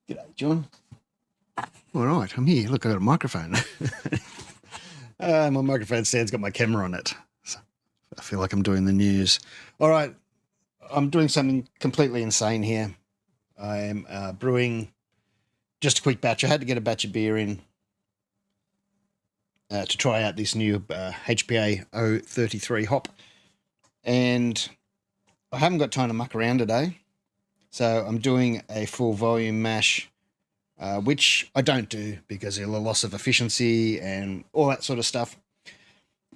G'day, John. All right, I'm here. Look, I got a microphone. My microphone stand's got my camera on it. So I feel like I'm doing the news. All right, I'm doing something completely insane here. I am brewing just a quick batch. I had to get a batch of beer in to try out this new HPA 033 hop. And I haven't got time to muck around today. So I'm doing a full volume mash, which I don't do because of the loss of efficiency and all that sort of stuff.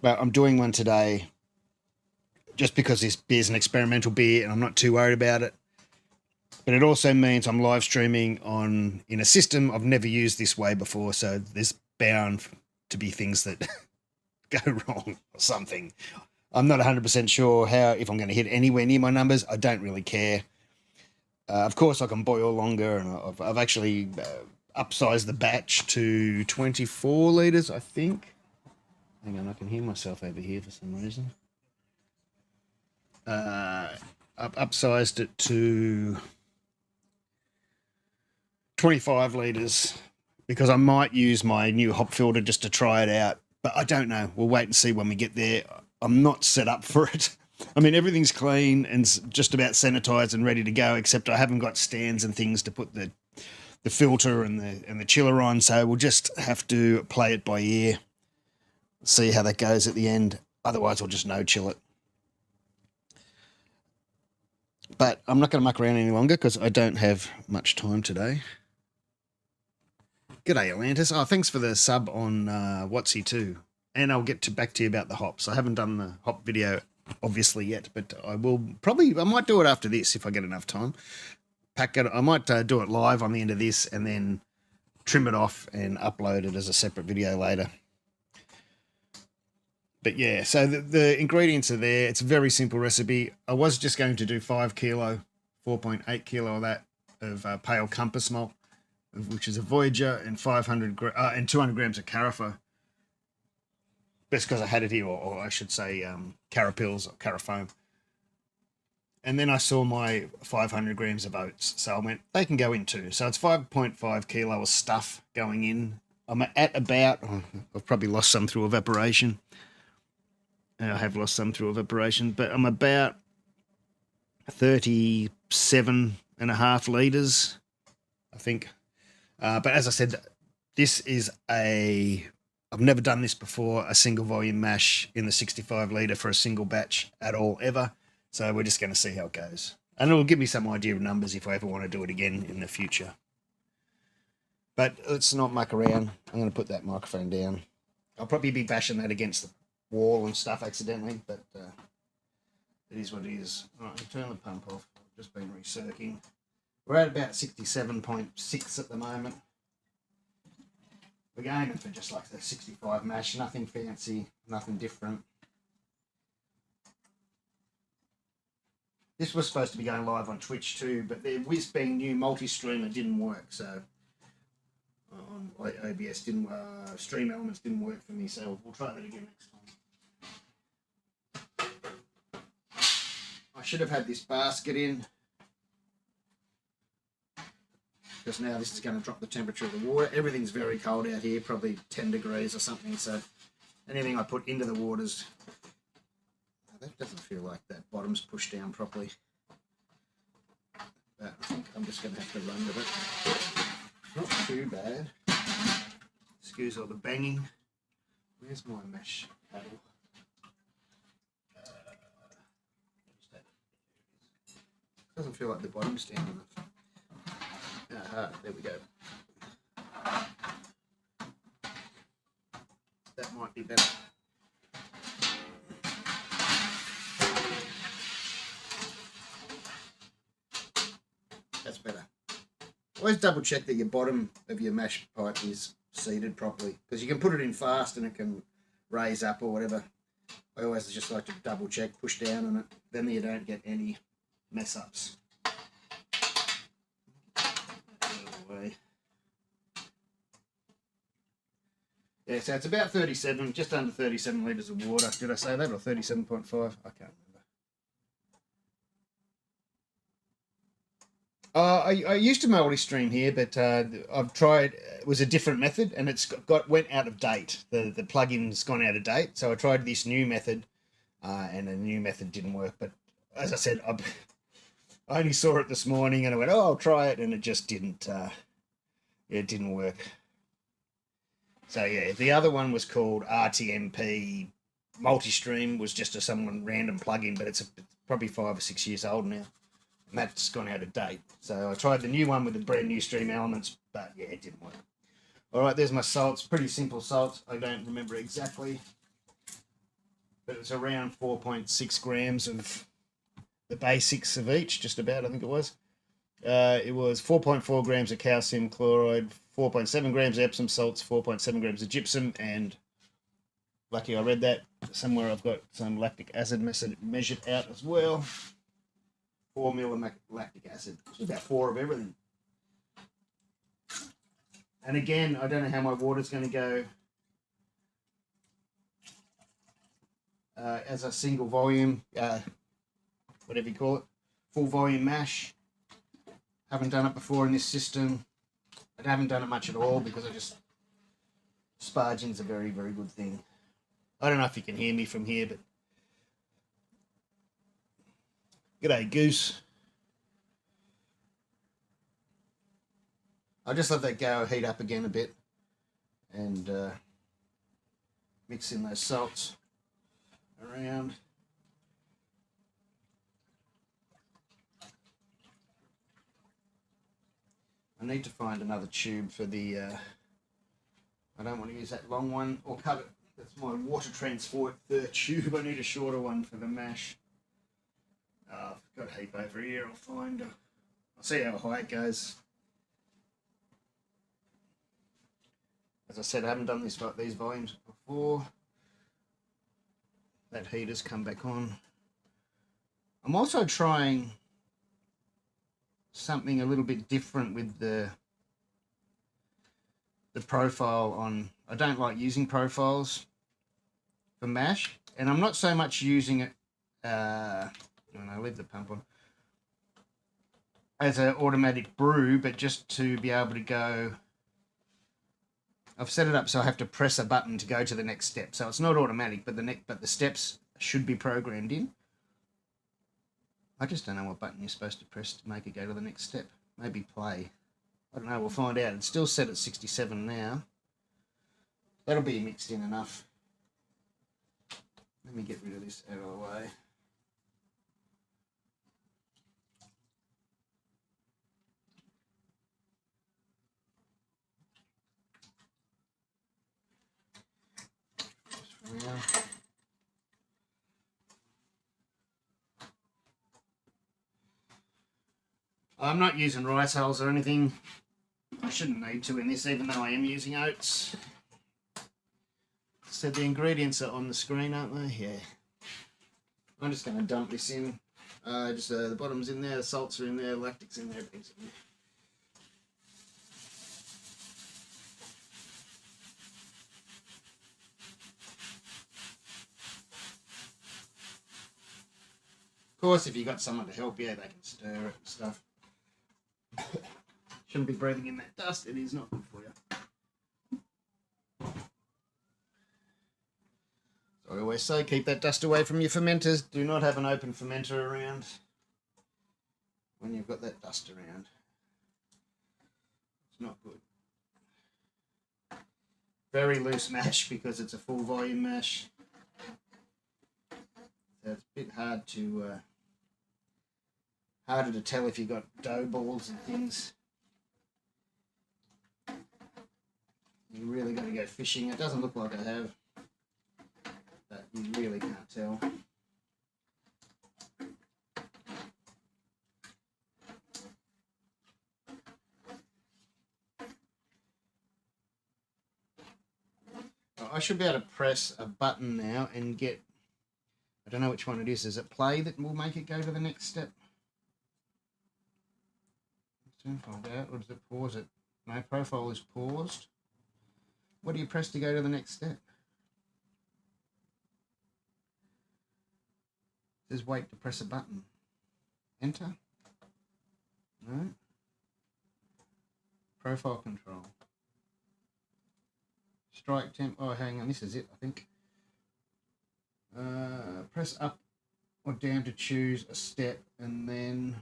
But I'm doing one today just because this beer's an experimental beer and I'm not too worried about it. But it also means I'm live streaming in a system I've never used this way before, so there's bound to be things that go wrong or something. I'm not 100% sure if I'm going to hit anywhere near my numbers. I don't really care. Of course, I can boil longer, and I've actually upsized the batch to 24 litres, I think. Hang on, I can hear myself over here for some reason. I've upsized it to 25 litres because I might use my new hop filter just to try it out, but I don't know. We'll wait and see when we get there. I'm not set up for it. I mean, everything's clean and just about sanitized and ready to go, except I haven't got stands and things to put the filter and the chiller on, so we'll just have to play it by ear, see how that goes at the end. Otherwise, we'll just no chill it. But I'm not going to muck around any longer because I don't have much time today. G'day, Atlantis. Oh, thanks for the sub on Watsy too. And I'll get back to you about the hops. I haven't done the hop video obviously yet, but I might do it after this if I get enough time. I might do it live on the end of this and then trim it off and upload it as a separate video later. But yeah, so the ingredients are there. It's a very simple recipe. I was just going to do 5 kilo, 4.8 kilo of that of pale compass malt, which is a Voyager, and 200 grams of Carafa. That's because I had it here, or I should say Carapils or Carafoam. And then I saw my 500 grams of oats, so I went, they can go in too. So it's 5.5 kilo of stuff going in. I'm at about, I've probably lost some through evaporation. I have lost some through evaporation, but I'm about 37.5 litres, I think. But as I said, this is I've never done this before, a single volume mash in the 65 litre for a single batch at all, ever. So we're just going to see how it goes. And it'll give me some idea of numbers if I ever want to do it again in the future. But let's not muck around. I'm going to put that microphone down. I'll probably be bashing that against the wall and stuff accidentally, but it is what it is. All right, I'll turn the pump off. I've just been recircling. We're at about 67.6 at the moment. We're aiming for just like the 65 mash, nothing fancy, nothing different. This was supposed to be going live on Twitch too, but the Whiz Bang new multi-streamer didn't work, so OBS didn't, Stream Elements didn't work for me, so we'll try that again next time. I should have had this basket in, because now this is going to drop the temperature of the water. Everything's very cold out here, probably 10 degrees or something, so anything I put into the water's... That doesn't feel like that bottom's pushed down properly. But I think I'm just going to have to run with it. Not too bad. Excuse all the banging. Where's my mesh paddle? Doesn't feel like the bottom's down enough. There we go. That might be better. That's better. Always double check that your bottom of your mash pipe is seated properly, because you can put it in fast and it can raise up or whatever. I always just like to double check, push down on it, then you don't get any mess ups. Yeah, so it's about 37, just under 37 litres of water. Did I say that, or 37.5? I can't remember. I used to multi-stream here, but I've tried. It was a different method, and it's went out of date. The plugin's gone out of date, so I tried this new method, and the new method didn't work. But as I said, I only saw it this morning, and I went, "Oh, I'll try it," and it just didn't. It didn't work. So yeah, the other one was called RTMP multi-stream. Was just a someone random plugin, but it's probably 5 or 6 years old now. And that's gone out of date. So I tried the new one with the brand new stream elements, but yeah, it didn't work. All right, there's my salts. Pretty simple salts. I don't remember exactly, but it's around 4.6 grams of the basics of each, just about, I think it was. It was 4.4 grams of calcium chloride, 4.7 grams of Epsom salts, 4.7 grams of gypsum, and lucky I read that somewhere. I've got some lactic acid measured out as well. 4 mil of lactic acid. It's about 4 of everything. And again, I don't know how my water's going to go as a single volume, whatever you call it, full volume mash. Haven't done it before in this system. I haven't done it much at all because sparging's a very, very good thing. I don't know if you can hear me from here, but g'day, Goose. I'll just let that go, heat up again a bit, and mix in those salts around. I need to find another tube for the, I don't want to use that long one, or cut it. That's my water transport tube. I need a shorter one for the mash. I've got a heap over here. I'll see how high it goes. As I said, I haven't done these volumes before. That heater's come back on. I'm also trying something a little bit different with the profile on. I don't like using profiles for mash, and I'm not so much using it. No, leave the pump on as an automatic brew, but just to be able to go. I've set it up so I have to press a button to go to the next step. So it's not automatic, but the steps should be programmed in. I just don't know what button you're supposed to press to make it go to the next step. Maybe play. I don't know, we'll find out. It's still set at 67 now. That'll be mixed in enough. Let me get rid of this out of the way. I'm not using rice hulls or anything. I shouldn't need to in this, even though I am using oats. So the ingredients are on the screen, aren't they? Yeah. I'm just going to dump this in. The bottom's in there, the salts are in there, lactic's in there, everything's in there. Of course, if you've got someone to help you, they can stir it and stuff. Shouldn't be breathing in that dust. It is not good for you. So I always say, keep that dust away from your fermenters. Do not have an open fermenter around when you've got that dust around. It's not good. Very loose mash because it's a full volume mash. So it's a bit hard to harder to tell if you've got dough balls and things. You really got to go fishing. It doesn't look like I have, but you really can't tell. I should be able to press a button now and get, I don't know which one it is. Is it play that will make it go to the next step? Soon find out. Or does it pause it? No, profile is paused. What do you press to go to the next step? It says wait to press a button. Enter. No. Profile control. Strike temp. Oh, hang on. This is it, I think. Press up or down to choose a step, and then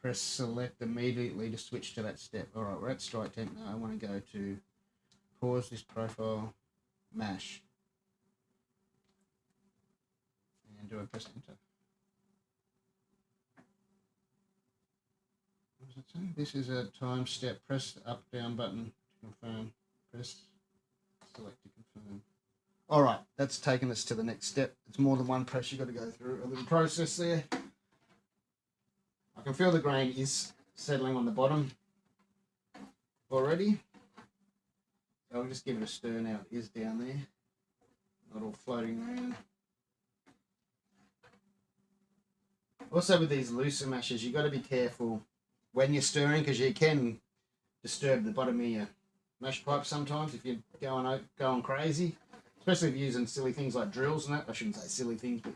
press select immediately to switch to that step. All right, we're at strike temp now. I want to go to pause this profile mash. And do I press enter? What does it say? This is a time step. Press the up down button to confirm. Press select to confirm. All right, that's taken us to the next step. It's more than one press. You've got to go through a little process there. I can feel the grain is settling on the bottom already. So I'll just give it a stir now. It is down there, not all floating around. Also with these looser mashes, you've got to be careful when you're stirring, because you can disturb the bottom of your mash pipe sometimes if you're going crazy. Especially if you're using silly things like drills and that. I shouldn't say silly things, but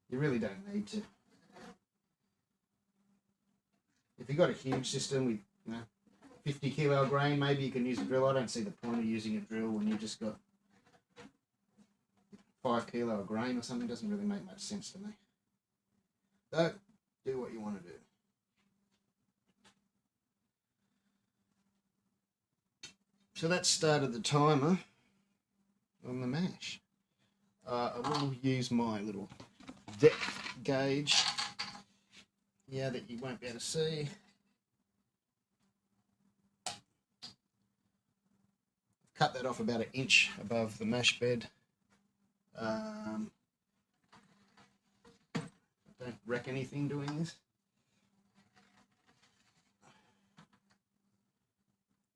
you really don't need to. If you've got a huge system with 50 kilo grain, maybe you can use a drill. I don't see the point of using a drill when you've just got 5 kilo of grain or something. It doesn't really make much sense to me. So, do what you want to do. So that started the timer on the mash. I will use my little depth gauge here that you won't be able to see. Cut that off about 1 inch above the mash bed. I don't wreck anything doing this.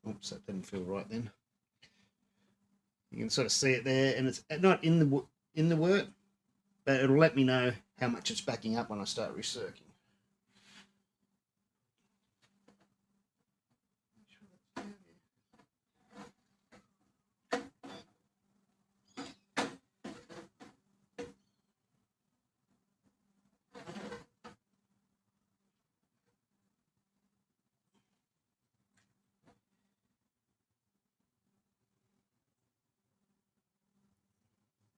Oops, that didn't feel right then. You can sort of see it there, and it's not in the wort, but it'll let me know how much it's backing up when I start recircling.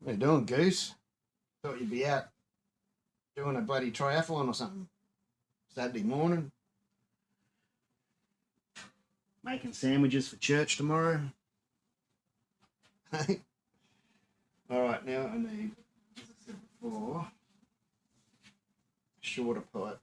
What are you doing, Goose? Thought you'd be out doing a bloody triathlon or something. Saturday morning. Making sandwiches for church tomorrow. Alright, now I need, as I said before, a shorter pipe.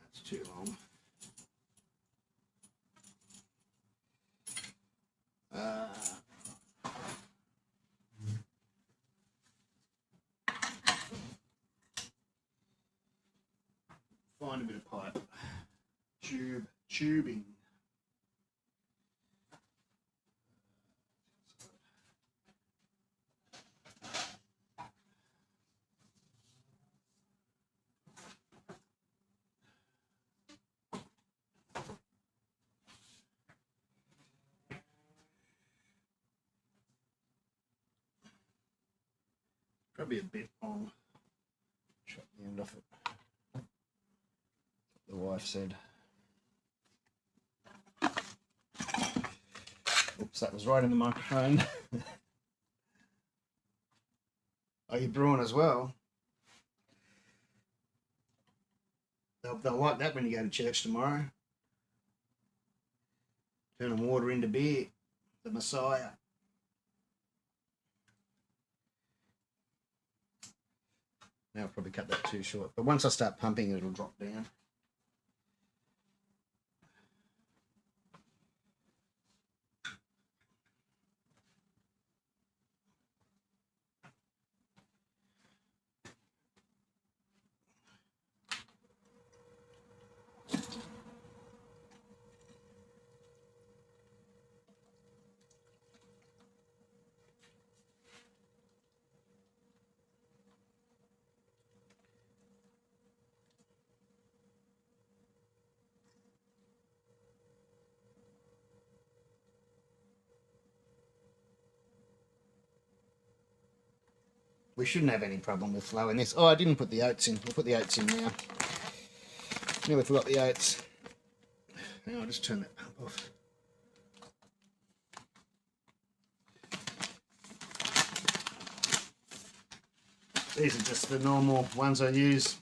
That's too long. Find a bit of pipe. Tubing. Probably a bit long. Chop the end off it. The wife said. Oops, that was right in the microphone. Are you brewing as well? They'll like that when you go to church tomorrow. Turning water into beer. The Messiah. Now I'll probably cut that too short. But once I start pumping, it'll drop down. we shouldn't have any problem with flow in this. Oh, I didn't put the oats in. We'll put the oats in now. Nearly forgot the oats. Now I'll just turn that pump off. These are just the normal ones I use.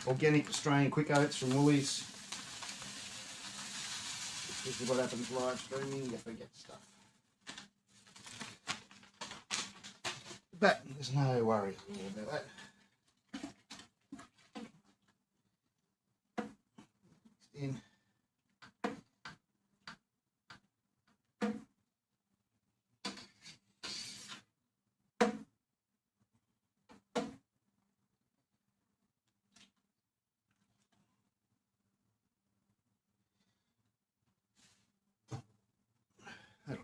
Organic Australian quick oats from Woolies. This is what happens live streaming, you forget stuff. But there's no worries about that. In. That'll do.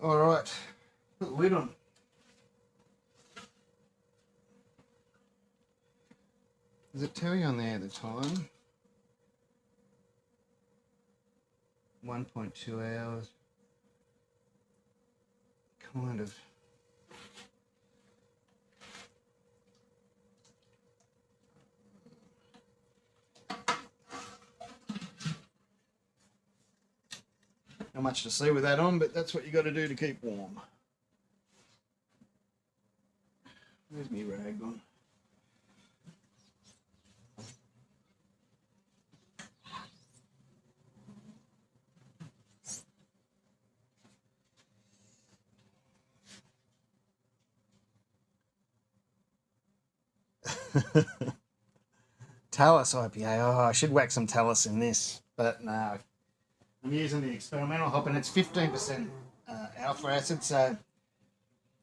All right, put the lid on. Does it tell you on there the time? 1.2 hours. Kind of. Not much to see with that on, but that's what you got to do to keep warm. Where's my rag gone? Talus IPA. Oh, I should whack some Talus in this, but no. I'm using the experimental hop, and it's 15% alpha acid, so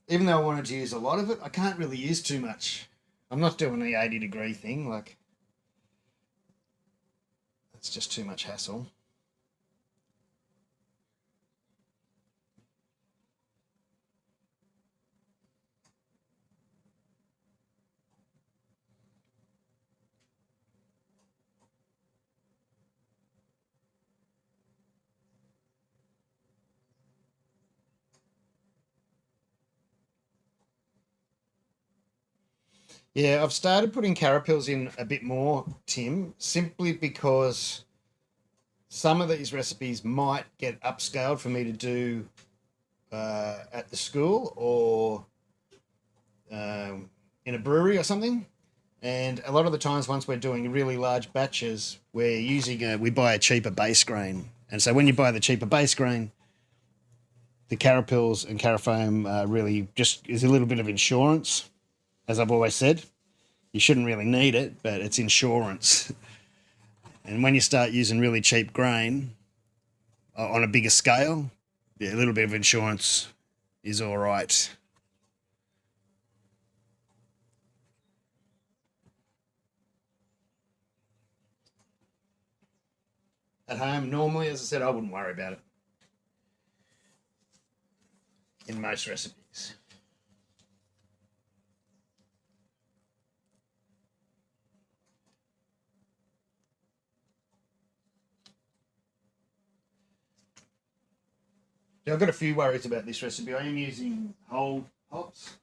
even though I wanted to use a lot of it, I can't really use too much. I'm not doing the 80-degree thing, like, that's just too much hassle. Yeah, I've started putting carapils in a bit more, Tim, simply because some of these recipes might get upscaled for me to do at the school or in a brewery or something. And a lot of the times, once we're doing really large batches, we're using we buy a cheaper base grain. And so when you buy the cheaper base grain, the carapils and carafoam really just is a little bit of insurance. As I've always said, you shouldn't really need it, but it's insurance. And when you start using really cheap grain on a bigger scale, yeah, a little bit of insurance is all right. At home, normally, as I said, I wouldn't worry about it in most recipes. Now, I've got a few worries about this recipe. I am using whole hops.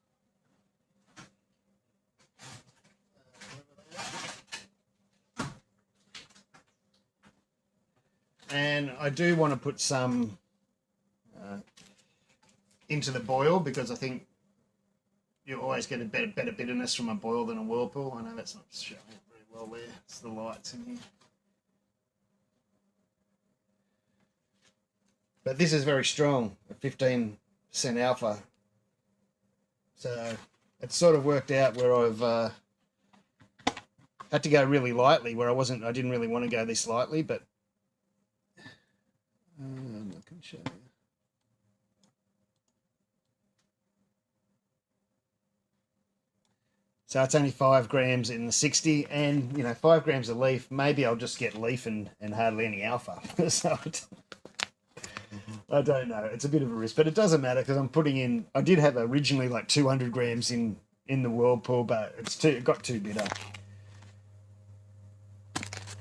And I do want to put some into the boil because I think you always get a better bitterness from a boil than a whirlpool. I know that's not showing up very well there. It's the lights in here. But this is very strong, at 15% alpha. So it's sort of worked out where I've had to go really lightly, where I didn't really want to go this lightly, but I'm not going to show you. So it's only 5 grams in the 60, and 5 grams of leaf. Maybe I'll just get leaf and hardly any alpha. So I don't know. It's a bit of a risk, but it doesn't matter because I'm putting in. I did have originally like 200 grams in the whirlpool, but it got too bitter.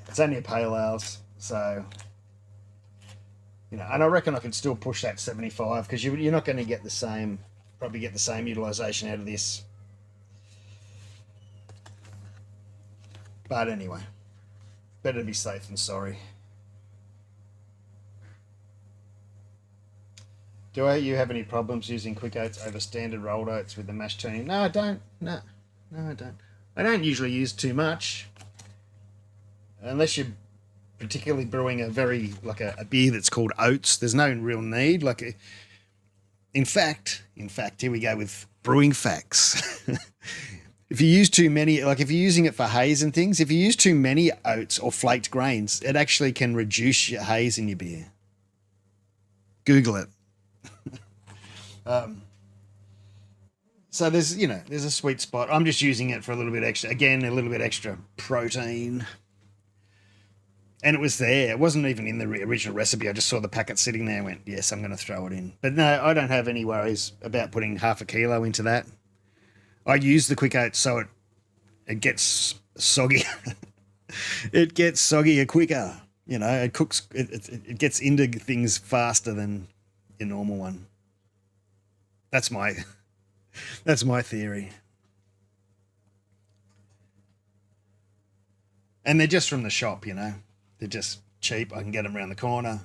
It's only a pale ales, so you know. And I reckon I could still push that 75 because you're not going to get the same, probably get the same utilization out of this. But anyway, better to be safe than sorry. Do you have any problems using quick oats over standard rolled oats with the mash tuning? No, I don't. No, I don't. I don't usually use too much, unless you're particularly brewing a a beer that's called oats. There's no real need. In fact, here we go with brewing facts. If you use too many, like if you're using it for haze and things, if you use too many oats or flaked grains, it actually can reduce your haze in your beer. Google it. So there's a sweet spot. I'm just using it for a little bit extra. Again, a little bit extra protein. And it was there. It wasn't even in the original recipe. I just saw the packet sitting there and went, yes, I'm going to throw it in. But no, I don't have any worries about putting half a kilo into that. I use the quick oats so it gets soggy. It gets soggier quicker. You know, it cooks. It gets into things faster than your normal one. That's my theory. And they're just from the shop, you know. They're just cheap. I can get them around the corner.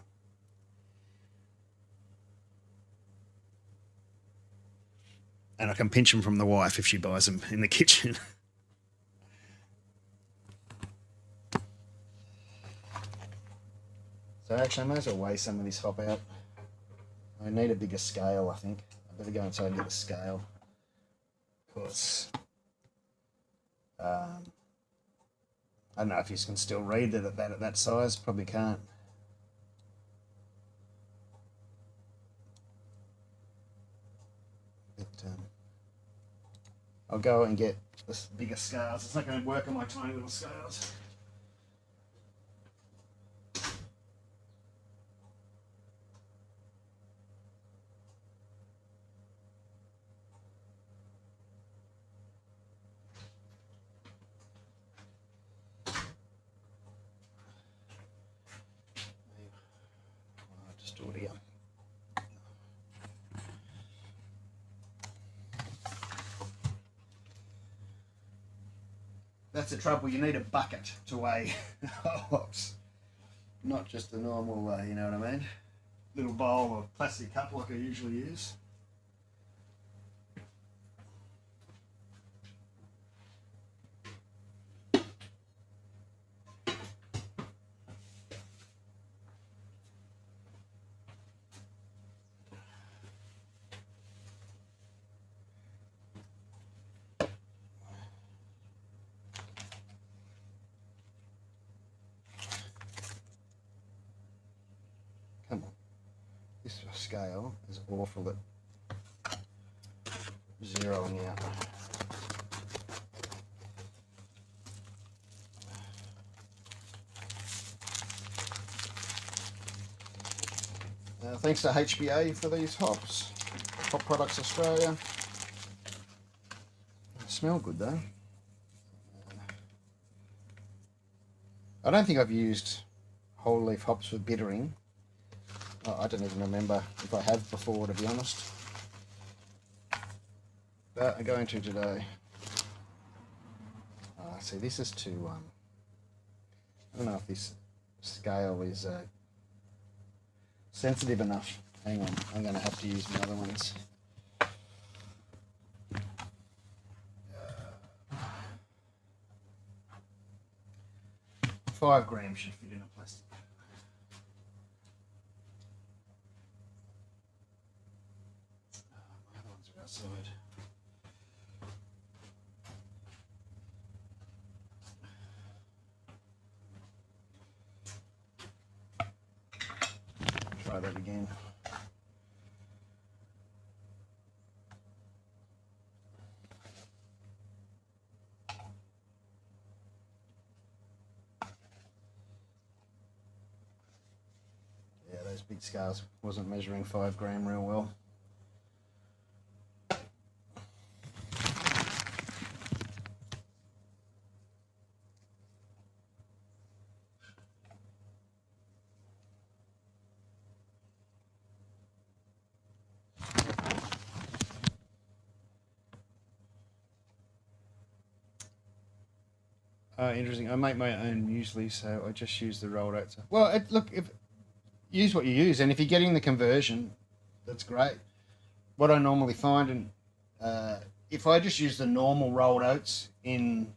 And I can pinch them from the wife if she buys them in the kitchen. So actually, I might as well weigh some of this hop out. I need a bigger scale, I think. I better go inside and get a scale. Because I don't know if you can still read it at that size. Probably can't. But I'll go and get the bigger scales. It's not going to work on my tiny little scales. That's the trouble. You need a bucket to weigh hops, not just a normal, you know what I mean? Little bowl or plastic cup like I usually use. Come on. This scale is awful at zeroing out. Thanks to HBA for these hops. Hop Products Australia. They smell good though. I don't think I've used whole leaf hops for bittering. I don't even remember if I have before, to be honest. But I'm going to today. See, this is too. I don't know if this scale is sensitive enough. Hang on, I'm going to have to use my other ones. 5 grams should fit in a plastic. My other ones are outside. Try that again. big scales. Wasn't measuring 5 gram real well. Oh, interesting. I make my own muesli, so I just use the rolled oats. Well, look, use what you use, and if you're getting the conversion, that's great. What I normally find, and if I just use the normal rolled oats in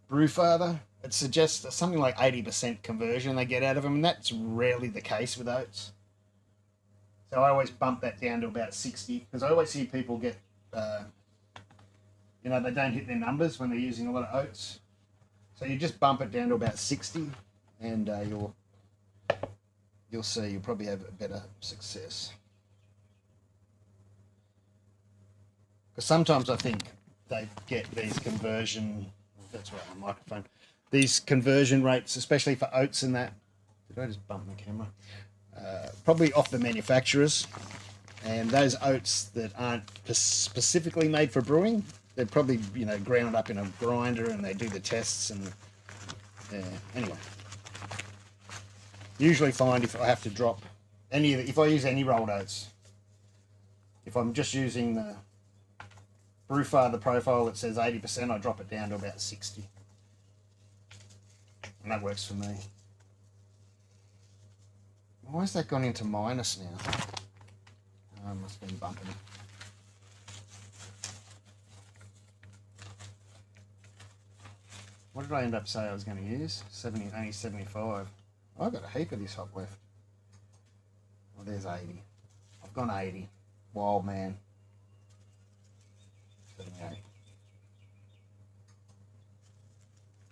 Brewfather, it suggests something like 80% conversion they get out of them, and that's rarely the case with oats. So I always bump that down to about 60, because I always see people get, they don't hit their numbers when they're using a lot of oats. So you just bump it down to about 60, and you'll see you'll probably have a better success. Because sometimes I think they get these conversion, that's right, my microphone, these conversion rates, especially for oats and that. Did I just bump the camera? Probably off the manufacturers, and those oats that aren't specifically made for brewing, they're probably ground up in a grinder, and they do the tests, and anyway. Usually find if I have to drop if I use any rolled oats, if I'm just using the Brewfather profile that says 80%, I drop it down to about 60, and that works for me. Why has that gone into minus now? I must have been bumping it. What did I end up saying I was going to use? Only 75. I've got a heap of this hop left. Well, there's 80. I've gone 80. Wild man. 78.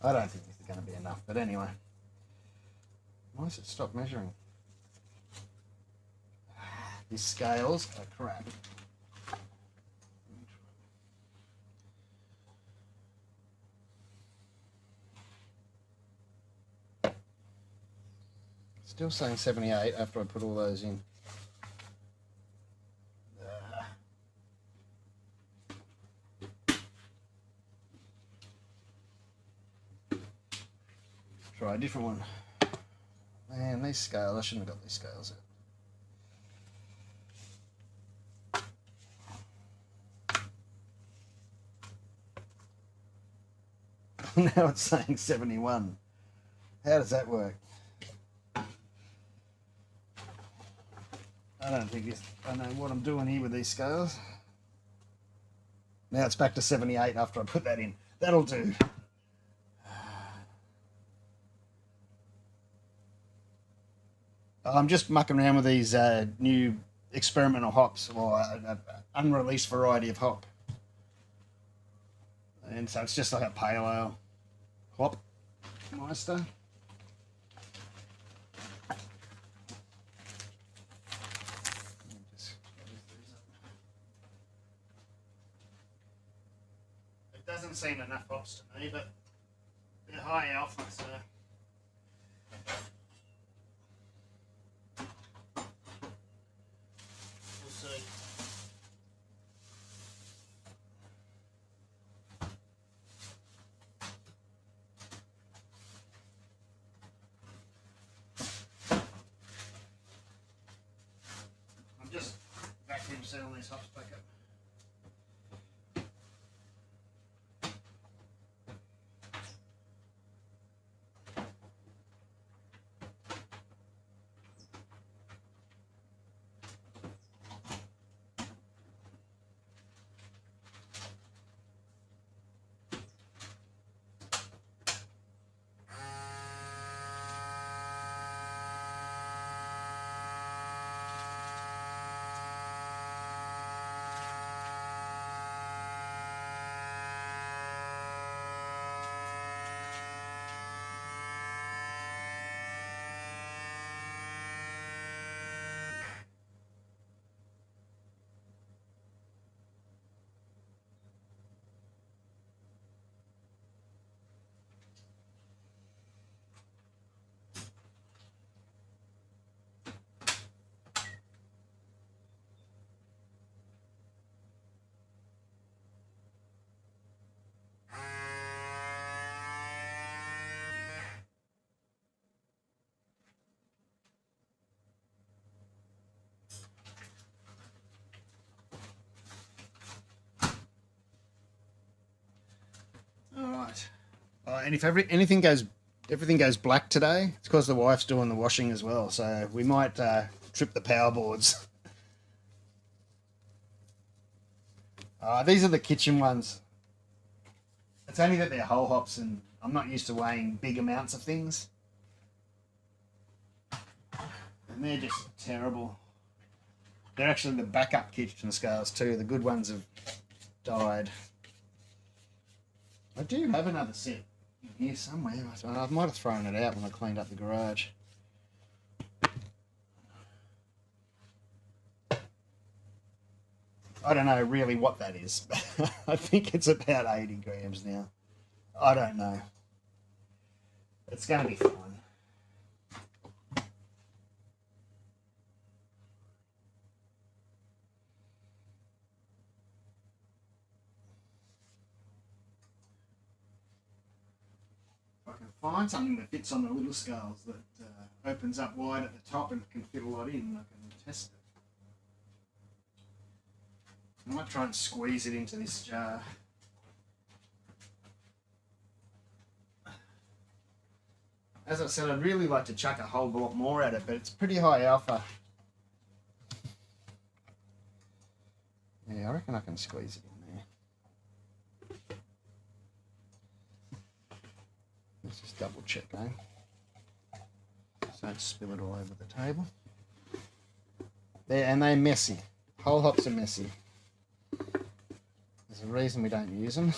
I don't think this is going to be enough, but anyway. Why has it stopped measuring? These scales are crap. Still saying 78 after I put all those in. Try a different one. Man, these scales, I shouldn't have got these scales out. Now it's saying 71. How does that work? I don't know what I'm doing here with these scales. Now it's back to 78 after I put that in. That'll do. I'm just mucking around with these new experimental hops, or an unreleased variety of hop. And so it's just like a pale ale hop meister. It doesn't seem enough hops to me, but they're high alpha, so. We'll see. I'm just vacuum sealing these hops back up. And if everything goes black today, it's because the wife's doing the washing as well. So we might trip the power boards. These are the kitchen ones. It's only that they're whole hops, and I'm not used to weighing big amounts of things. And they're just terrible. They're actually the backup kitchen scales too. The good ones have died. I do have another set in here somewhere. I might have thrown it out when I cleaned up the garage. I don't know really what that is. I think it's about 80 grams now. I don't know. It's going to be fine. Find something that fits on the little scales that opens up wide at the top and can fit a lot in. I can test it. I might try and squeeze it into this jar. As I said, I'd really like to chuck a whole lot more at it, but it's pretty high alpha. Yeah, I reckon I can squeeze it in there. Let's just double check, eh? So don't spill it all over the table. And they're messy. Whole hops are messy. There's a reason we don't use them.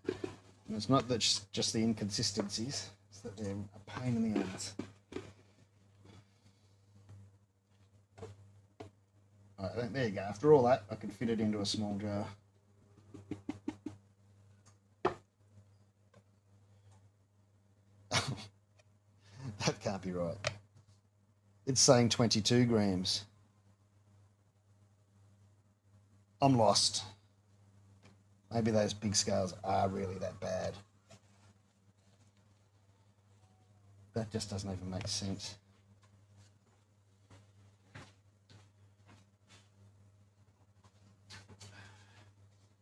And it's not that just the inconsistencies, it's that they're a pain in the ass. Alright, there you go. After all that, I can fit it into a small jar. That can't be right. It's saying 22 grams. I'm lost. Maybe those big scales are really that bad. That just doesn't even make sense.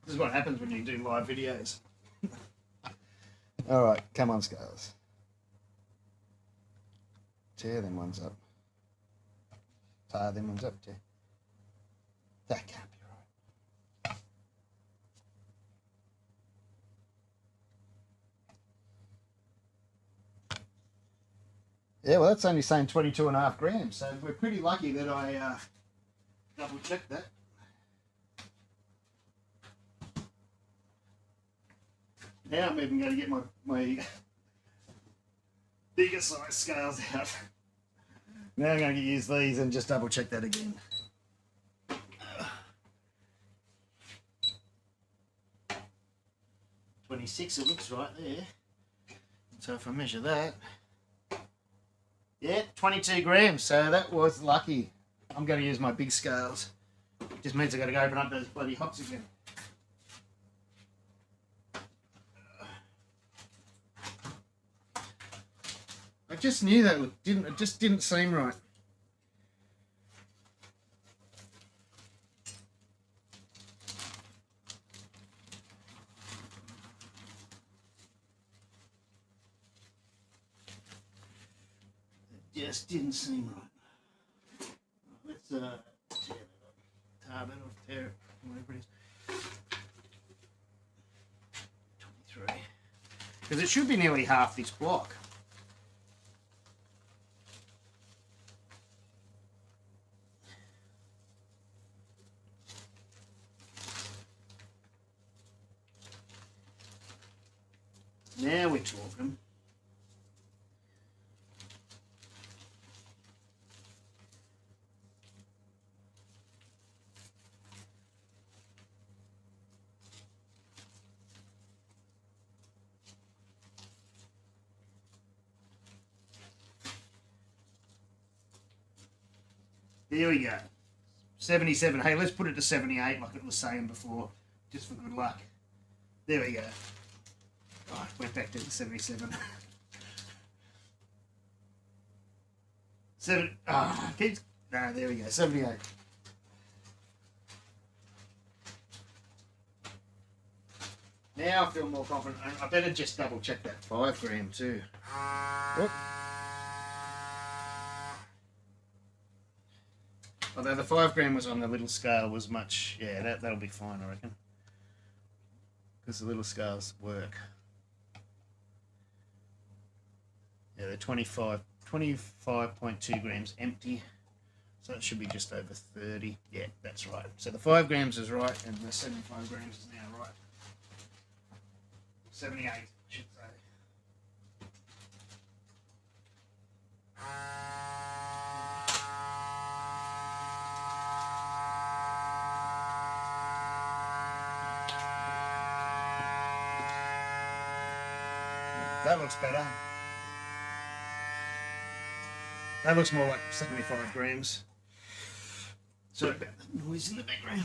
This is what happens when you do live videos. All right, come on, scales. Tear them ones up. Tie them ones up, too. That can't be right. Yeah, well, that's only saying 22.5 grams, so we're pretty lucky that I double checked that. Now I'm even going to get my bigger size scales out. Now I'm going to use these and just double check that again. $26, it looks right there. So if I measure that, yeah, 22 grams. So that was lucky. I'm going to use my big scales. Just means I've got to go open up those bloody hops again. I just knew that it just didn't seem right. It just didn't seem right. Let's tear that up. Tar that off, tear it, whatever it is. 23. Because it should be nearly half this block. Now we're talking. There we go. 77. Hey, let's put it to 78 like it was saying before, just for good luck. There we go. Oh, it went back to the 77. Keeps. No, there we go. 78. Now I feel more confident. I better just double check that 5 gram too. Whoop. Although the 5 gram was on the little scale was much, yeah, that'll be fine, I reckon. Because the little scales work. Yeah, they're 25.2 grams empty. So it should be just over 30. Yeah, that's right. So the 5 grams is right, and the 75 grams is now right. 78, I should say. That looks better. That looks more like 75 grams. Sorry about the noise in the background.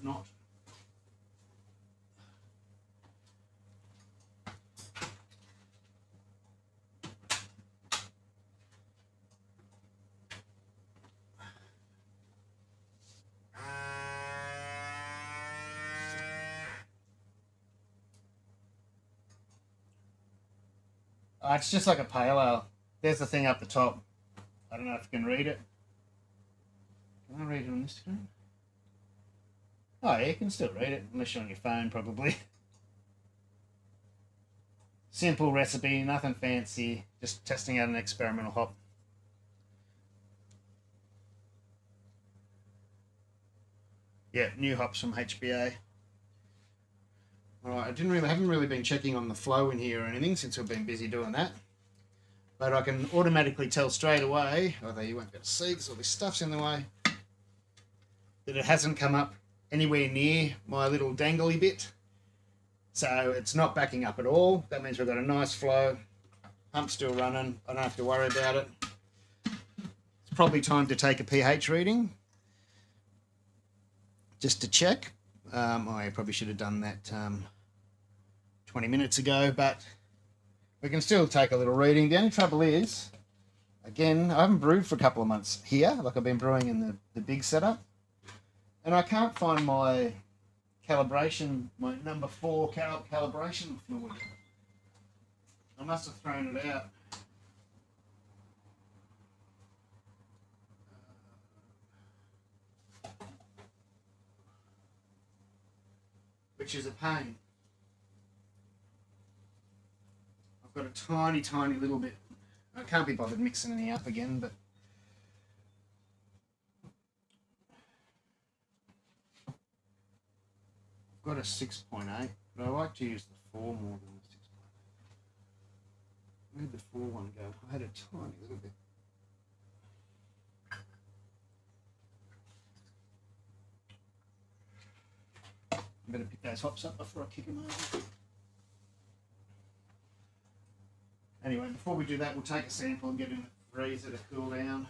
Not. It's just like a pale ale. There's the thing up the top. I don't know if you can read it. Can I read it on this screen? Oh, yeah, you can still read it, unless you're on your phone, probably. Simple recipe, nothing fancy. Just testing out an experimental hop. Yeah, new hops from HBA. Alright, haven't really been checking on the flow in here or anything since we've been busy doing that. But I can automatically tell straight away, although you won't be able to see because all this stuff's in the way, that it hasn't come up anywhere near my little dangly bit. So it's not backing up at all. That means we've got a nice flow. Pump's still running. I don't have to worry about it. It's probably time to take a pH reading just to check. I probably should have done that 20 minutes ago, but we can still take a little reading. The only trouble is, again, I haven't brewed for a couple of months here, like I've been brewing in the big setup, and I can't find my calibration, my number 4 calibration fluid. I must have thrown it out. Which is a pain. I've got a tiny, tiny little bit. I can't be bothered mixing any up again, but I've got a 6.8, but I like to use the 4 more than the 6.8. Where'd the 4 one go? I had a tiny little bit. I better pick those hops up before I kick them over. Anyway, before we do that, we'll take a sample and get in the freezer to cool down.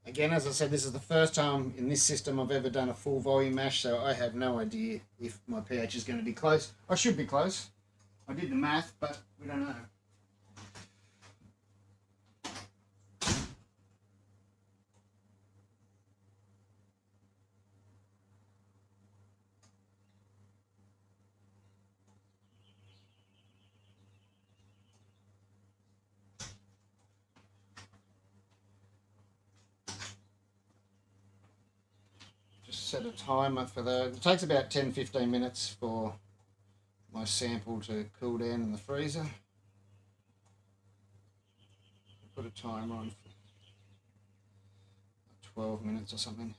Again, as I said, this is the first time in this system I've ever done a full volume mash, so I have no idea if my pH is going to be close. I should be close. I did the math, but we don't know. Set a timer for that. It takes about 10-15 minutes for my sample to cool down in the freezer. Put a timer on for 12 minutes or something.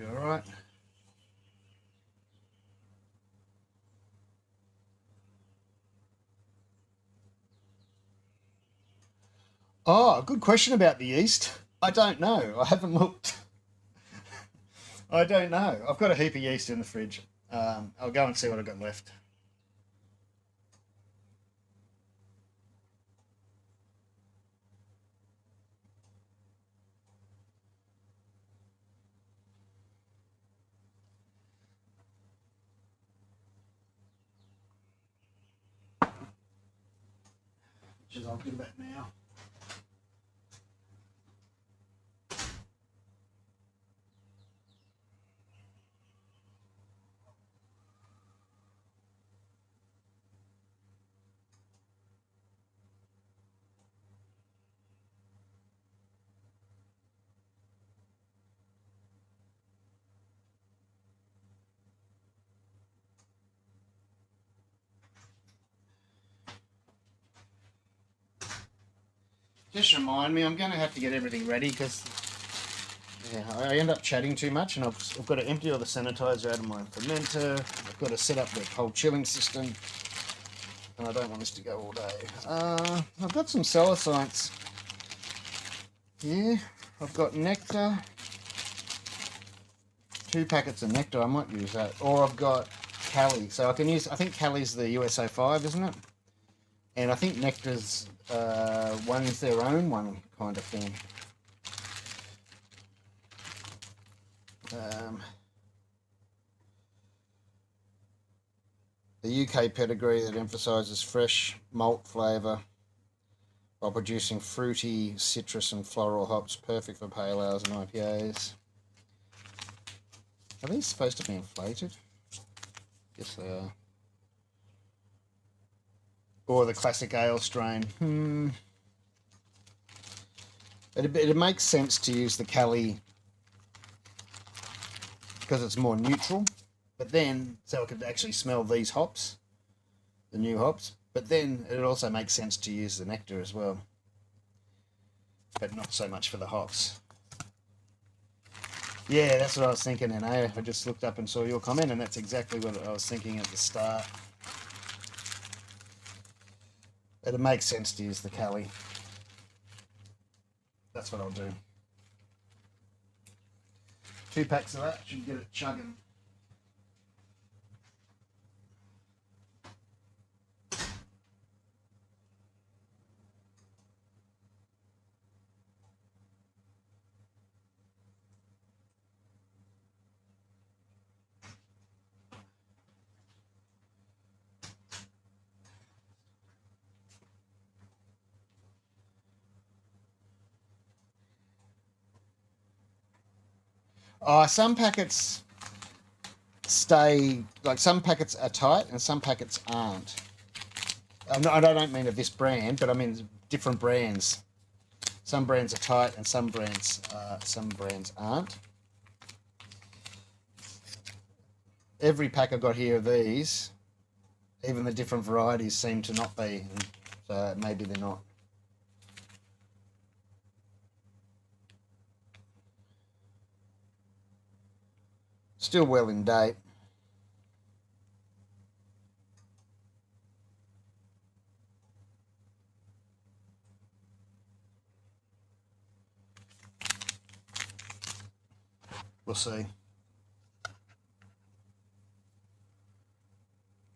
Be all right. Oh, good question about the yeast. I don't know. I haven't looked. I don't know. I've got a heap of yeast in the fridge. I'll go and see what I've got left. Which is I'll do that now. Just remind me, I'm going to have to get everything ready because I end up chatting too much, and I've got to empty all the sanitizer out of my fermenter. I've got to set up the whole chilling system, and I don't want this to go all day. I've got some cellar science here. I've got nectar, 2 packets of nectar. I might use that, or I've got Cali, so I can use. I think Cali's the USO 5, isn't it? And I think nectar's one's their own one kind of thing. The UK pedigree that emphasises fresh malt flavour while producing fruity, citrus and floral hops, perfect for pale ales and IPAs. Are these supposed to be inflated? Yes, they are. Or the classic ale strain. It makes sense to use the Cali because it's more neutral, but then so I could actually smell these hops, the new hops. But then it also makes sense to use the nectar as well, but not so much for the hops. Yeah, that's what I was thinking, and I just looked up and saw your comment, and that's exactly what I was thinking at the start. It makes sense to use the Cali. That's what I'll do. 2 packs of that should get it chugging. Some packets stay, like some packets are tight and some packets aren't. I don't mean of this brand, but I mean different brands. Some brands are tight and some brands aren't. Every pack I've got here of these, even the different varieties seem to not be, so maybe they're not. Still well in date. We'll see.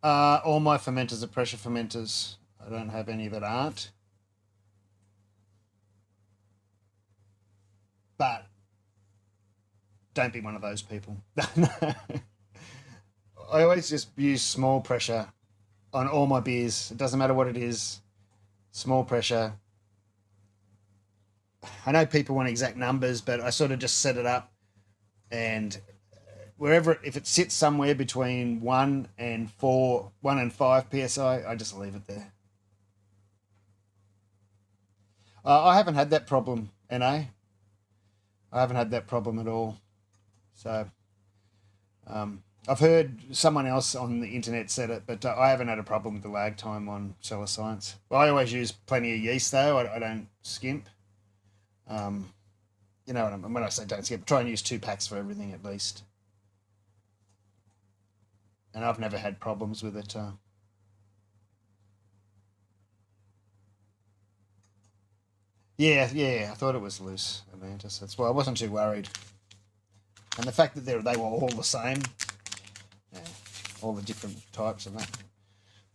All my fermenters are pressure fermenters. I don't have any that aren't. But don't be one of those people. I always just use small pressure on all my beers. It doesn't matter what it is. Small pressure. I know people want exact numbers, but I sort of just set it up, and wherever, if it sits somewhere between 1 and 5 psi, I just leave it there. I haven't had that problem, I haven't had that problem at all. So I've heard someone else on the internet said it, but I haven't had a problem with the lag time on Cellar Science. Well, I always use plenty of yeast though. I don't skimp. You know what I mean? When I say don't skip, try and use 2 packs for everything at least. And I've never had problems with it. Yeah, I thought it was loose, Atlantis. That's why I wasn't too worried. And the fact that they were all the same, yeah, all the different types of that.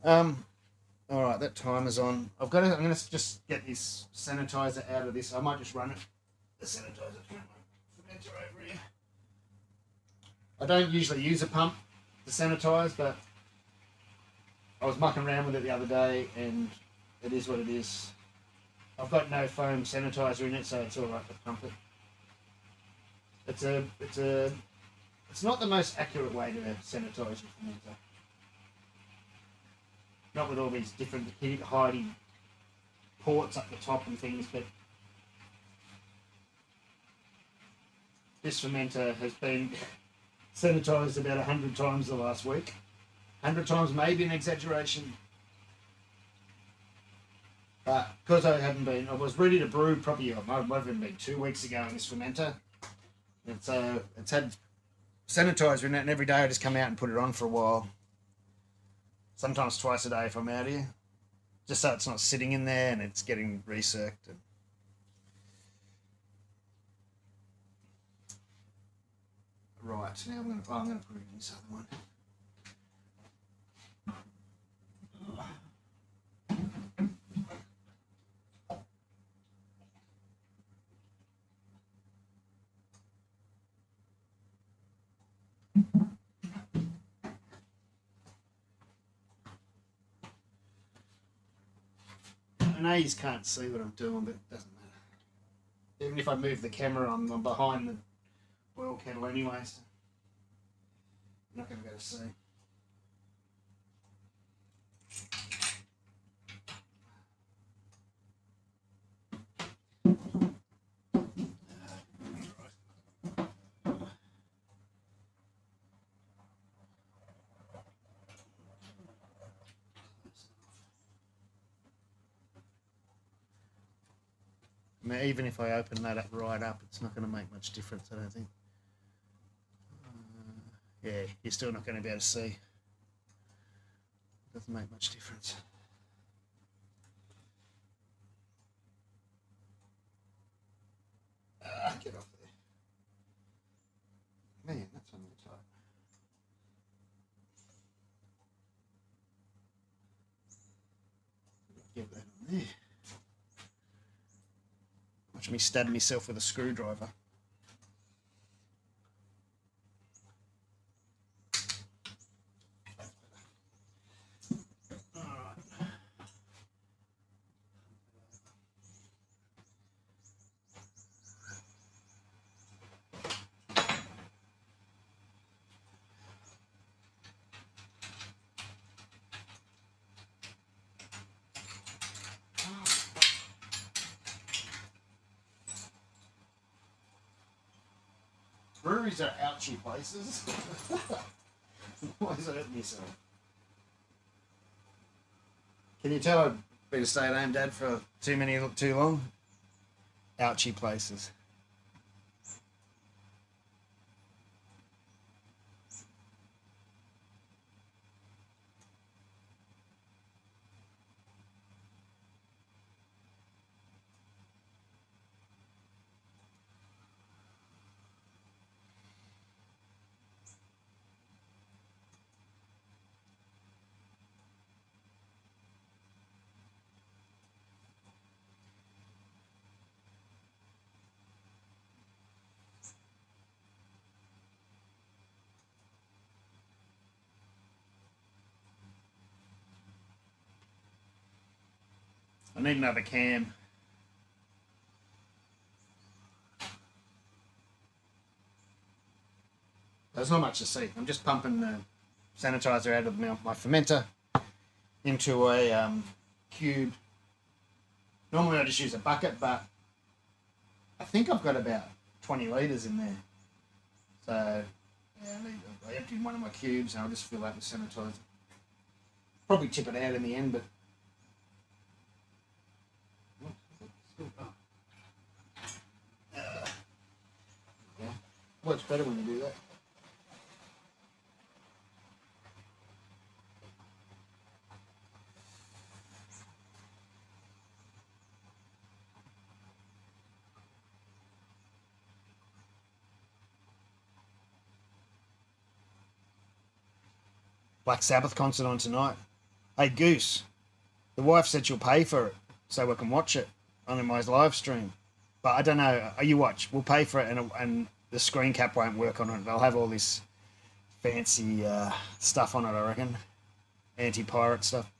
All right, that timer's on. I'm gonna just get this sanitizer out of this. I might just run it. The sanitizer fermenter over here. I don't usually use a pump to sanitize, but I was mucking around with it the other day, and it is what it is. I've got no foam sanitizer in it, so it's all right to pump it. It's not the most accurate way to sanitize your fermenter. Not with all these different hiding ports up the top and things, but this fermenter has been sanitized about 100 times the last week. 100 times may be an exaggeration. But because I was ready to brew probably, it might have been 2 weeks ago in this fermenter. It's had sanitizer in it, and every day I just come out and put it on for a while. Sometimes twice a day if I'm out here. Just so it's not sitting in there and it's getting recirced. Right, now I'm going to put it in this other one. I know you can't see what I'm doing, but it doesn't matter. Even if I move the camera, I'm behind the boil kettle anyway, so I'm not going to be able to see. I mean, even if I open that up right up, it's not going to make much difference, I don't think. Yeah, you're still not going to be able to see. Doesn't make much difference. Get off there. Man, that's on the tight. Get that on there. Watch me stab myself with a screwdriver. Breweries are ouchy places. Why is it hurting yourself? Can you tell I've been a stay-at-home dad for too long? Ouchy places. I need another cam. There's not much to see. I'm just pumping the sanitizer out of my fermenter into a cube. Normally I just use a bucket, but I think I've got about 20 litres in there. So yeah, I emptied one of my cubes and I'll just fill that with sanitizer. Probably tip it out in the end, but Works better when you do that. Black Sabbath concert on tonight. Hey Goose, the wife said she'll pay for it so we can watch it on my live stream. But I don't know. You watch. We'll pay for it, and the screen cap won't work on it. They'll have all this fancy stuff on it, I reckon. Anti-pirate stuff.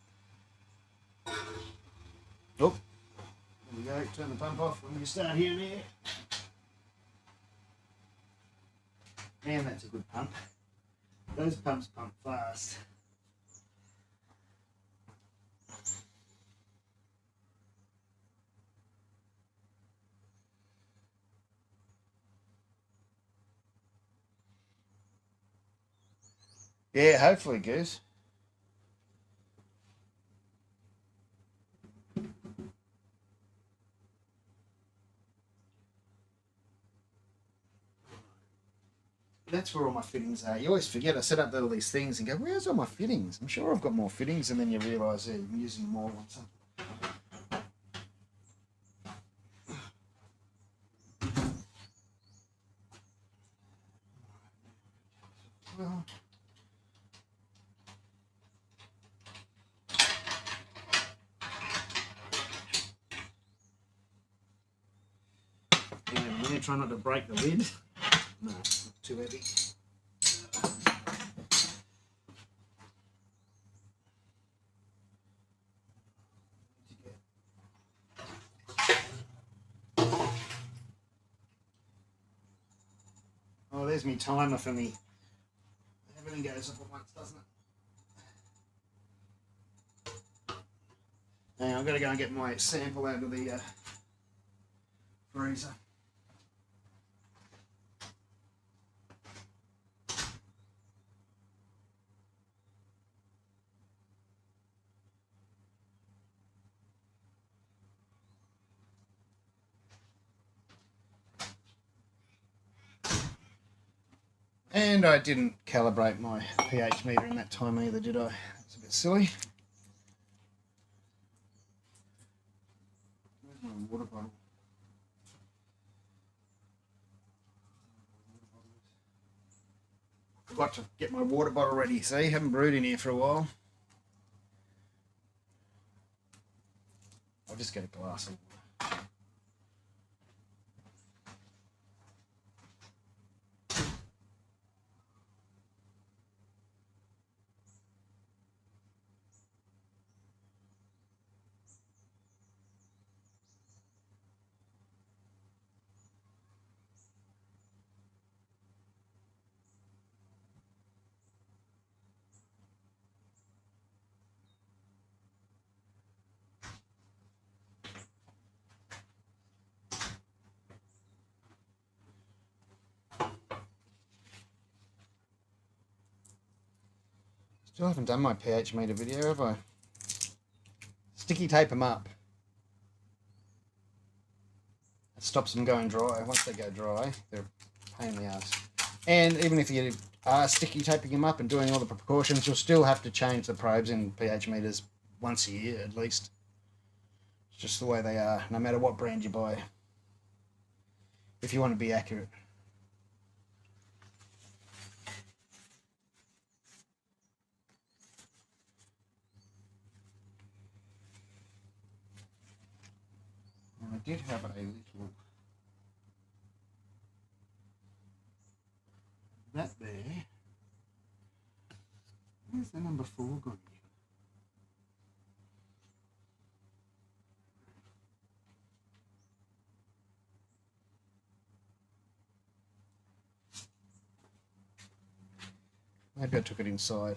Oh, there we go. Turn the pump off when we start here and here. Man, that's a good pump. Those pumps pump fast. Yeah, hopefully, Goose. That's where all my fittings are. You always forget. I set up all these things and go, where's all my fittings? I'm sure I've got more fittings, and then you realise I'm using more ones. Well, yeah, I'm going to try not to break the lid. No, not too heavy. Oh, there's me timer for me. Everything goes off at once, doesn't it? Now I've got to go and get my sample out of the freezer. And I didn't calibrate my pH meter in that time either, did I? That's a bit silly. Where's my water bottle? Forgot to get my water bottle ready. See, haven't brewed in here for a while. I'll just get a glass of water. Still haven't done my pH meter video, have I? Sticky tape them up. It stops them going dry. Once they go dry, they're a pain in the ass. And even if you are sticky taping them up and doing all the precautions, you'll still have to change the probes in pH meters once a year at least. It's just the way they are, no matter what brand you buy, if you want to be accurate. And I did have a little that there. Where's the number 4 gone? Maybe I took it inside.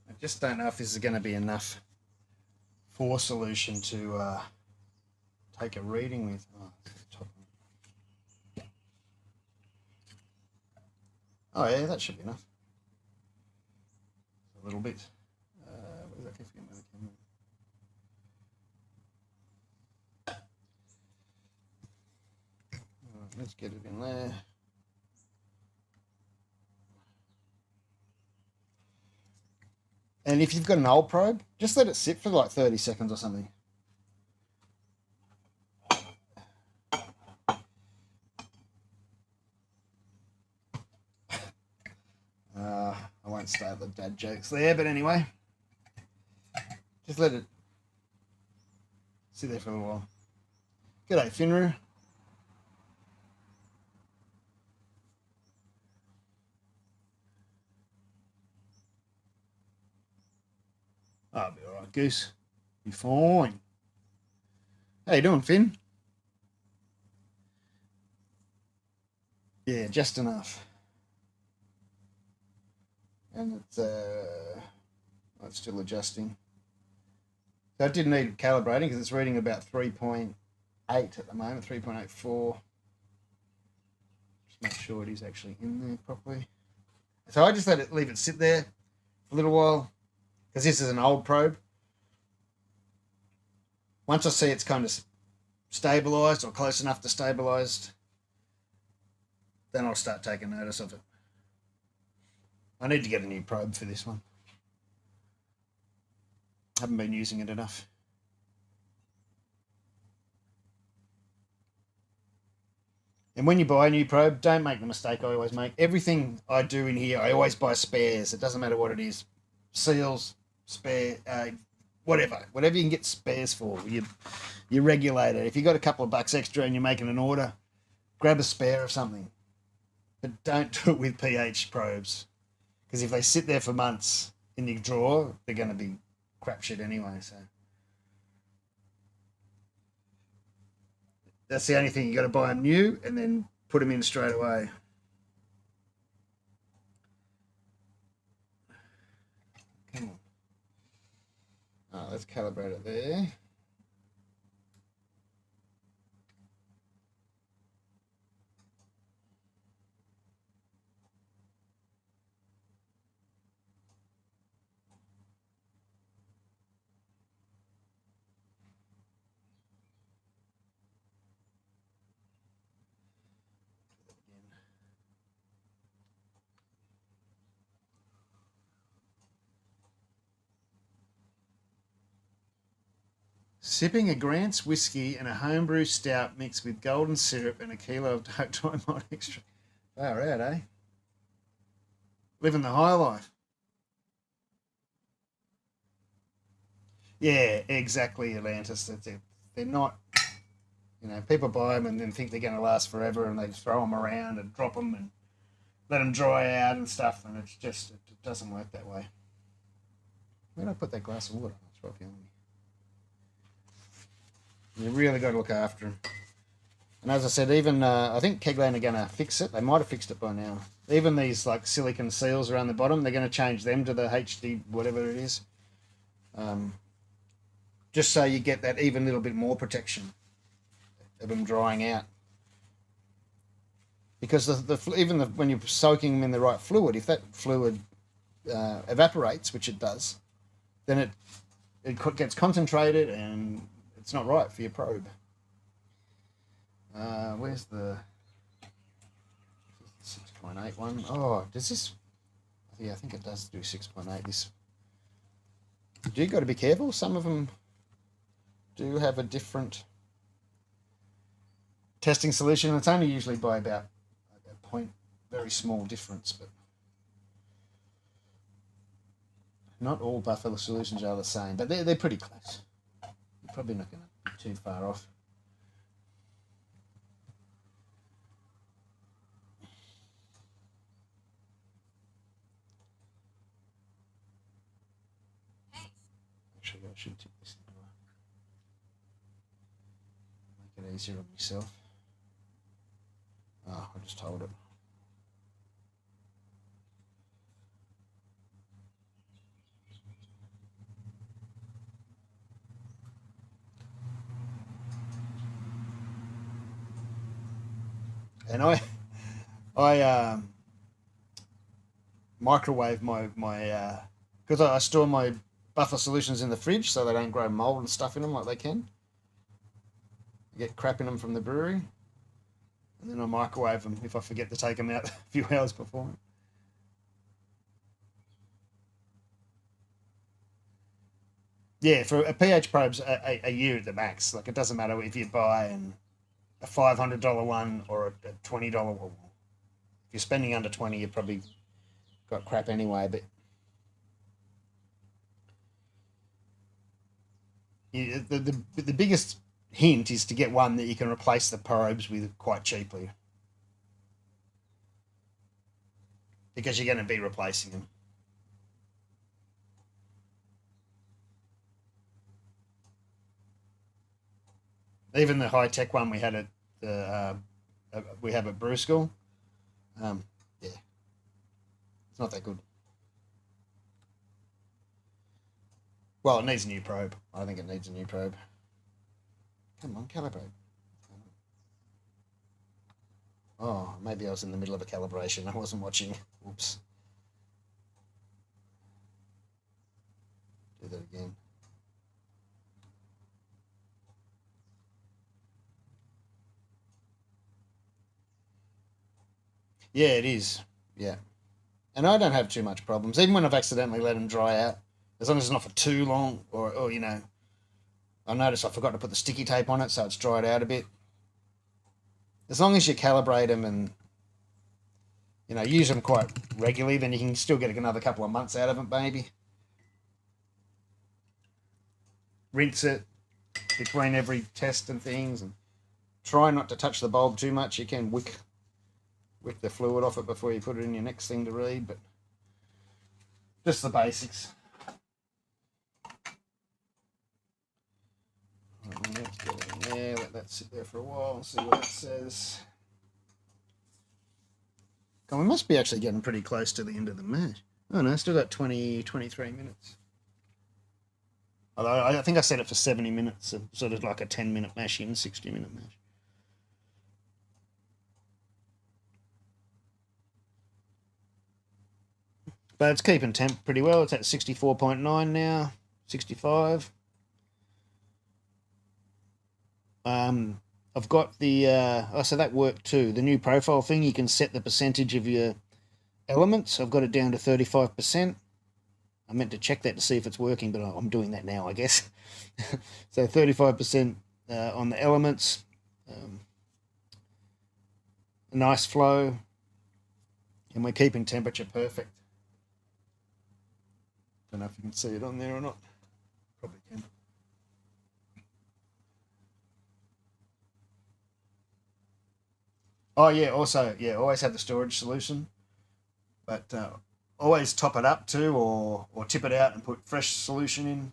I just don't know if this is going to be enough for solution to take a reading with. Oh, top. Oh yeah, that should be enough. A little bit. Where's that 50 ml? Right, let's get it in there. And if you've got an old probe, just let it sit for like 30 seconds or something. I won't start the dad jokes there, but anyway, just let it sit there for a while. G'day, Finru. I'll be all right, Goose. Be fine. How you doing, Finn? Yeah, just enough. And it's still adjusting. So it did need calibrating because it's reading about 3.8 at the moment, 3.84. Just make sure it is actually in there properly. So I just leave it sit there for a little while because this is an old probe. Once I see it's kind of stabilized or close enough to stabilized, then I'll start taking notice of it. I need to get a new probe for this one. Haven't been using it enough. And when you buy a new probe, don't make the mistake I always make. Everything I do in here, I always buy spares. It doesn't matter what it is. Seals, spare, whatever you can get spares for. Your regulator. If you got a couple of bucks extra and you're making an order, grab a spare of something. But don't do it with pH probes. Because if they sit there for months in your drawer, they're going to be crap shit anyway. So that's the only thing. You got to buy them new and then put them in straight away. Come on. Oh, let's calibrate it there. Sipping a Grant's whiskey and a homebrew stout mixed with golden syrup and a kilo of dark diamond extract. Far out, eh? Living the high life. Yeah, exactly, Atlantis. They're not, people buy them and then think they're going to last forever and they throw them around and drop them and let them dry out and stuff. And it doesn't work that way. Where did I put that glass of water? It's right behind me. You really got to look after them. And as I said, even I think Kegland are going to fix it. They might have fixed it by now. Even these like silicon seals around the bottom, they're going to change them to the HD whatever it is, just so you get that even little bit more protection of them drying out. Because when you're soaking them in the right fluid, if that fluid evaporates, which it does, then it gets concentrated and it's not right for your probe. Where's the 6.8 one? Oh, does this? Yeah, I think it does do 6.8. This. You got to be careful. Some of them do have a different testing solution. It's only usually by about a point, very small difference, but not all Buffalo solutions are the same. But they're pretty close. You're probably not going to be too far off. Actually, I should tip this in. Make it easier on myself. Oh, I just told it. And I microwave my because I store my buffer solutions in the fridge so they don't grow mold and stuff in them like they can. I get crap in them from the brewery, and then I microwave them if I forget to take them out a few hours before. Yeah, for a pH probe's a year at the max. Like it doesn't matter if you buy a $500 one or a $20 one. If you're spending under 20, you probably got crap anyway. But the biggest hint is to get one that you can replace the probes with quite cheaply, because you're going to be replacing them. Even the high tech one we had at the we have at Brew School, yeah, it's not that good. Well, it needs a new probe. I think it needs a new probe. Come on, calibrate. Oh, maybe I was in the middle of a calibration. I wasn't watching. Oops. Do that again. Yeah, it is. Yeah. And I don't have too much problems, even when I've accidentally let them dry out. As long as it's not for too long, or you know, I noticed I forgot to put the sticky tape on it, so it's dried out a bit. As long as you calibrate them and use them quite regularly, then you can still get another couple of months out of it, maybe. Rinse it between every test and things, and try not to touch the bulb too much. You can wick the fluid off it before you put it in your next thing to read, but just the basics. Let's get it in there, let that sit there for a while and see what it says. God, we must be actually getting pretty close to the end of the mash. Oh no, still got 23 minutes. Although I think I set it for 70 minutes, so sort of like a 10-minute mash in, 60-minute mash. But it's keeping temp pretty well. It's at 64.9 now, 65. I've got the so that worked too. The new profile thing, you can set the percentage of your elements. I've got it down to 35%. I meant to check that to see if it's working, but I'm doing that now, I guess. So 35% on the elements. A nice flow, and we're keeping temperature perfect. Don't know if you can see it on there or not. Probably can. Oh yeah, also always have the storage solution, but always top it up too, or tip it out and put fresh solution in.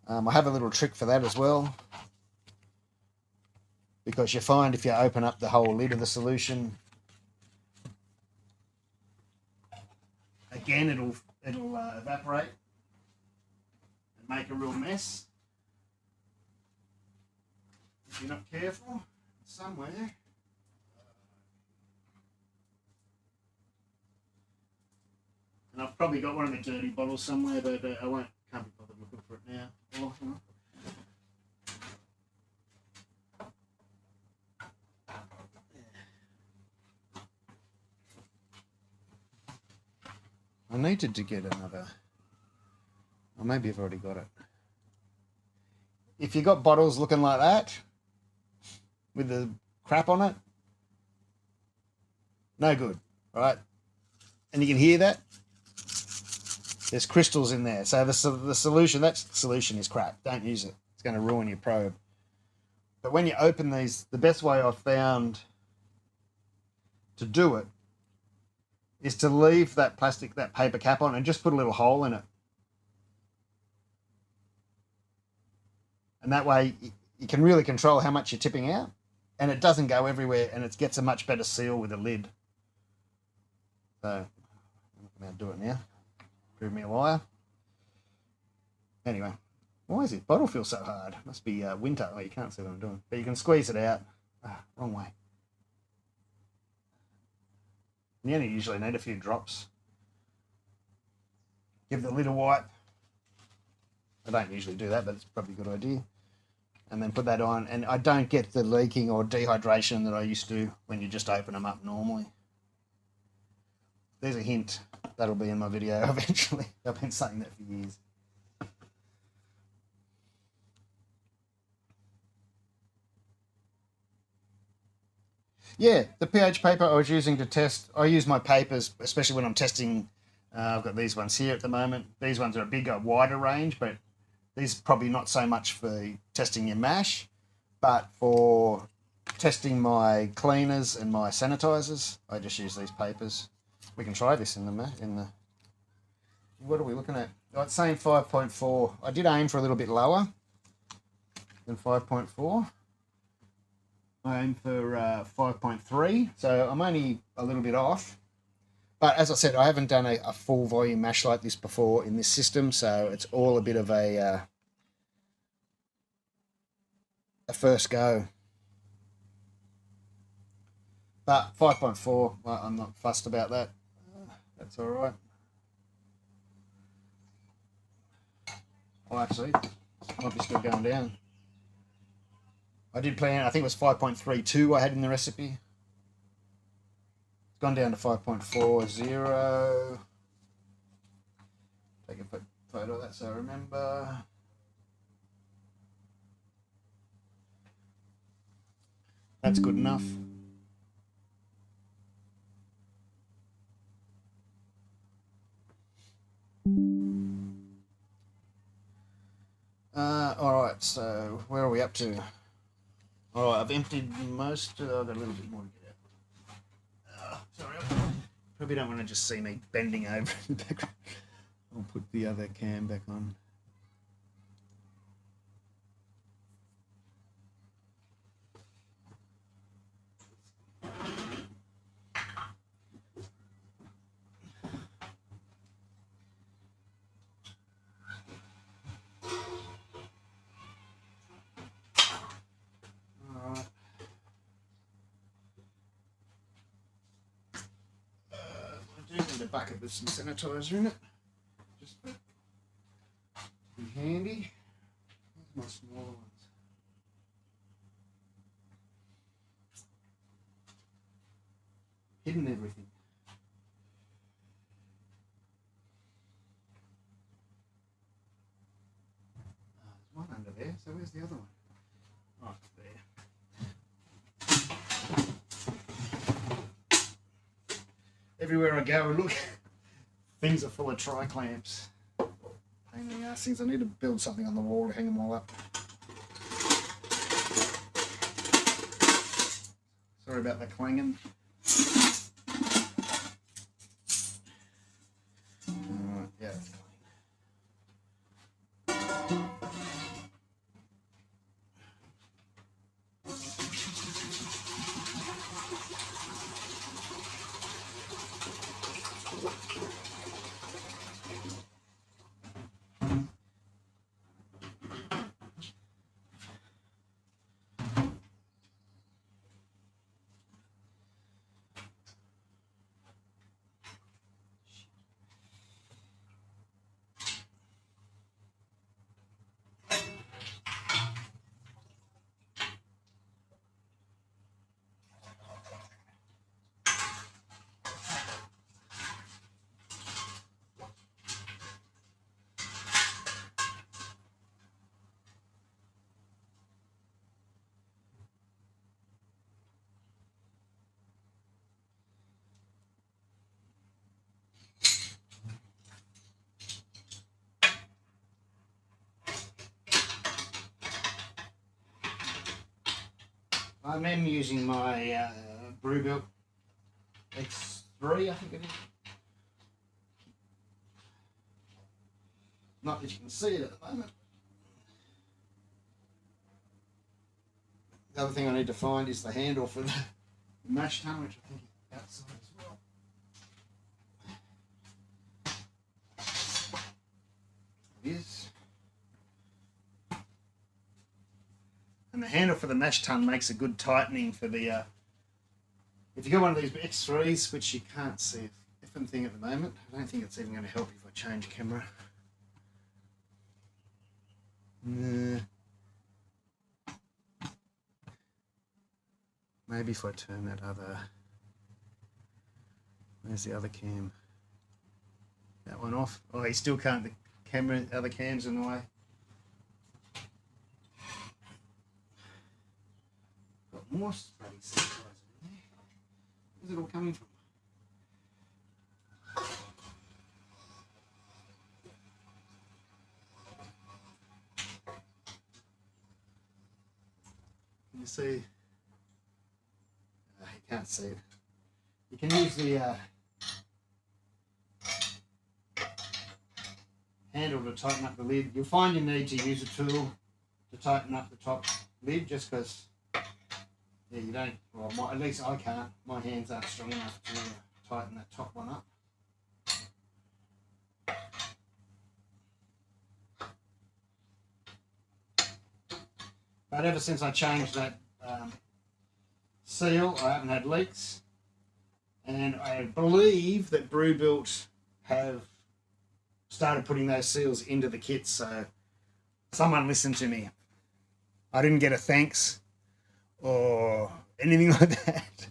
I have a little trick for that as well, because you find if you open up the whole lid of the solution, again it'll evaporate and make a real mess if you're not careful. Somewhere. And I've probably got one of the dirty bottles somewhere, but can't be bothered looking for it now. Oh, I needed to get another, or maybe I've already got it. If you got bottles looking like that, with the crap on it, no good, right? And you can hear that? There's crystals in there. So the solution, that solution is crap. Don't use it. It's going to ruin your probe. But when you open these, the best way I've found to do it is to leave that paper cap on and just put a little hole in it. And that way you can really control how much you're tipping out, and it doesn't go everywhere, and it gets a much better seal with a lid. So I'm going to do it now. Prove me a liar. Anyway, why is this bottle feel so hard? Must be winter. Oh, you can't see what I'm doing. But you can squeeze it out. Wrong way. You only usually need a few drops. Give the lid a wipe. I don't usually do that, but it's probably a good idea. And then put that on, and I don't get the leaking or dehydration that I used to when you just open them up normally. There's a hint. That'll be in my video eventually. I've been saying that for years. Yeah, the pH paper I was using to test, I use my papers, especially when I'm testing. I've got these ones here at the moment. These ones are a bigger, wider range, but these are probably not so much for testing your mash, but for testing my cleaners and my sanitizers, I just use these papers. We can try this in the. What are we looking at? Oh, it's saying 5.4. I did aim for a little bit lower than 5.4. I aim for 5.3, so I'm only a little bit off. But as I said, I haven't done a full volume mash like this before in this system, so it's all a bit of a first go. But 5.4, well, I'm not fussed about that. That's all right. Oh, actually, might be still going down. I did plan, I think it was 5.32 I had in the recipe. It's gone down to 5.40. Take a photo of that so I remember. That's good enough. All right, so where are we up to? All right, I've emptied most. I've got a little bit more to get out. Sorry, probably don't want to just see me bending over in the background. I'll put the other cam back on. A bucket with some sanitizer in it. Just be handy. Where's my smaller ones? Hidden everything. There's one under there, so where's the other one? Oh, it's there. Everywhere I go and look, things are full of tri-clamps. Pain in the ass things. I need to build something on the wall to hang them all up. Sorry about the clanging. Yeah. I am using my Brew X3, I think it is. Not that you can see it at the moment. The other thing I need to find is the handle for the mash tun, which I think is outside as well. It is. And the handle for the mash tun makes a good tightening for the, if you got one of these X3s, which you can't see if soften thing at the moment. I don't think it's even going to help if I change camera. Nah. Maybe if I turn that other... Where's the other cam? That one off. Oh, you still can't... The camera, other cam's in the way. Got more spray sanitizer in there. Where's it all coming from? Can you see? You can't see it. You can use the handle to tighten up the lid. You'll find you need to use a tool to tighten up the top lid, just because, yeah, you don't, well, at least I can't. My hands aren't strong enough to tighten that top one up. But ever since I changed that seal, I haven't had leaks. And I believe that Brew have started putting those seals into the kits, so someone listened to me. I didn't get a thanks or anything like that,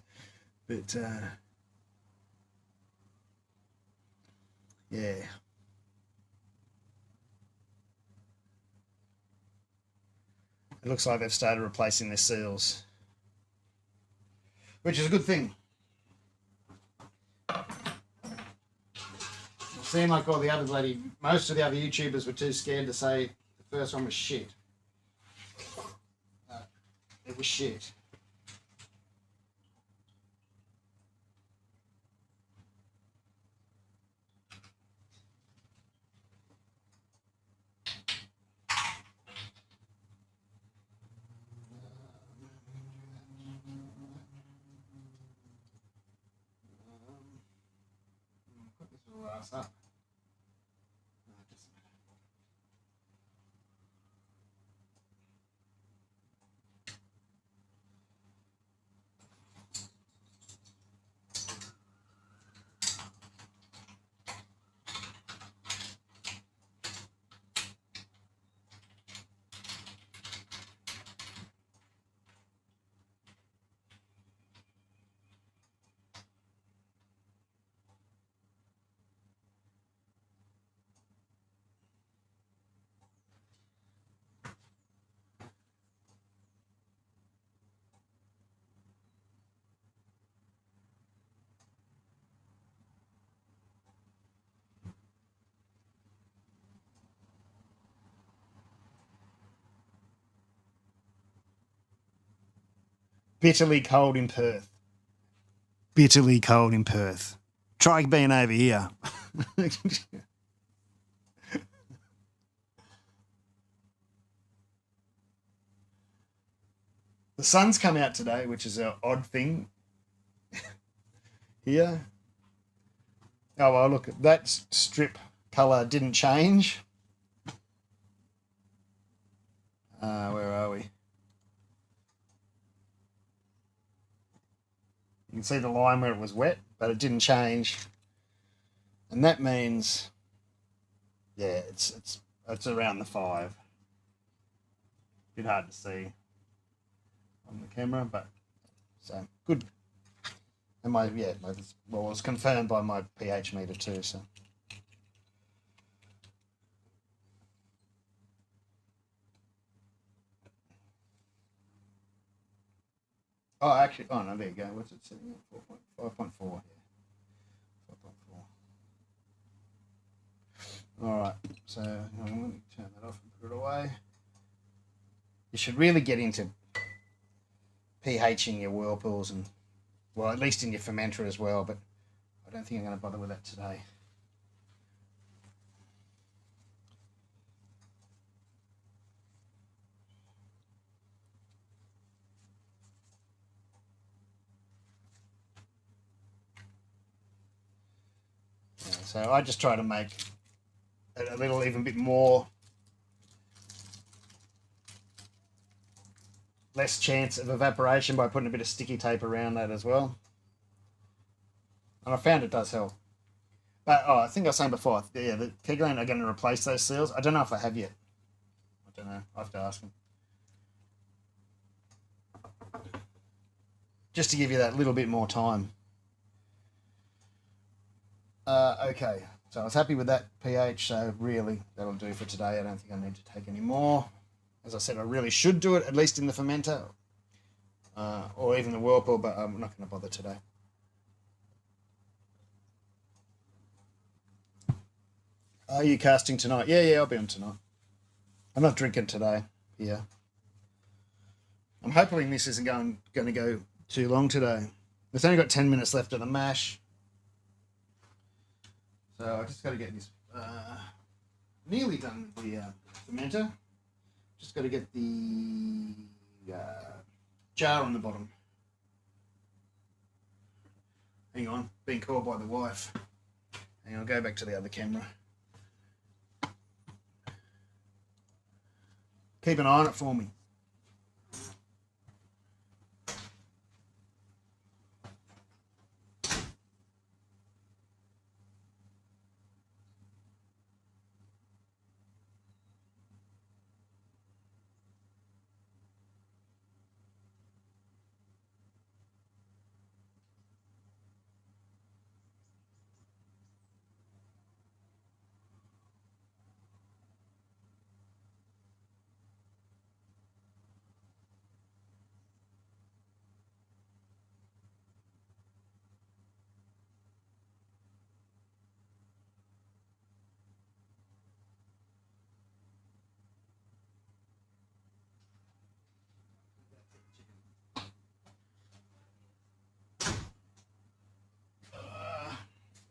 but yeah. It looks like they've started replacing their seals, which is a good thing. It seemed like all the other most of the other YouTubers were too scared to say the first one was shit. It was shit. Put this all ass up. Bitterly cold in Perth. Bitterly cold in Perth. Try being over here. The sun's come out today, which is an odd thing here. Oh, well, look, that strip colour didn't change. Where are we? You can see the line where it was wet, but it didn't change. And that means, yeah, it's around the 5. Bit hard to see on the camera, but so good. And it was confirmed by my pH meter too, so. Oh, actually, oh no, there you go. What's it sitting at? 5.4, yeah. 5.4. All right, so let me turn that off and put it away. You should really get into pHing your whirlpools and, well, at least in your fermenter as well, but I don't think I'm going to bother with that today. So I just try to make it a little even bit more, less chance of evaporation by putting a bit of sticky tape around that as well. And I found it does help. But oh, I think I was saying before, yeah, the Kegrand are going to replace those seals. I don't know if they have yet. I don't know. I have to ask them. Just to give you that little bit more time. Okay, so I was happy with that pH, so really that'll do for today. I don't think I need to take any more. As I said, I really should do it, at least in the fermenter, or even the whirlpool, but I'm not going to bother today. Are you casting tonight? Yeah, I'll be on tonight. I'm not drinking today. Yeah. I'm hoping this isn't going to go too long today. We've only got 10 minutes left of the mash. So I just got to get this nearly done with the fermenter. Just got to get the jar on the bottom. Hang on, being called by the wife. And I'll go back to the other camera. Keep an eye on it for me.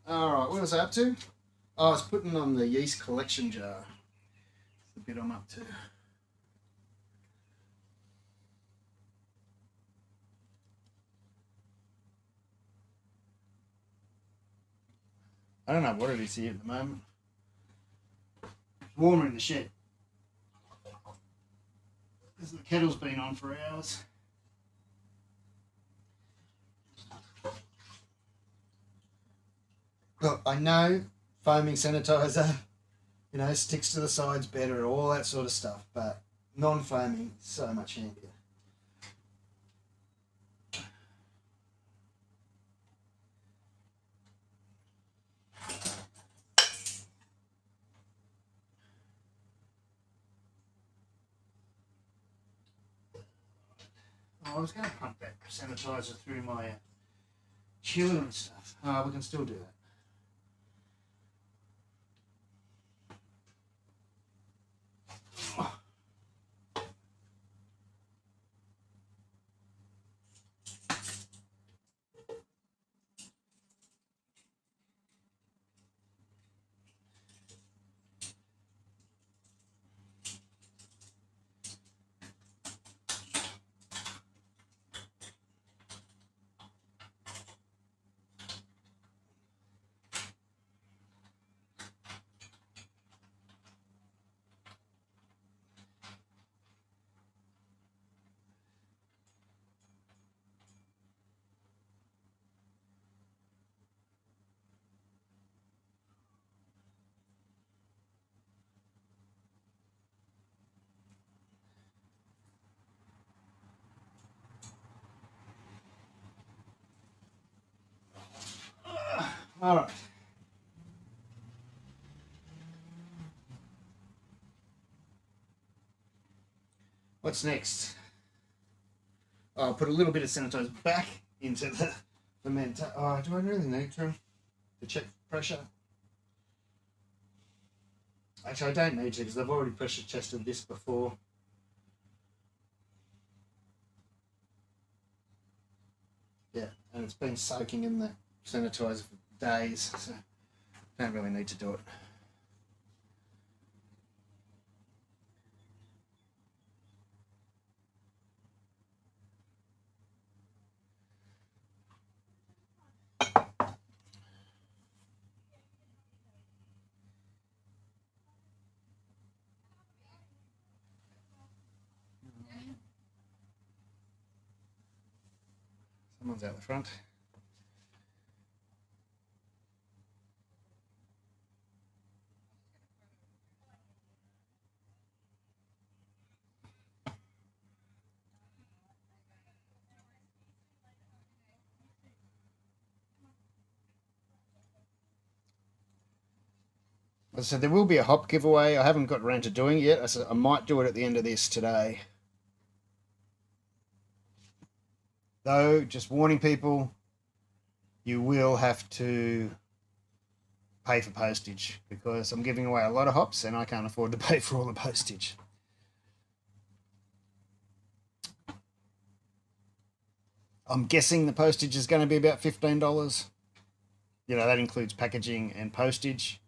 All right, what was I up to? Oh, I was putting on the yeast collection jar. That's the bit I'm up to. I don't know what it is here at the moment. It's warmer in the shed. Because the kettle's been on for hours. Look, I know foaming sanitizer, sticks to the sides better, all that sort of stuff, but non-foaming is so much handier. Oh, I was going to pump that sanitizer through my chiller and stuff. Oh, we can still do that. All right. What's next? I'll put a little bit of sanitizer back into the fermenter. Oh, do I really need to check pressure? Actually, I don't need to because I've already pressure tested this before. Yeah, and it's been soaking in the sanitizer for days, so don't really need to do it. Someone's out the front. As I said, there will be a hop giveaway. I haven't got around to doing it yet. I said I might do it at the end of this today. Though, just warning people, you will have to pay for postage because I'm giving away a lot of hops and I can't afford to pay for all the postage. I'm guessing the postage is going to be about $15. You know, that includes packaging and postage.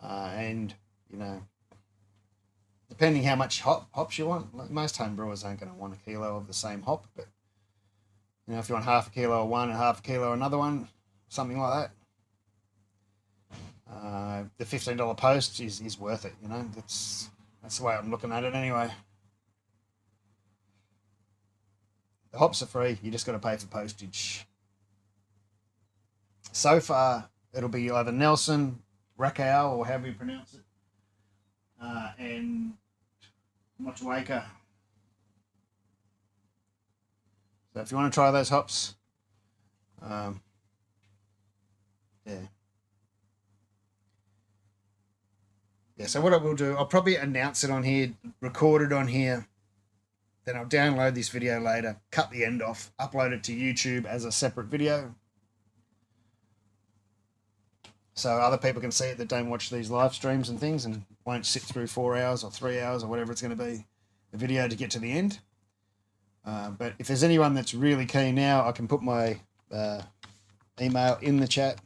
And, you know, depending how much hops you want, most home brewers aren't going to want a kilo of the same hop, but, you know, if you want half a kilo of one and half a kilo of another one, something like that, the $15 post is worth it, you know. That's the way I'm looking at it anyway. The hops are free, you just got to pay for postage. So far, it'll be either Nelson, Rakow, or however you pronounce it, and Motueka. So if you want to try those hops, yeah. Yeah, so what I will do, I'll probably announce it on here, record it on here, then I'll download this video later, cut the end off, upload it to YouTube as a separate video, so other people can see it that don't watch these live streams and things and won't sit through 4 hours or 3 hours or whatever it's going to be, the video to get to the end. But if there's anyone that's really keen now, I can put my email in the chat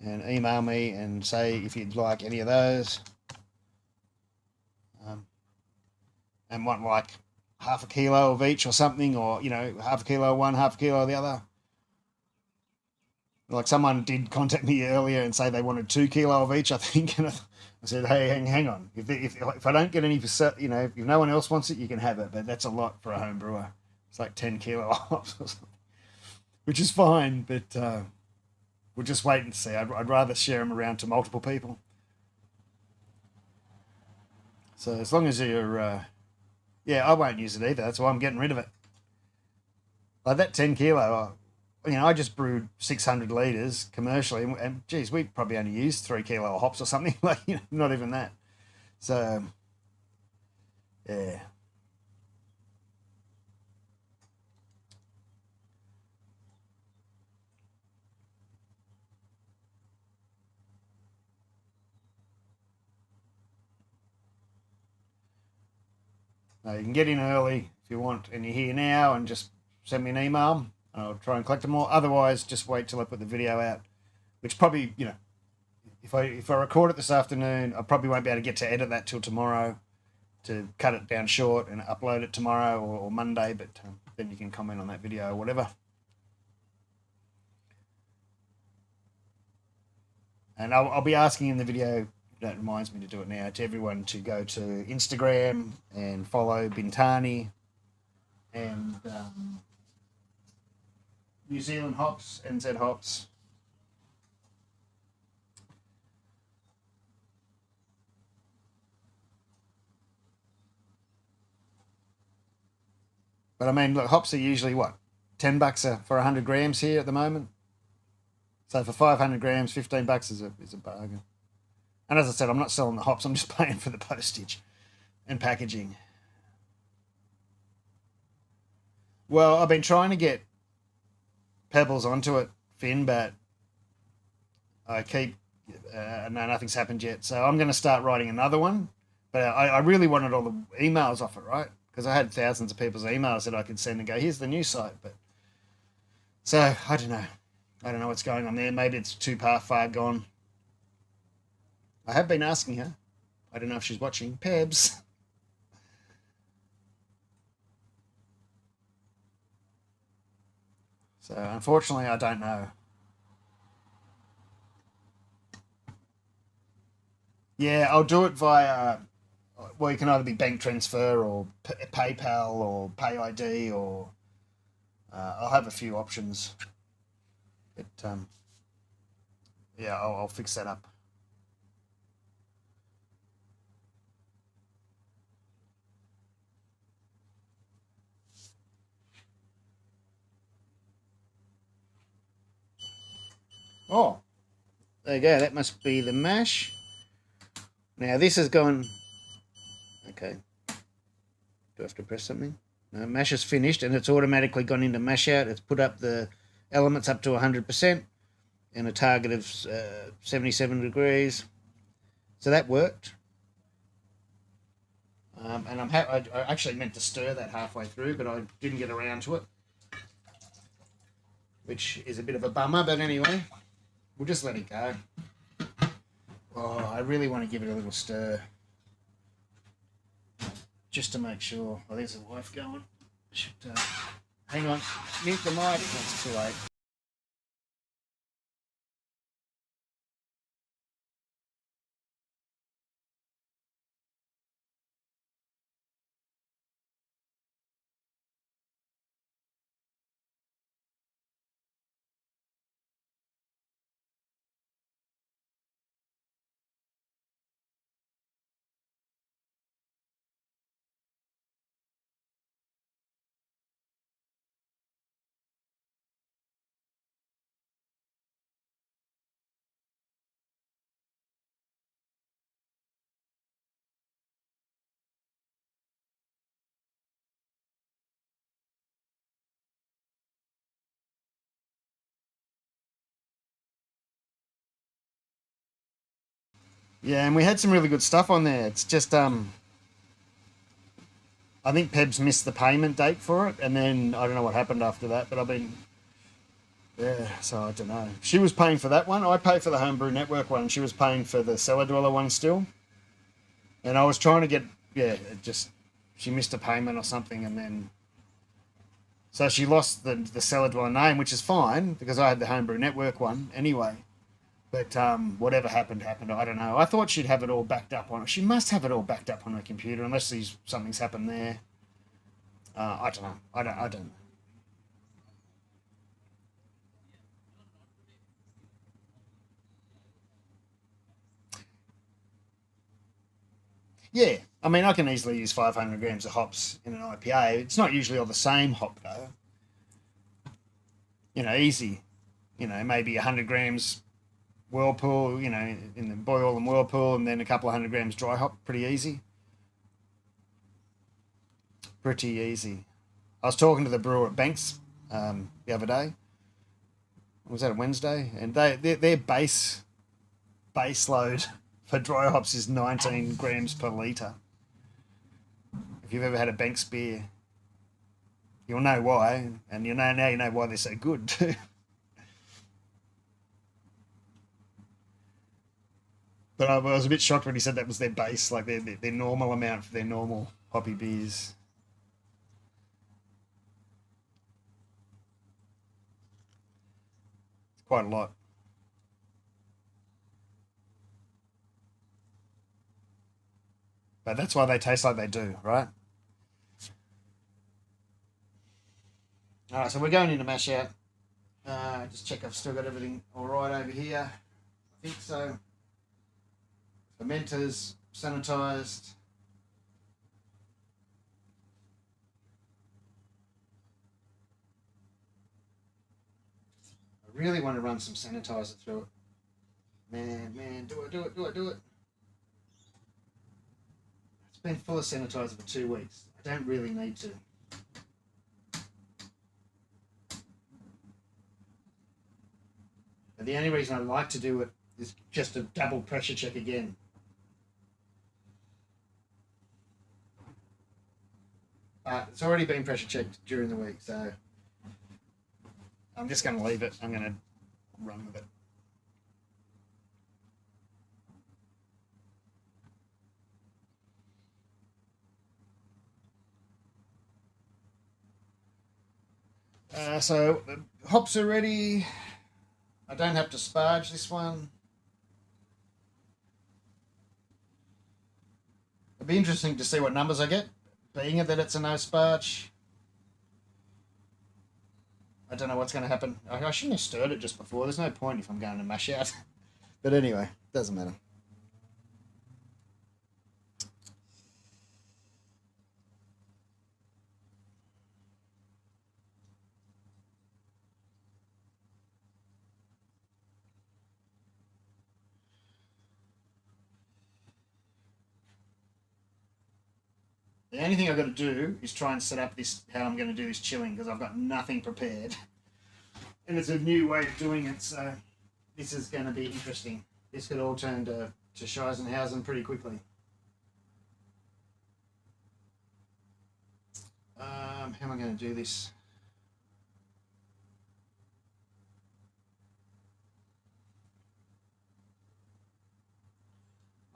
and email me and say if you'd like any of those. And want like half a kilo of each or something, or, you know, half a kilo of one, half a kilo of the other. Like someone did contact me earlier and say they wanted 2 kilo of each, I think. And I said, hey, hang on. If I don't get any, you know, if no one else wants it, you can have it. But that's a lot for a home brewer. It's like 10 kilo hops or something, which is fine. But we'll just wait and see. I'd rather share them around to multiple people. So as long as you're, yeah, I won't use it either. That's why I'm getting rid of it. Like that 10 kilo, you know, I just brewed 600 litres commercially, and geez, we probably only used 3 kilo of hops or something, like, you know, not even that. So, yeah. No, you can get in early if you want, and you're here now, and just send me an email. I'll try and collect them all. Otherwise, just wait till I put the video out, which probably, you know, if I record it this afternoon, I probably won't be able to get to edit that till tomorrow to cut it down short and upload it tomorrow or Monday, but then you can comment on that video or whatever. And I'll be asking in the video, that reminds me to do it now, to everyone to go to Instagram and follow Bintani and New Zealand Hops, NZ Hops. But I mean, look, hops are usually what, $10 for 100 grams here at the moment. So for 500 grams, $15 is a bargain. And as I said, I'm not selling the hops. I'm just paying for the postage and packaging. Well, I've been trying to get Pebbles onto it, Finn, but I keep no, nothing's happened yet. So I'm going to start writing another one. But I really wanted all the emails off it, right? Because I had thousands of people's emails that I could send and go, here's the new site. But so I don't know. I don't know what's going on there. Maybe it's too far gone. I have been asking her. I don't know if she's watching. Pebs. So unfortunately, I don't know. Yeah, I'll do it via. Well, you can either be bank transfer or PayPal or Pay ID, or I'll have a few options. But yeah, I'll fix that up. Oh, There you go, that must be the mash. Now this has gone... Okay. Do I have to press something? No, mash is finished and it's automatically gone into mash out. It's put up the elements up to 100% and a target of 77 degrees. So that worked. And I actually meant to stir that halfway through, but I didn't get around to it, which is a bit of a bummer. But anyway, we'll just let it go. Oh, I really want to give it a little stir, just to make sure. Oh, there's the wife going. Should, hang on, mute the mic. That's too late. Yeah, and we had some really good stuff on there. It's just I think Peb's missed the payment date for it, and then I don't know what happened after that. But I've been, yeah, so I don't know. She was paying for that one. I paid for the Homebrew Network one. She was paying for the Cellar Dweller one still, and I was trying to get, yeah, it just she missed a payment or something, and then so she lost the Cellar Dweller name, which is fine because I had the Homebrew Network one anyway. But whatever happened, happened. I don't know. I thought she'd have it all backed up on it. She must have it all backed up on her computer, unless something's happened there. I don't know. I don't know. Yeah, I mean, I can easily use 500 grams of hops in an IPA. It's not usually all the same hop though. You know, easy. You know, maybe 100 grams whirlpool. You know, in the boil and whirlpool, and then a couple of 100 grams dry hop. Pretty easy. Pretty easy. I was talking to the brewer at Banks the other day. Was that a Wednesday? And their base load for dry hops is 19 grams per litre. If you've ever had a Banks beer, you'll know why, and now you know why they're so good too. But I was a bit shocked when he said that was their base, like their normal amount for their normal hoppy beers. It's quite a lot. But that's why they taste like they do, right? All right, so we're going into mash out. Just check I've still got everything all right over here. I think so. Fermenters sanitized. I really want to run some sanitizer through it. Man, do it. It's been full of sanitizer for 2 weeks. I don't really need to. But the only reason I like to do it is just to double pressure check again. But it's already been pressure checked during the week, so I'm just going to leave it. I'm going to run with it. So the hops are ready. I don't have to sparge this one. It'd be interesting to see what numbers I get, being it that it's a no sparge. I don't know what's going to happen. I shouldn't have stirred it just before. There's no point if I'm going to mash out. But anyway, doesn't matter. The only thing I've got to do is try and set up this, how I'm going to do this chilling, because I've got nothing prepared. And it's a new way of doing it, so this is going to be interesting. This could all turn to Scheisenhausen pretty quickly. How am I going to do this?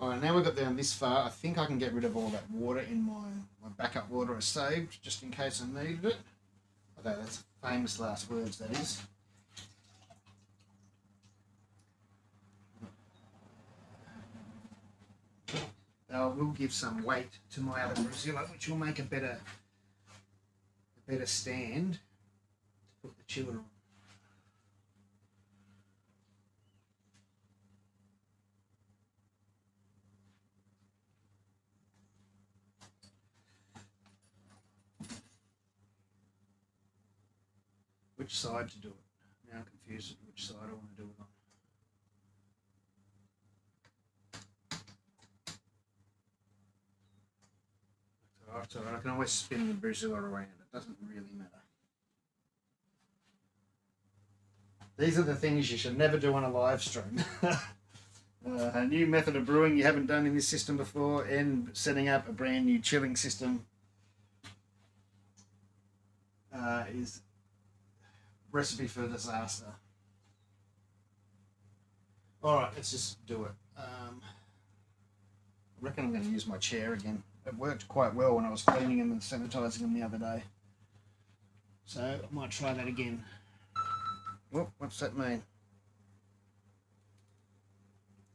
Alright, now we've got down this far. I think I can get rid of all that water in my backup water I saved, just in case I needed it. Okay, that's famous last words, that is. I will give some weight to my other Brewzilla, which will make a better stand to put the chiller on. Which side to do it? Now I'm confused which side I want to do it on. So I can always spin the Brewzilla around. It doesn't really matter. These are the things you should never do on a live stream. A new method of brewing you haven't done in this system before, and setting up a brand new chilling system is recipe for disaster. All right, let's just do it. I reckon I'm going to use my chair again. It worked quite well when I was cleaning them and sanitising them the other day. So I might try that again. Oh, what's that mean?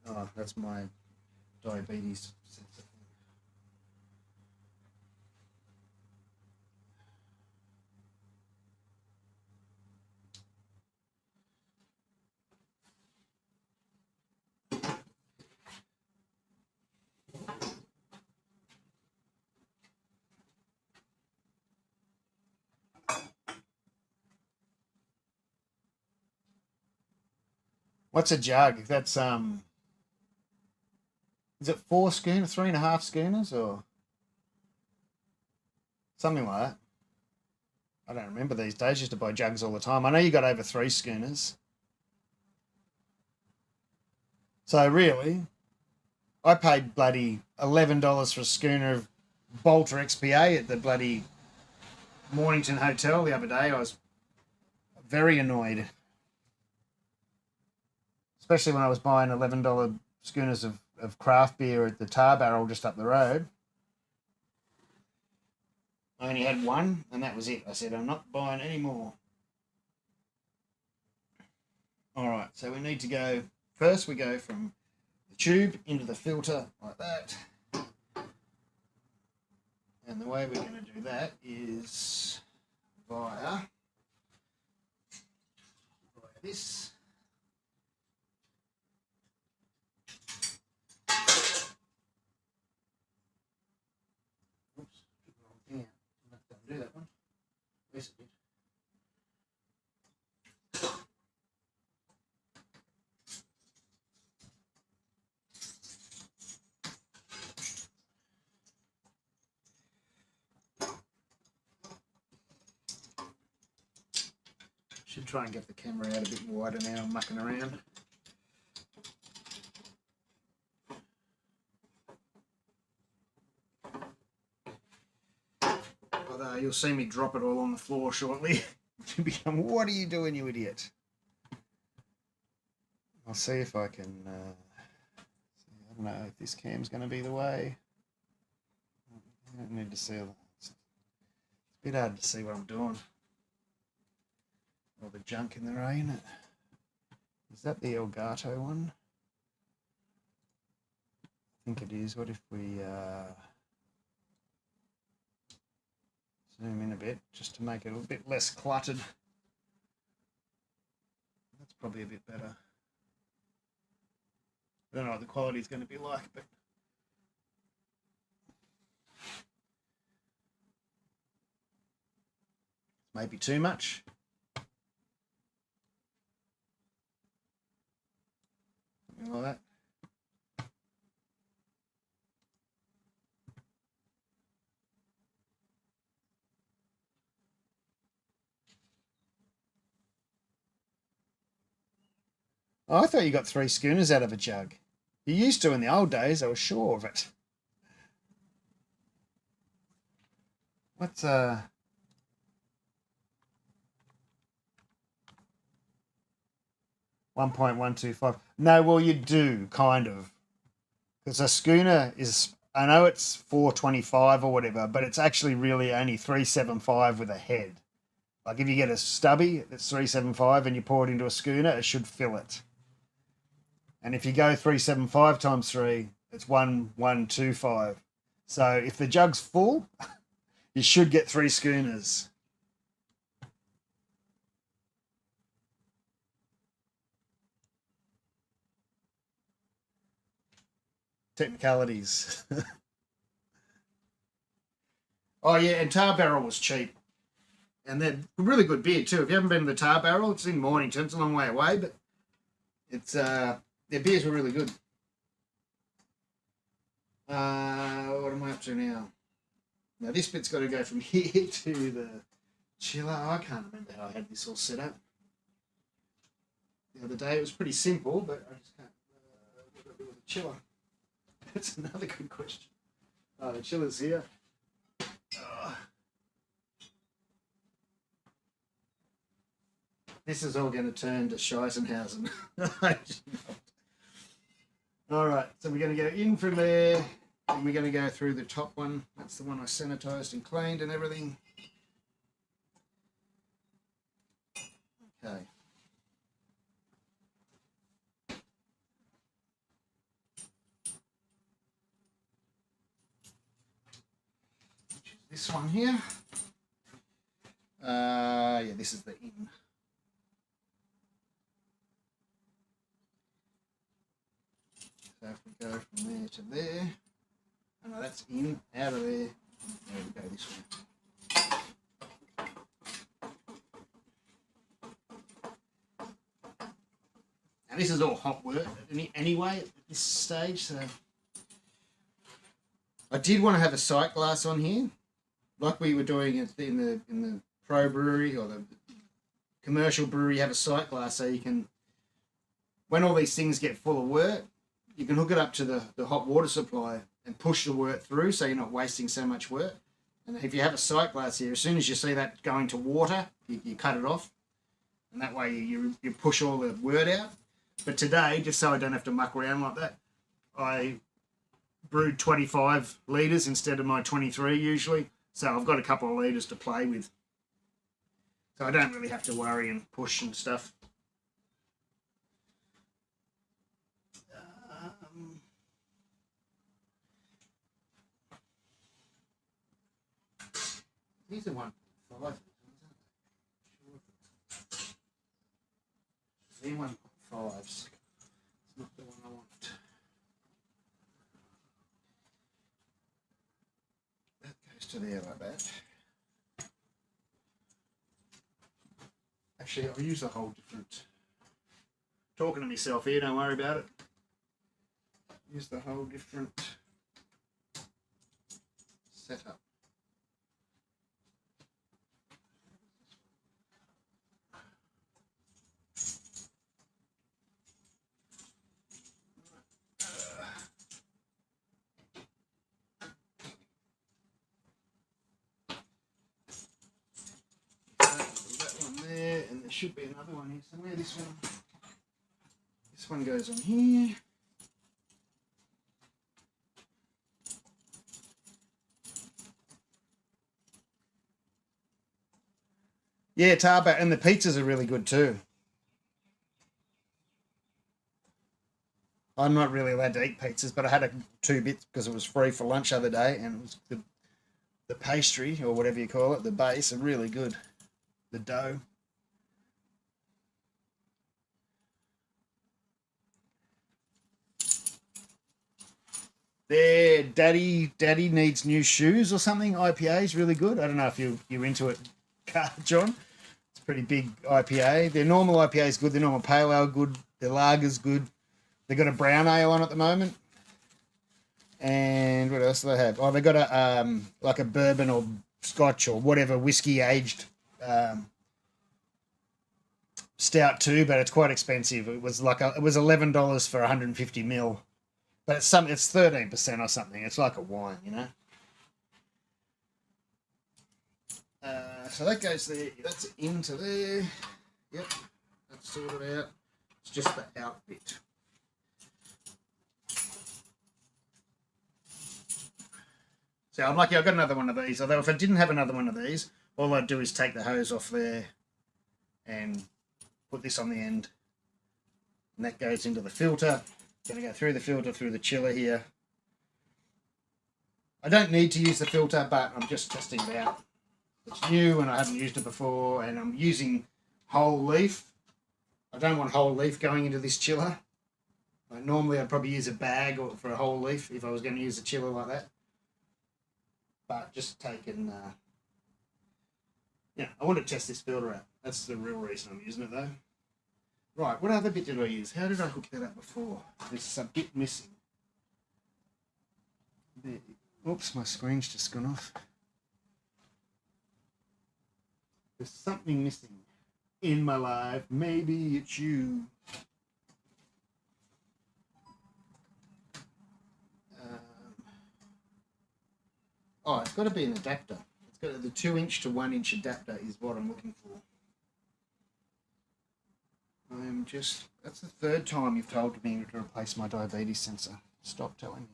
Oh, that's my diabetes sensor thing. What's a jug? That's is it 4 schooners, 3.5 schooners, or something like that? I don't remember these days. I used to buy jugs all the time. I know you got over 3 schooners. So really, I paid bloody $11 for a schooner of Bolter XPA at the bloody Mornington Hotel the other day. I was very annoyed, especially when I was buying $11 schooners of craft beer at the Tar Barrel just up the road. I only had one, and that was it. I said, I'm not buying any more. All right, so we need to go, first we go from the tube into the filter like that. And the way we're going to do that is via this. Oops, yeah, I'm not going to do that one. Yes, it did. Should try and get the camera out a bit wider now. I'm mucking around. Although you'll see me drop it all on the floor shortly. To become, what are you doing, you idiot? I'll see if I can. I don't know if this cam's going to be the way. I don't need to see all that. It's a bit hard to see what I'm doing. All the junk in there, ain't it? Is that the Elgato one? I think it is. What if we zoom in a bit just to make it a little bit less cluttered? That's probably a bit better. I don't know what the quality is going to be like, but maybe too much. Something like that. Oh, I thought you got 3 schooners out of a jug. You used to in the old days, I was sure of it. What's 1.125? No, well you do, kind of. Because a schooner is, I know it's 425 or whatever, but it's actually really only 375 with a head. Like if you get a stubby that's 375 and you pour it into a schooner, it should fill it. And if you go 375 times 3, it's 1125. So if the jug's full, you should get 3 schooners. Technicalities. Oh yeah, and Tar Barrel was cheap. And they're really good beer too. If you haven't been to the Tar Barrel, it's in Mornington. It's a long way away, but it's their beers were really good. What am I up to now? Now this bit's got to go from here to the chiller. I can't remember how I had this all set up. The other day it was pretty simple, but I just can't. What do I do with the chiller? That's another good question. Oh, the chiller's here. This is all going to turn to Scheissenhausen. All right, so we're going to go in from there, and we're going to go through the top one. That's the one I sanitized and cleaned and everything. Okay. This one here. Yeah, this is the in. So if we go from there to there, oh no, that's in, out of there. There we go, this one. Now this is all hot work anyway at this stage, so I did want to have a sight glass on here, like we were doing it in the pro brewery or the commercial brewery. You have a sight glass so you can, when all these things get full of wort, you can hook it up to the hot water supply and push the wort through so you're not wasting so much wort. And if you have a sight glass here, as soon as you see that going to water, you cut it off. And that way you push all the wort out. But today, just so I don't have to muck around like that, I brewed 25 litres instead of my 23 usually. So I've got a couple of litres to play with. So I don't really have to worry and push and stuff. These are 1.5. They're 1.5s. It's not the one I want. That goes to there like that. Actually, I'll use a whole different. Talking to myself here, don't worry about it. Use the whole different setup. And there should be another one here somewhere. This one goes on here. Yeah, Tarba, and the pizzas are really good too. I'm not really allowed to eat pizzas, but I had 2 bits because it was free for lunch the other day, and it was the pastry or whatever you call it, the base, are really good. The dough. There, Daddy Needs New Shoes or something. IPA is really good. I don't know if you're into it, John. It's a pretty big IPA. Their normal IPA is good. Their normal pale ale good. Their lager's good. They've got a brown ale on at the moment. And what else do they have? Oh, they got a like a bourbon or scotch or whatever whiskey aged stout too, but it's quite expensive. It was like it was $11 for 150 ml, but it's 13% or something. It's like a wine, you know. So that goes there. That's into there. Yep, that's sorted out. It's just the out bit. So I'm lucky I got another one of these. Although if I didn't have another one of these, all I'd do is take the hose off there and put this on the end. And that goes into the filter. Going to go through the filter, through the chiller here. I don't need to use the filter, but I'm just testing it out. It's new and I haven't used it before, and I'm using whole leaf. I don't want whole leaf going into this chiller. Normally I'd probably use a bag for a whole leaf if I was going to use a chiller like that. But just taking, I want to test this filter out. That's the real reason I'm using it though. Right, what other bit did I use? How did I hook that up before? There's a bit missing. There. Oops, my screen's just gone off. There's something missing in my life. Maybe it's you. It's got to be an adapter. It's got the 2-inch to 1-inch adapter is what I'm looking for. That's the third time you've told me to replace my diabetes sensor. Stop telling me.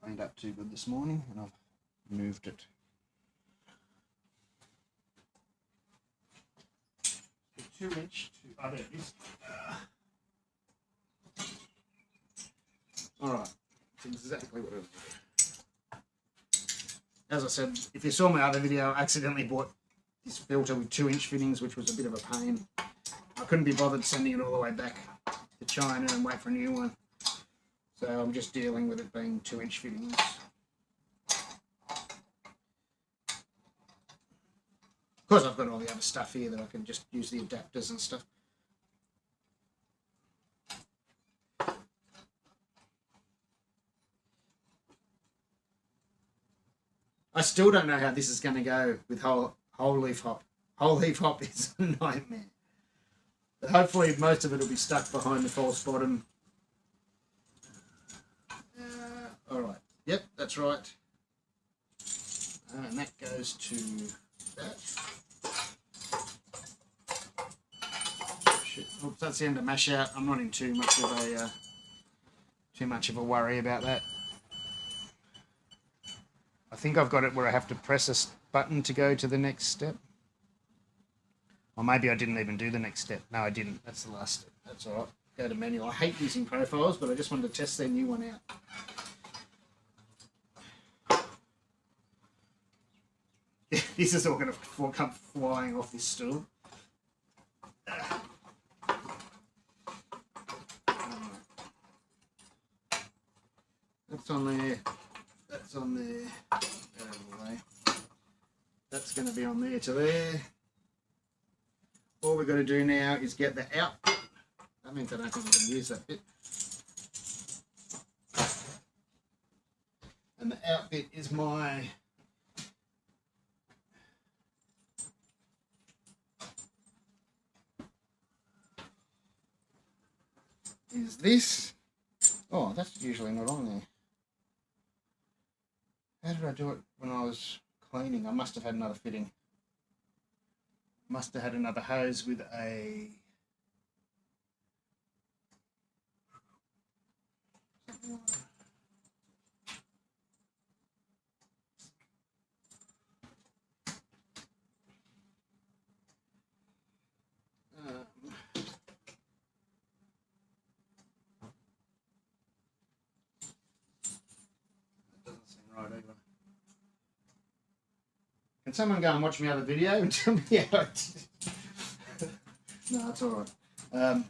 Cleaned up too good this morning and I've moved it. The 2-inch to, there it is. Alright, that's exactly what it is. As I said, if you saw my other video, I accidentally bought this filter with 2-inch fittings, which was a bit of a pain. I couldn't be bothered sending it all the way back to China and wait for a new one. So I'm just dealing with it being 2-inch fittings. Of course, I've got all the other stuff here that I can just use the adapters and stuff. I still don't know how this is going to go with whole leaf hop. Whole leaf hop is a nightmare. But hopefully most of it will be stuck behind the false bottom. All right. Yep, that's right. And that goes to that. Shit. Oops, that's the end of mash out. I'm not in too much of a worry about that. I think I've got it where I have to press a button to go to the next step. Or maybe I didn't even do the next step. No, I didn't. That's the last step. That's all right. Go to manual. I hate using profiles, but I just wanted to test their new one out. This is all going to come flying off this stool. That's on there. That's on there. Out of the way. That's going to be on there to there. All we've got to do now is get the output. That means I don't think we can use that bit. And the out bit is this. Oh, that's usually not on there. How did I do it when I was cleaning? I must have had another fitting. Must have had another hose with a... Can someone go and watch my other video and tell me how it... No, it's all right.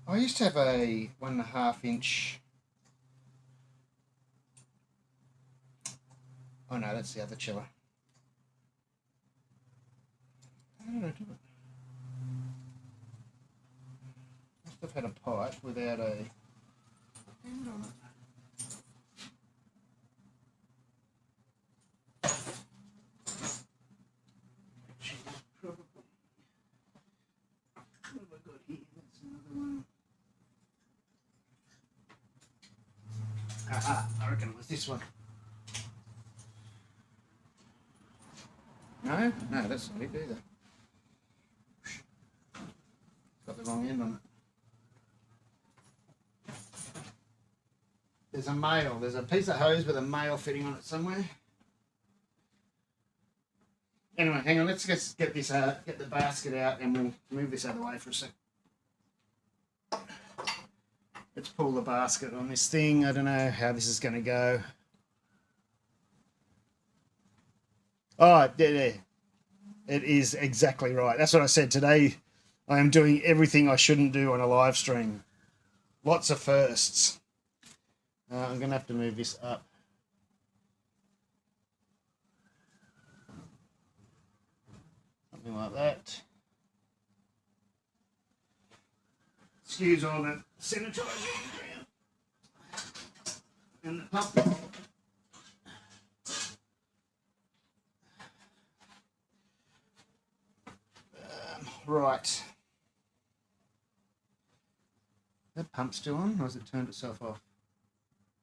I used to have a 1.5-inch... Oh no, that's the other chiller. How did I do it? Must have had a pipe without a end on it. this one? No, that's not it either. Got the wrong end on it. There's a male. There's a piece of hose with a male fitting on it somewhere. Anyway, hang on. Let's just get this get the basket out, and we'll move this out of the way for a sec. Let's pull the basket on this thing. I don't know how this is going to go. Oh, there. It is exactly right. That's what I said today. I am doing everything I shouldn't do on a live stream. Lots of firsts. I'm going to have to move this up. Something like that. Excuse all the sanitizing and the pump. Right. That pump still on, or has it turned itself off?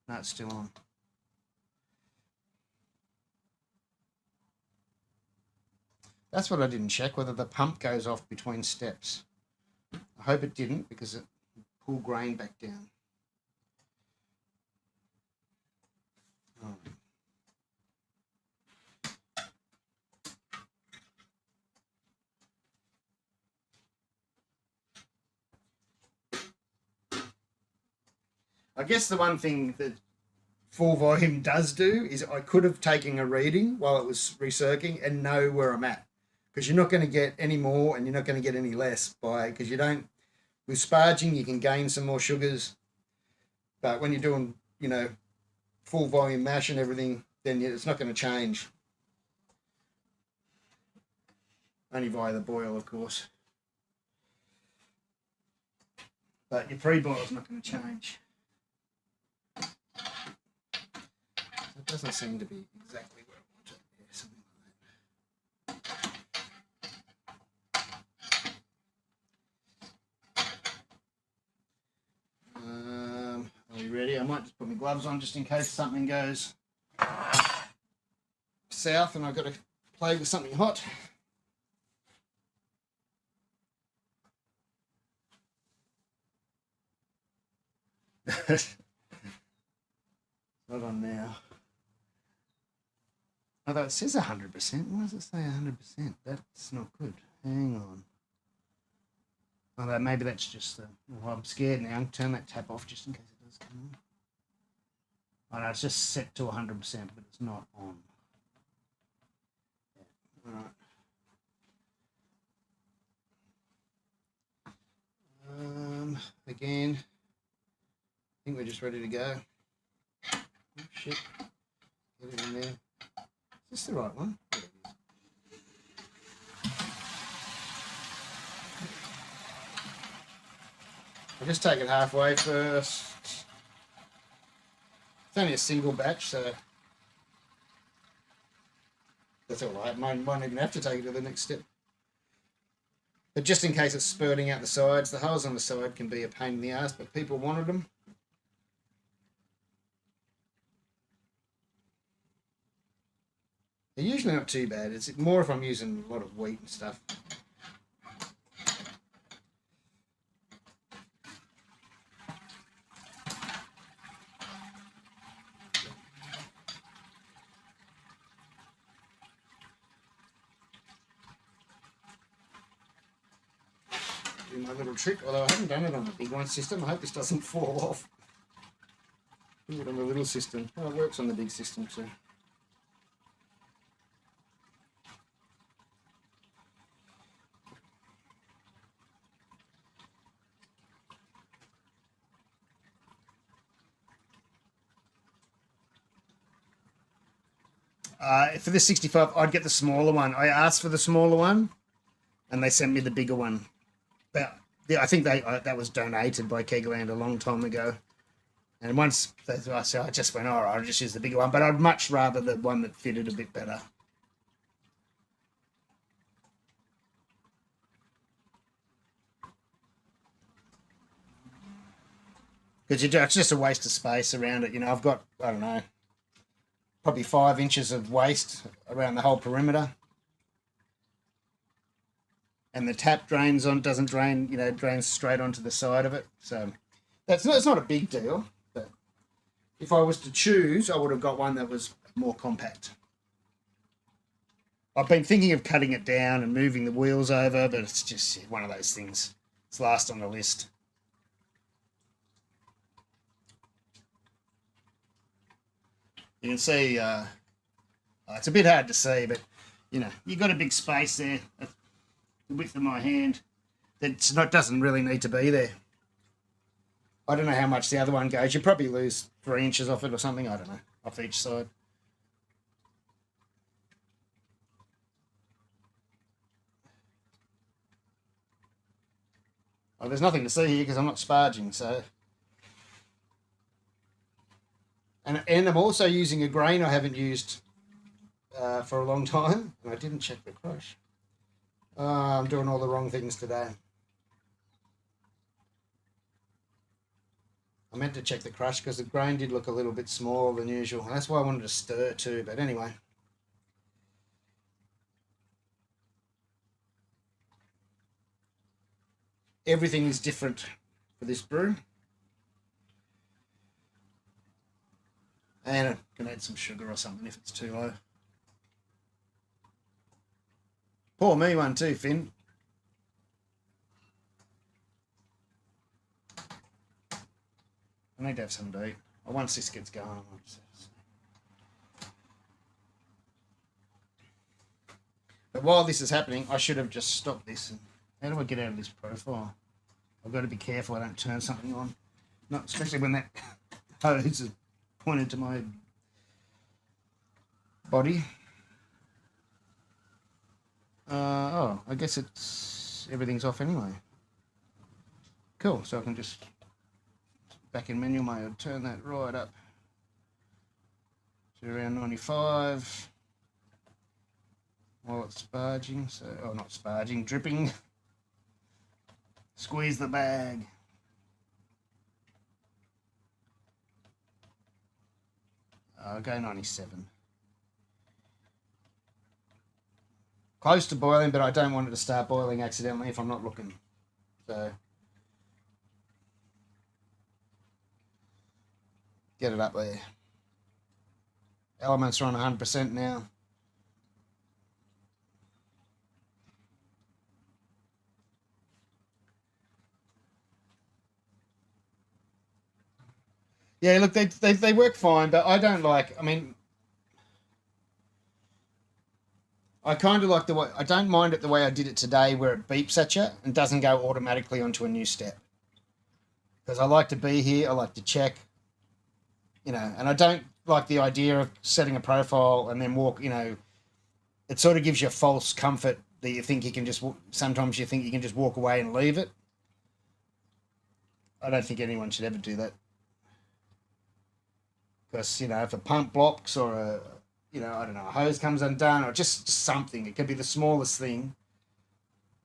No, it's still on. That's what I didn't check, whether the pump goes off between steps. I hope it didn't, because it pulled grain back down. Oh. I guess the one thing that full volume does do is I could have taken a reading while it was recircling and know where I'm at, because you're not going to get any more and you're not going to get any less because you don't, with sparging you can gain some more sugars, but when you're doing, full volume mash and everything, then it's not going to change. Only via the boil, of course. But your pre-boil is not going to change. It doesn't seem to be exactly where I want it. Yeah, something like that. Are we ready? I might just put my gloves on just in case something goes south and I've got to play with something hot. Not on now. Although it says 100%. Why does it say 100%? That's not good. Hang on. Although maybe that's just the... Well, I'm scared now. I'll turn that tap off just in case it does come on. Oh, no, it's just set to 100%, but it's not on. Yeah. All right. Again, I think we're just ready to go. Oh, shit. Get it in there. Is this the right one? Yeah, it is. I'll just take it halfway first. It's only a single batch, so that's all right. Won't even have to take it to the next step. But just in case it's spurting out the sides, the holes on the side can be a pain in the ass, but people wanted them. They're usually not too bad. It's more if I'm using a lot of wheat and stuff. Do my little trick, although I haven't done it on the big one system. I hope this doesn't fall off. Do it on the little system. Oh, it works on the big system too. For the 65, I'd get the smaller one. I asked for the smaller one, and they sent me the bigger one. But yeah, I think that was donated by Kegland a long time ago. And once I just went, all right, I'll just use the bigger one. But I'd much rather the one that fitted a bit better. Because it's just a waste of space around it. I've got, I don't know, probably 5 inches of waste around the whole perimeter. And the tap doesn't drain, drains straight onto the side of it. So it's not a big deal. But if I was to choose, I would have got one that was more compact. I've been thinking of cutting it down and moving the wheels over, but it's just one of those things. It's last on the list. You can see, it's a bit hard to see, but, you've got a big space there. The width of my hand. Doesn't really need to be there. I don't know how much the other one goes. You probably lose 3 inches off it or something. I don't know, off each side. Well, there's nothing to see here because I'm not sparging, so. And I'm also using a grain I haven't used for a long time, and I didn't check the crush. I'm doing all the wrong things today. I meant to check the crush because the grain did look a little bit smaller than usual. And that's why I wanted to stir too, but anyway. Everything is different for this brew. And I can add some sugar or something if it's too low. Pour me one too, Finn. I need to have something to eat. Once this gets going, but while this is happening, I should have just stopped this. How do I get out of this profile? I've got to be careful I don't turn something on. Not especially when that hose is pointed to my body. I guess everything's off anyway. Cool, so I can just, back in menu mode, turn that right up to around 95 while it's sparging, not sparging, dripping. Squeeze the bag. I'll go 97. Close to boiling, but I don't want it to start boiling accidentally if I'm not looking. So get it up there. Elements are on 100% now. Yeah, look, they work fine, but I don't like. I mean, I kind of like the way. I don't mind it the way I did it today, where it beeps at you and doesn't go automatically onto a new step. Because I like to be here, I like to check, and I don't like the idea of setting a profile and then walk. It sort of gives you a false comfort that you think you can just. Sometimes you think you can just walk away and leave it. I don't think anyone should ever do that. Because, if a pump blocks or I don't know, a hose comes undone or just something, it could be the smallest thing.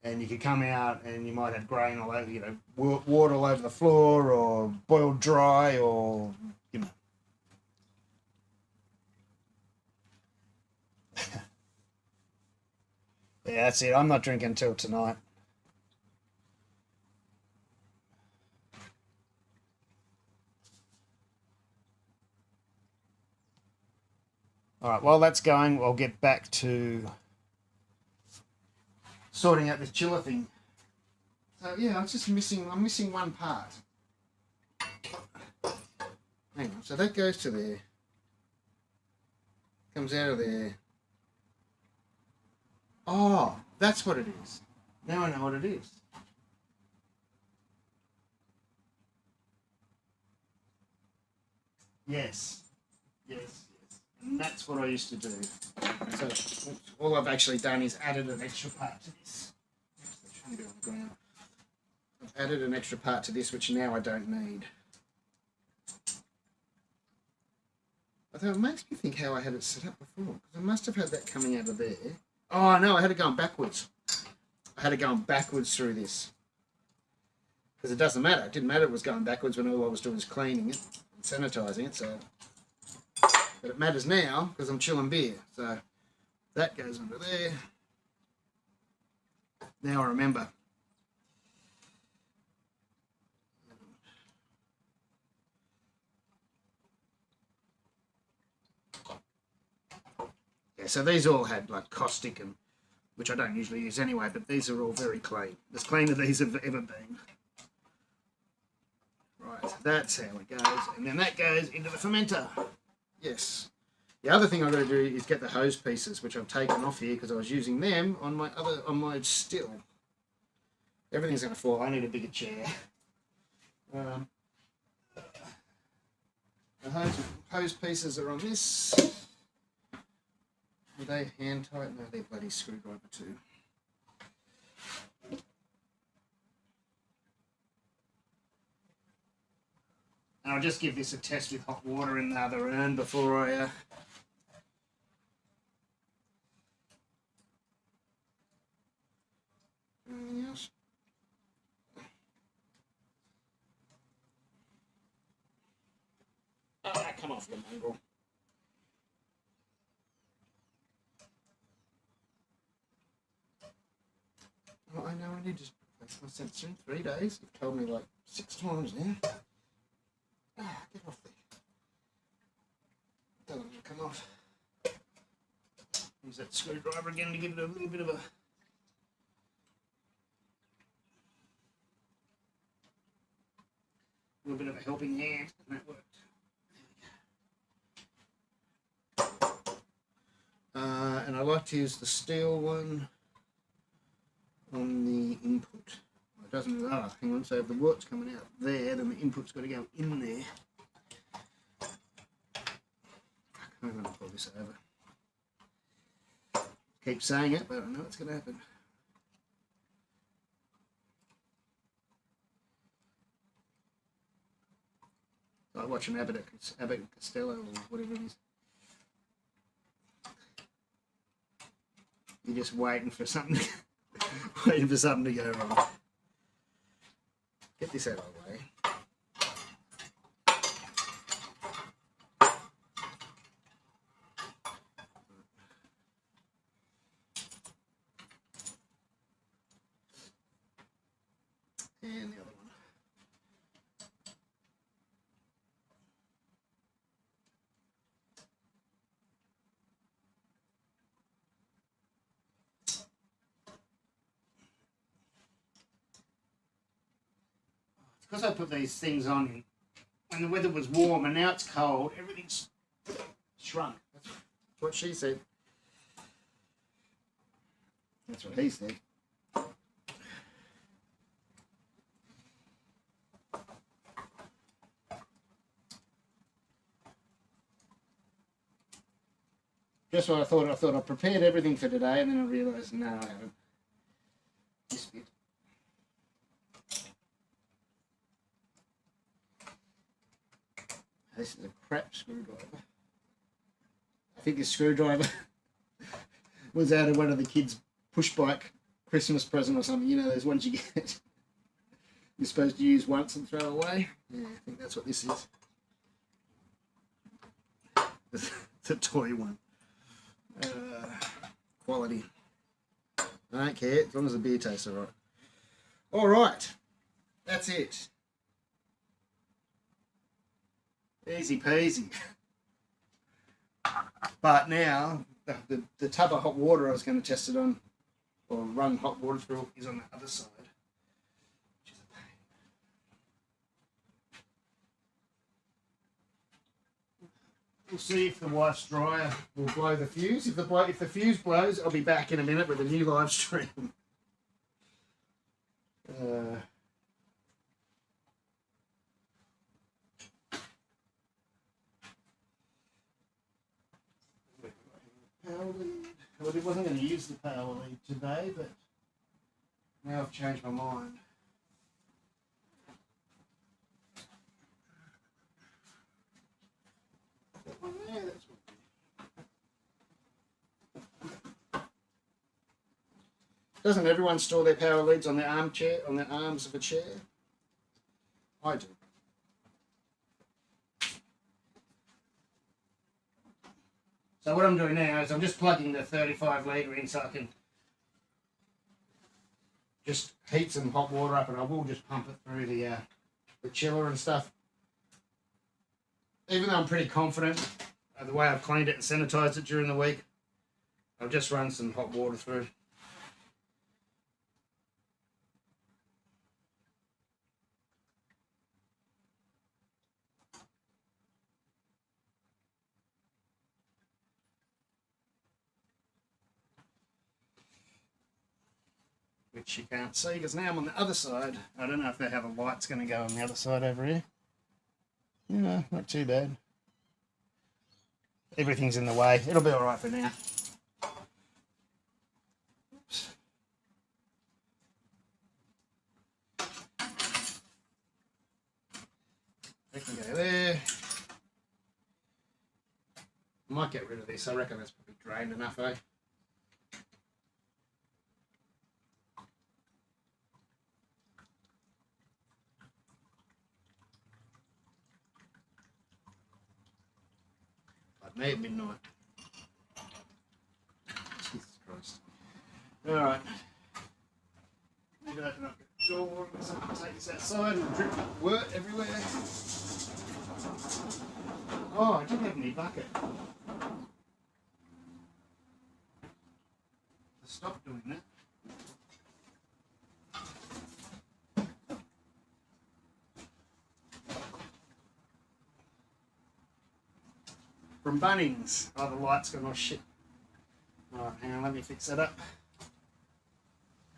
And you could come out and you might have grain all over, water all over the floor or boiled dry or, Yeah, that's it. I'm not drinking until tonight. All right, while that's going, I'll get back to sorting out this chiller thing. So yeah, I'm missing one part. Hang on, so that goes to there. Comes out of there. Oh, that's what it is. Now I know what it is. Yes. And that's what I used to do. So all I've actually done is added an extra part to this. I've added an extra part to this, which now I don't need. Although it makes me think how I had it set up before, because I must have had that coming out of there. Oh no, I had it going backwards. I had it going backwards through this. Because it doesn't matter. It didn't matter it was going backwards when all I was doing was cleaning it and sanitising it, so But it matters now because I'm chilling beer. So that goes under there. Now I remember. Yeah, so these all had like caustic, and which I don't usually use anyway, but these are all very clean. As clean as these have ever been. Right, that's how it goes. And then that goes into the fermenter. Yes. The other thing I've got to do is get the hose pieces, which I've taken off here because I was using them on my still. Everything's going to fall. I need a bigger chair. The hose pieces are on this. Are they hand tight? No, they're bloody screwdriver too. And I'll just give this a test with hot water in the other urn before I... Anything else? Oh, come off the mongrel. Oh, I know I need to replace my sensor in 3 days. You've told me like 6 times now. Ah, get off there. Doesn't want to come off. Use that screwdriver again to give it a little bit of a... helping hand, and that worked. And I like to use the steel one on the input. It doesn't, hang on, so if the wort's coming out there, then the input's got to go in there. I'm going to pull this over. Keep saying it, but I know it's going to happen. I watch him Abbott Costello or whatever it is. You're just waiting for something, to go wrong. Get this out of the way. And the other one. Because I put these things on when the weather was warm and now it's cold, everything's shrunk. That's what she said. That's what he said. Just what I thought. I thought I prepared everything for today, and then I realised, no, I haven't. This bit. This is a crap screwdriver. I think this screwdriver was out of one of the kids' push bike Christmas present or something. You know, those ones you get. You're supposed to use once and throw away. Yeah, I think that's what this is. It's a toy one. Quality. I don't care as long as the beer tastes alright. Alright, that's it. Easy peasy. But now, the tub of hot water I was going to test it on, or run hot water through, is on the other side. Which is a pain. We'll see if the wife's dryer will blow the fuse. If the fuse blows, I'll be back in a minute with a new live stream. Power lead. Well, I wasn't going to use the power lead today, but now I've changed my mind. That one there, that's what. Doesn't everyone store their power leads on their armchair, on their arms of a chair? I do. So what I'm doing now is I'm just plugging the 35 litre in so I can just heat some hot water up, and I will just pump it through the chiller and stuff. Even though I'm pretty confident of the way I've cleaned it and sanitised it during the week, I'll just run some hot water through. Which you can't see because now I'm on the other side. I don't know if they have a light's going to go on the other side over here. No, not too bad. Everything's in the way. It'll be all right for now. Oops. That can go there. I might get rid of this. I reckon that's probably drained enough, eh? May at midnight. Jesus Christ. Alright. Need to open up the door and take this outside and drip wort everywhere. Oh, I didn't have any bucket. Stop doing that. From Bunnings. Oh, the light's gone off shit. Alright, hang on, let me fix that up.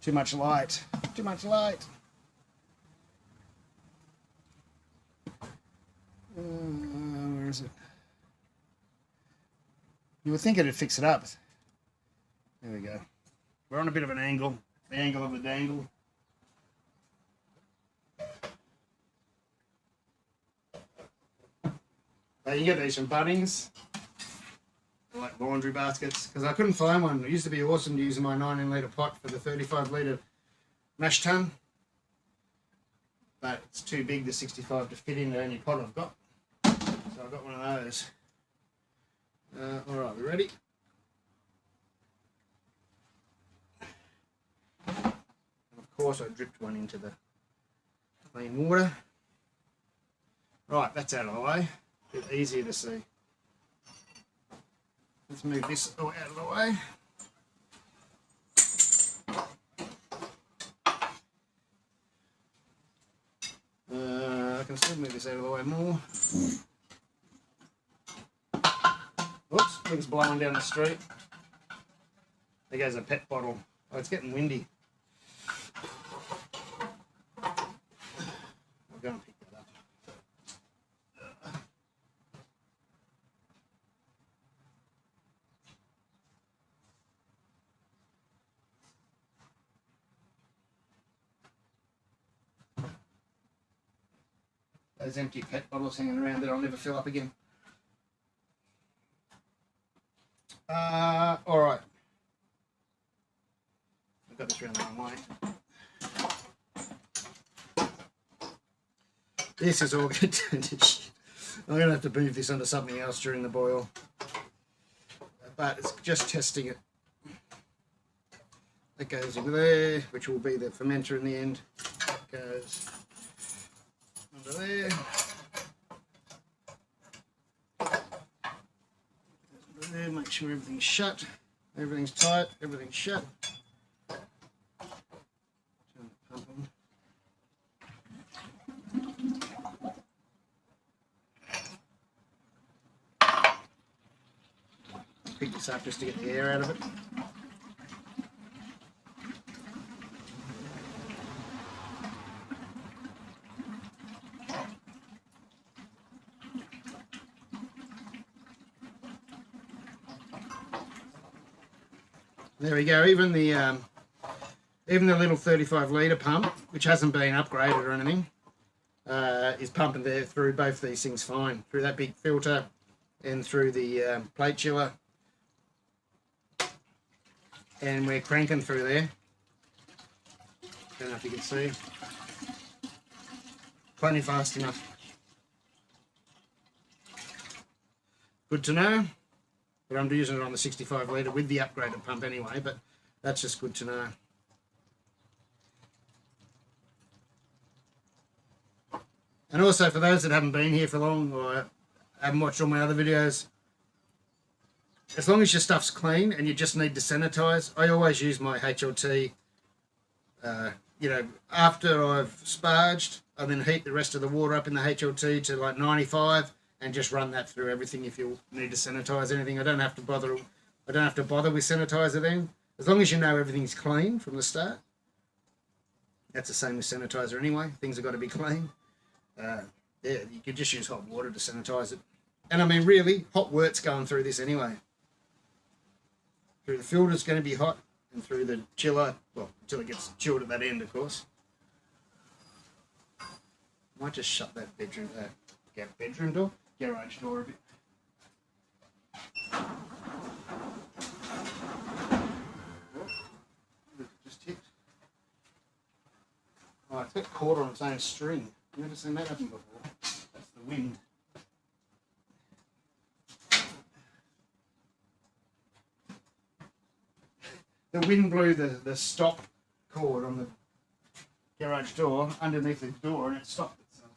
Too much light. Too much light. Where is it? You would think it'd fix it up. There we go. We're on a bit of an angle. The angle of the dangle. You can get these from Bunnings. They're like laundry baskets. Because I couldn't find one. It used to be awesome to use in my 19 litre pot for the 35 litre mash tun. But it's too big, the 65, to fit in the only pot I've got. So I've got one of those. Alright, we ready? And of course I dripped one into the clean water. Right, that's out of the way. A bit easier to see. Let's move this out of the way. I can still move this out of the way more. Oops, things blowing down the street. There goes a pet bottle. Oh, it's getting windy. I'll go and pick that up. Those empty pet bottles hanging around that I'll never fill up again. All right. I've got this around the wrong way. This is all going to turn to shit. I'm going to have to move this onto something else during the boil. But it's just testing it. That goes into there, which will be the fermenter in the end. That goes under there. There, make sure everything's shut, everything's tight, everything's shut. Turn the pump on. Pick this up just to get the air out of it. There we go. Even the little 35 litre pump, which hasn't been upgraded or anything, is pumping there through both these things fine, through that big filter and through the plate chiller, and we're cranking through there. Don't know if you can see. Plenty fast enough. Good to know. But I'm using it on the 65 litre with the upgraded pump anyway, but that's just good to know. And also for those that haven't been here for long or haven't watched all my other videos, as long as your stuff's clean and you just need to sanitize, I always use my HLT, you know, after I've sparged, I then heat the rest of the water up in the HLT to like 95 and just run that through everything if you need to sanitize anything. I don't have to bother with sanitizer then. As long as you know everything's clean from the start. That's the same with sanitizer anyway. Things have got to be clean. Yeah, you could just use hot water to sanitize it. And I mean, really, hot wort's going through this anyway. Through the filter's going to be hot, and through the chiller, well, until it gets chilled at that end, of course. Might just shut that bedroom door, garage door a bit. Just hit. Oh, it's got caught on its own string. You ever seen that happen before? That's the wind. The wind blew the stop cord on the garage door underneath the door and it stopped itself.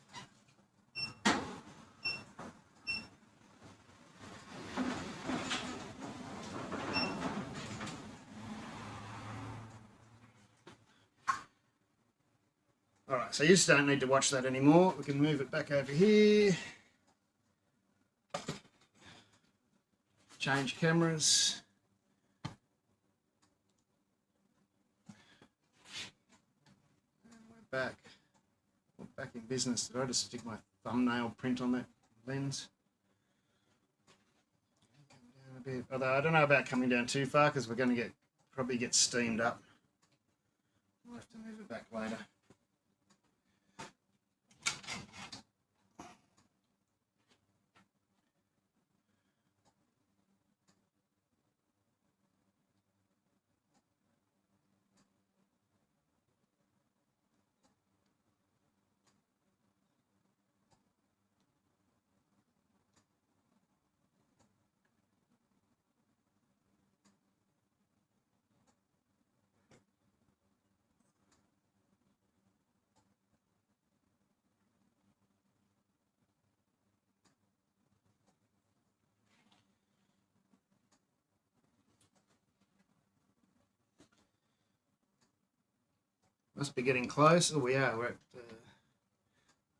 Alright, so you just don't need to watch that anymore. We can move it back over here. Change cameras. Back. We're back in business. Did I just stick my thumbnail print on that lens? Come down a bit. Although I don't know about coming down too far because we're going to probably get steamed up. We'll have to move it back later. Must be getting close. Oh, we are. We're at.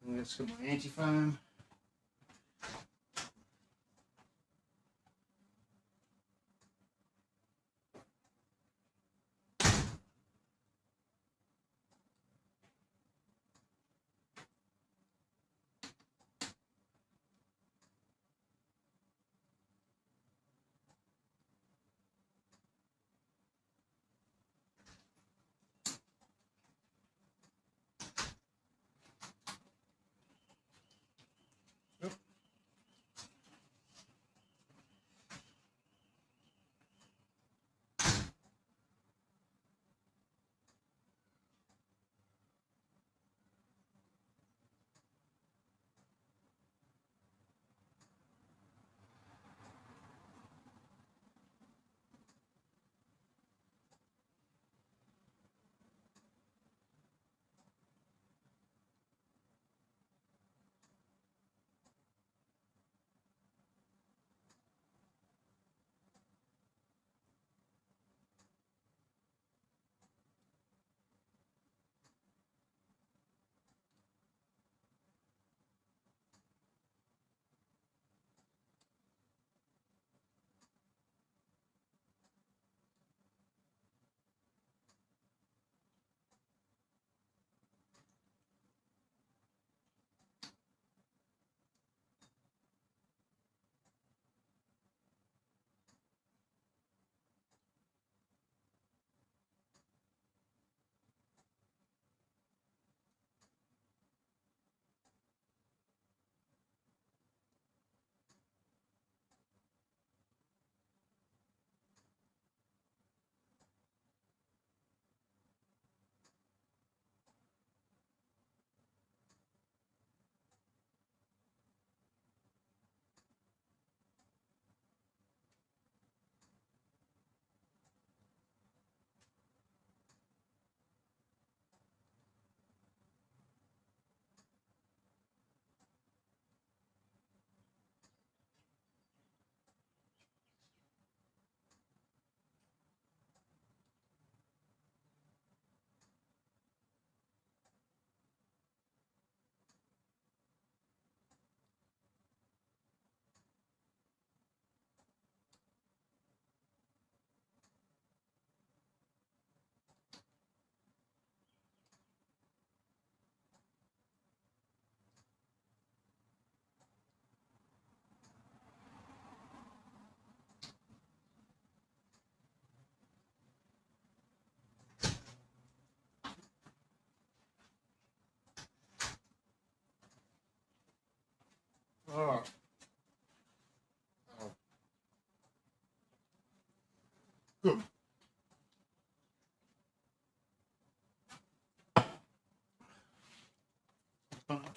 Let's get my anti-foam.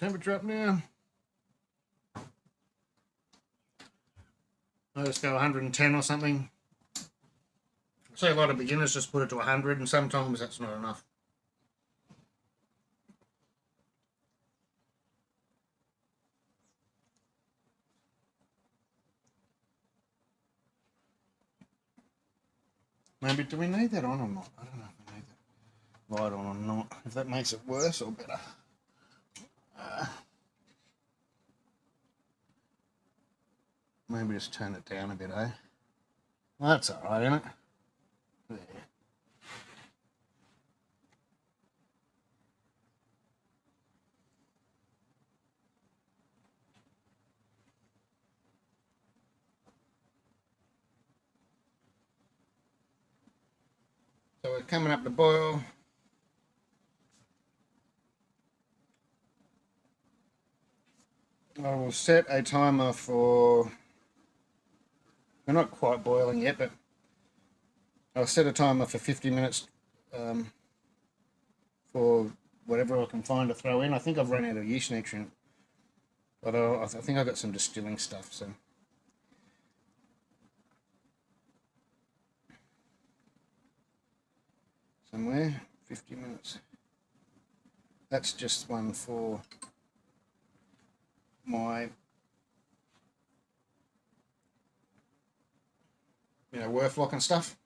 temperature up now. I'll just go 110 or something. So a lot of beginners just put it to 100, and sometimes that's not enough. Maybe, do we need that on or not? I don't know if we need that light on or not. If that makes it worse or better. Maybe just turn it down a bit, eh? Well, that's alright, isn't it? There. So we're coming up to boil. I will set a timer for... We're not quite boiling yet, but I'll set a timer for 50 minutes for whatever I can find to throw in. I think I've run out of yeast nutrient, but I think I've got some distilling stuff, so... Somewhere, 50 minutes. That's just one for my, wurf lock and stuff.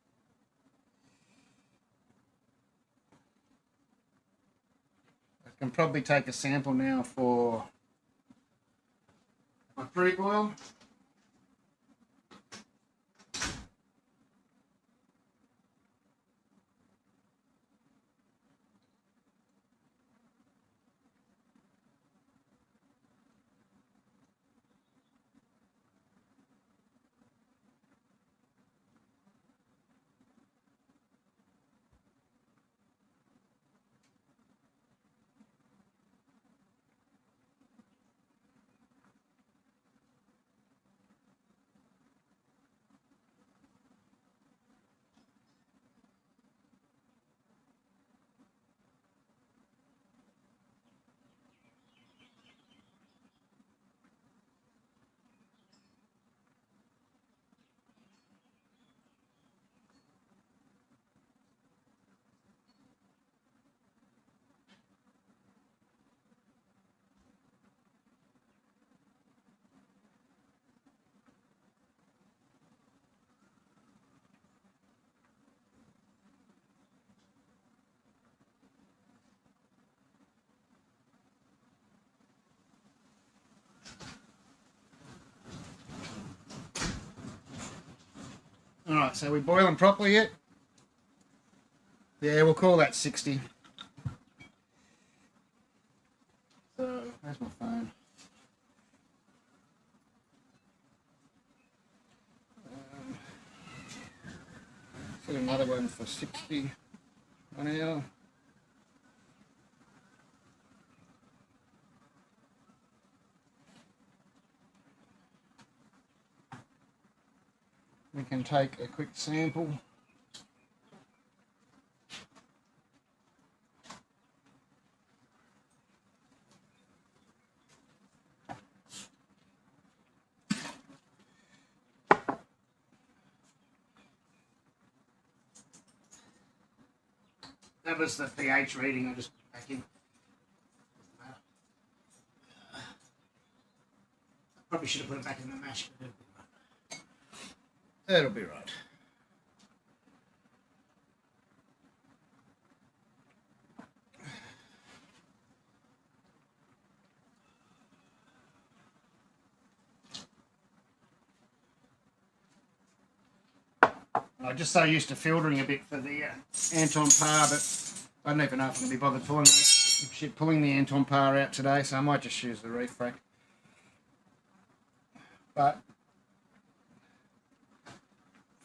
I can probably take a sample now for my pre-boil. Alright, so we boiling properly yet? Yeah, we'll call that 60. So, where's my phone? Set another one for 60. 1 hour. We can take a quick sample. That was the pH reading I just put back in. Probably should have put it back in the mash, but it'll be right. I'm just so used to filtering a bit for the Anton Par, but I don't even know if I'm going to be bothered pulling the Anton Par out today, so I might just use the reef rack. But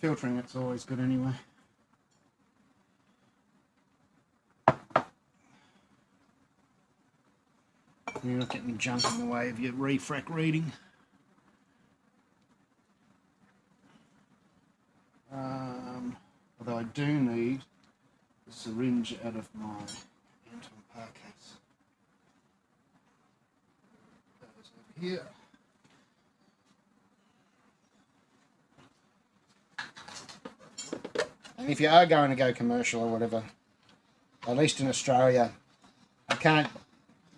filtering it's always good anyway. You're not getting junk in the way of your reef rack reading. Although I do need the syringe out of my Anton Par case. here. And if you are going to go commercial or whatever, at least in Australia,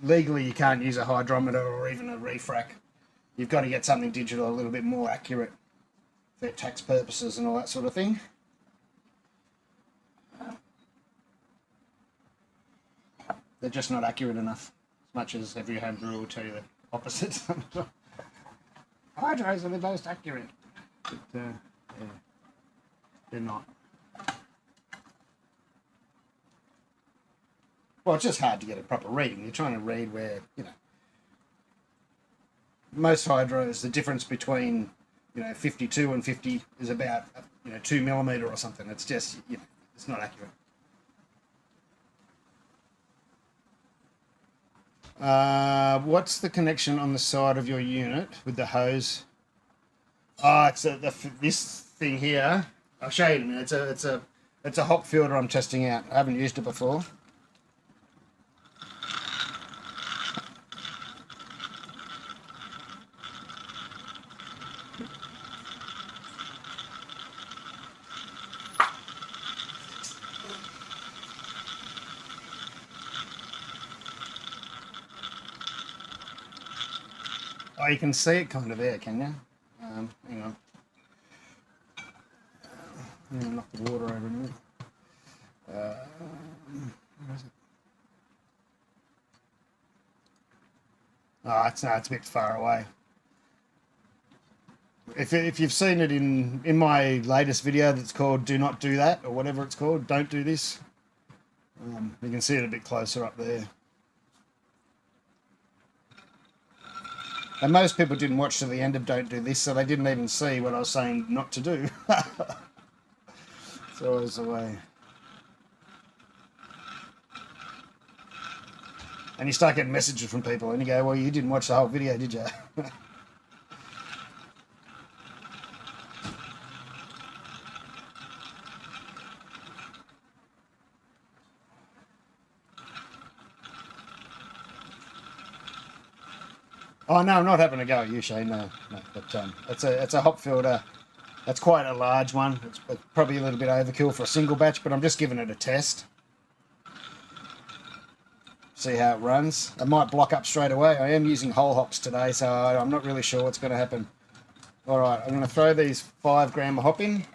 legally you can't use a hydrometer or even a refrac. You've got to get something digital a little bit more accurate for tax purposes and all that sort of thing. They're just not accurate enough, as much as every home brewer will tell you the opposite. Hydros are the most accurate, but yeah, they're not. Well, it's just hard to get a proper reading. You're trying to read where, most hydros, the difference between, 52 and 50 is about, 2 millimeter or something. It's just, it's not accurate. What's the connection on the side of your unit with the hose? Oh, it's this thing here. I'll show you in a minute. It's a hop filter I'm testing out. I haven't used it before. Oh, you can see it kind of there, can you? Hang on. I'm going to knock the water over a minute. Where is it? Oh, it's a bit far away. If you've seen it in my latest video that's called "Do Not Do That" or whatever it's called, "Don't Do This," you can see it a bit closer up there. And most people didn't watch to the end of "Don't Do This," so they didn't even see what I was saying not to do. It's always the way. And you start getting messages from people, and you go, "Well, you didn't watch the whole video, did you?" Oh no, I'm not having a go at you, Shane. No. But it's a hop filter. That's quite a large one. It's probably a little bit overkill for a single batch, but I'm just giving it a test. See how it runs. It might block up straight away. I am using whole hops today, so I'm not really sure what's going to happen. All right, I'm going to throw these 5 gram of hop in.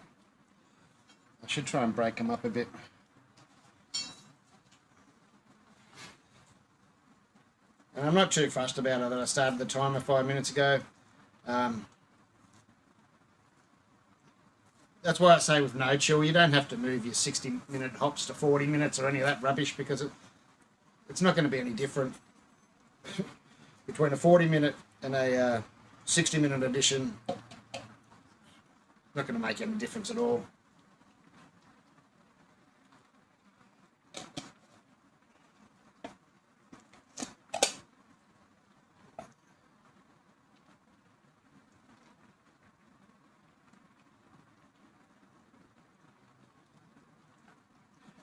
I should try and break them up a bit. And I'm not too fussed about it that I started the timer 5 minutes ago. That's why I say with no chill, you don't have to move your 60-minute hops to 40 minutes or any of that rubbish, because it's not going to be any different between a 40-minute and a 60-minute edition. Not going to make any difference at all.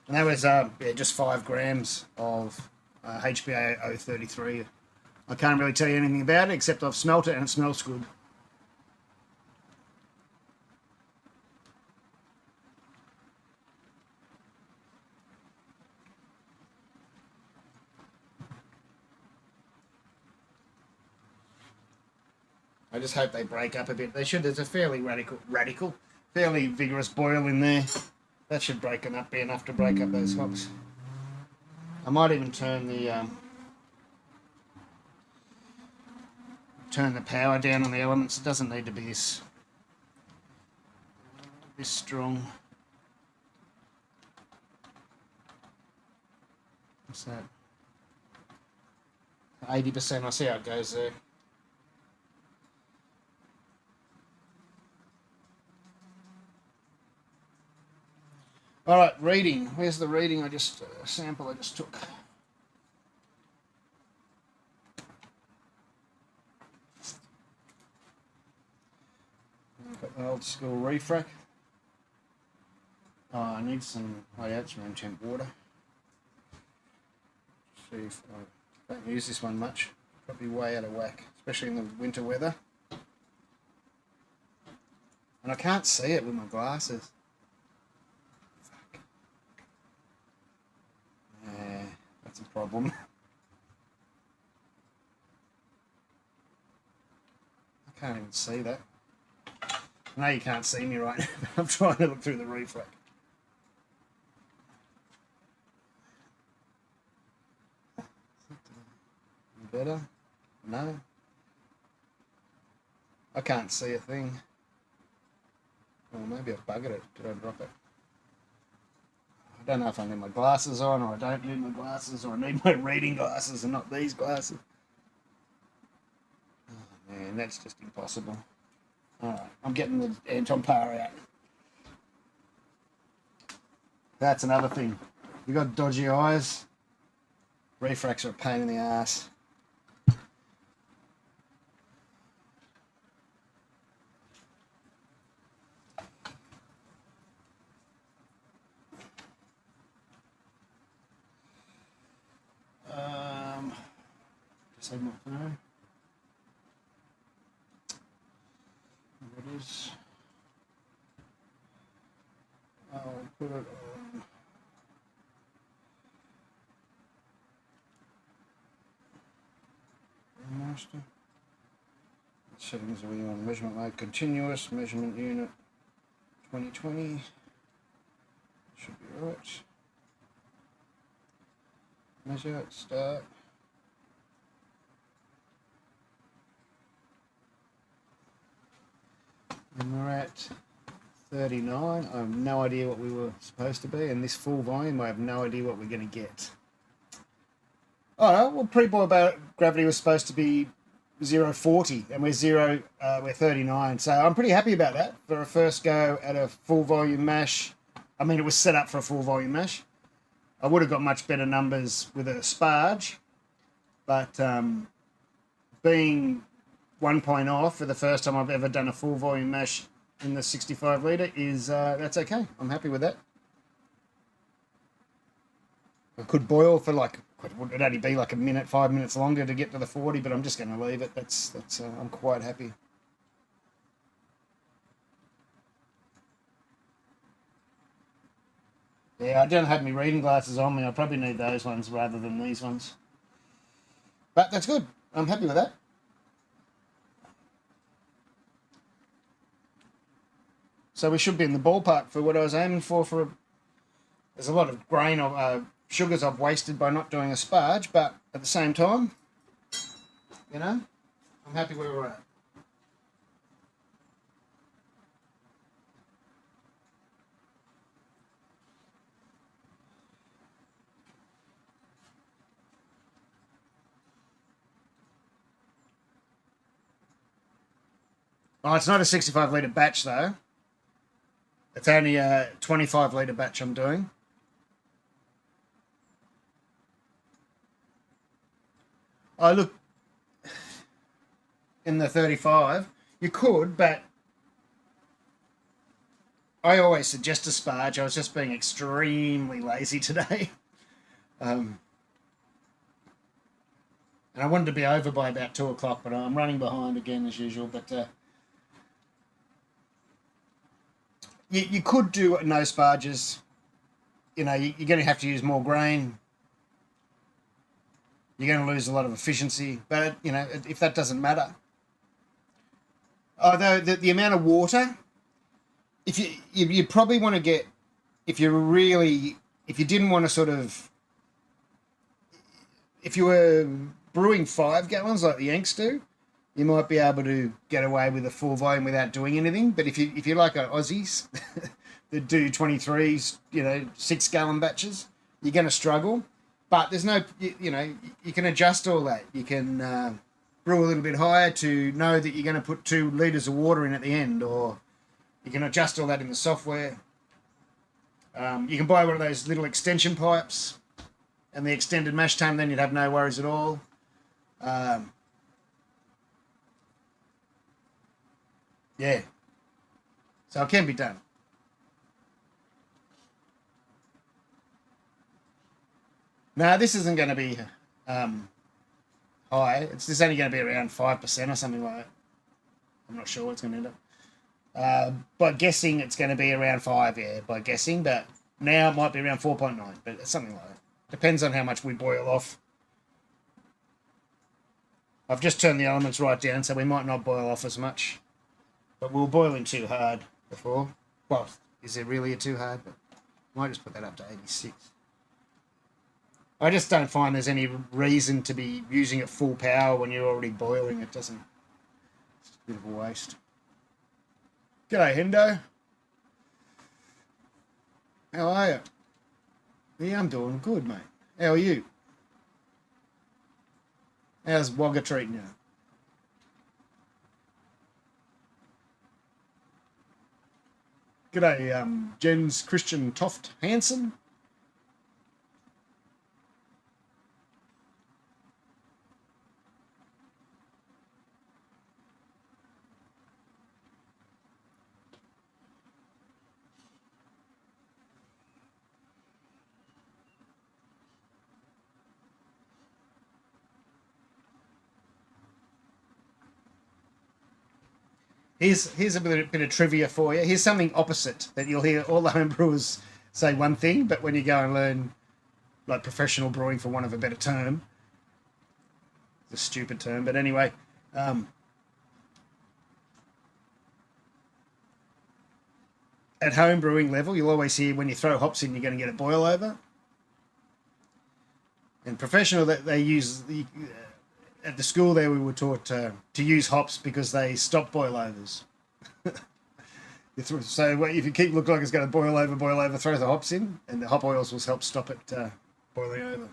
And that was just 5 grams of HPA 033. I can't really tell you anything about it except I've smelt it and it smells good. I just hope they break up a bit. They should. There's a fairly fairly vigorous boil in there. That should break them up, be enough to break up those hops. I might even turn the power down on the elements. It doesn't need to be this strong. What's that? 80%. I'll see how it goes there. All right, reading. Where's the reading? Sample I just took. Got the old school refrac. Oh, I need some. Oh yeah, it's room temp water. See if I don't use this one much. Probably way out of whack, especially in the winter weather. And I can't see it with my glasses. Fuck. Yeah, that's a problem. I can't even see that. I know you can't see me right now, but I'm trying to look through the reflex. Better? No. I can't see a thing. Well, maybe I've buggered it. Did I drop it? I don't know if I need my glasses on, or I don't need my glasses, or I need my reading glasses and not these glasses. Oh, man, that's just impossible. Alright, I'm getting the Anton Par out. That's another thing. You got dodgy eyes. Refracts are a pain in the ass. Save my phone. What is? I'll put it on. Master. What settings are we on? Measurement mode continuous. Measurement unit 2020. Should be right. Measure. Start. And we're at 39. I have no idea what we were supposed to be, and this full volume, I have no idea what we're going to get. Oh, well, pre-boil gravity was supposed to be 0.40, and we're 39. So I'm pretty happy about that for a first go at a full volume mash. I mean, it was set up for a full volume mash. I would have got much better numbers with a sparge, but being 1 point off for the first time I've ever done a full volume mash in the 65 litre is, that's okay. I'm happy with that. I could boil for it'd only be like a minute, 5 minutes longer to get to the 40, but I'm just going to leave it. That's I'm quite happy. Yeah, I don't have my reading glasses on me. I probably need those ones rather than these ones. But that's good. I'm happy with that. So we should be in the ballpark for what I was aiming for. There's a lot of grain of sugars I've wasted by not doing a sparge, but at the same time, you know, I'm happy where we're at. Oh, it's not a 65 litre batch though. It's only a 25 litre batch I'm doing. Oh, look, in the 35, you could, but I always suggest a sparge. I was just being extremely lazy today. And I wanted to be over by about 2 o'clock, but I'm running behind again as usual. But you could do no sparges. You know, you're going to have to use more grain. You're going to lose a lot of efficiency. But, you know, if that doesn't matter. Although the amount of water, if you probably want to get, if you didn't want to sort of, if you were brewing 5 gallons like the Yanks do, you might be able to get away with a full volume without doing anything. But if you're like Aussies that do 23s, 6 gallon batches, you're going to struggle. But there's no, you can adjust all that. You can brew a little bit higher to know that you're going to put 2 litres of water in at the end, or you can adjust all that in the software. You can buy one of those little extension pipes and the extended mash tun, then you'd have no worries at all. Yeah. So it can be done. Now, this isn't going to be high. It's just only going to be around 5% or something like that. I'm not sure what it's going to end up. By guessing, it's going to be around 5, yeah, by guessing. But now it might be around 4.9, but it's something like that. Depends on how much we boil off. I've just turned the elements right down, so we might not boil off as much. But we were boiling too hard before. Well, is it really too hard? But I might just put that up to 86. I just don't find there's any reason to be using it full power when you're already boiling. It doesn't. It's a bit of a waste. G'day, Hendo. How are you? Yeah, I'm doing good, mate. How are you? How's Wagga treating you? G'day, Jens Christian Toft Hansen. Here's a bit of trivia for you. Here's something opposite that you'll hear all the home brewers say one thing, but when you go and learn like professional brewing, for want of a better term, it's a stupid term, but anyway, at home brewing level, you'll always hear when you throw hops in, you're going to get a boil over. And professional, that they use at the school there, we were taught to use hops because they stop boil overs. So if you keep looking like it's going to boil over, throw the hops in, and the hop oils will help stop it boiling over.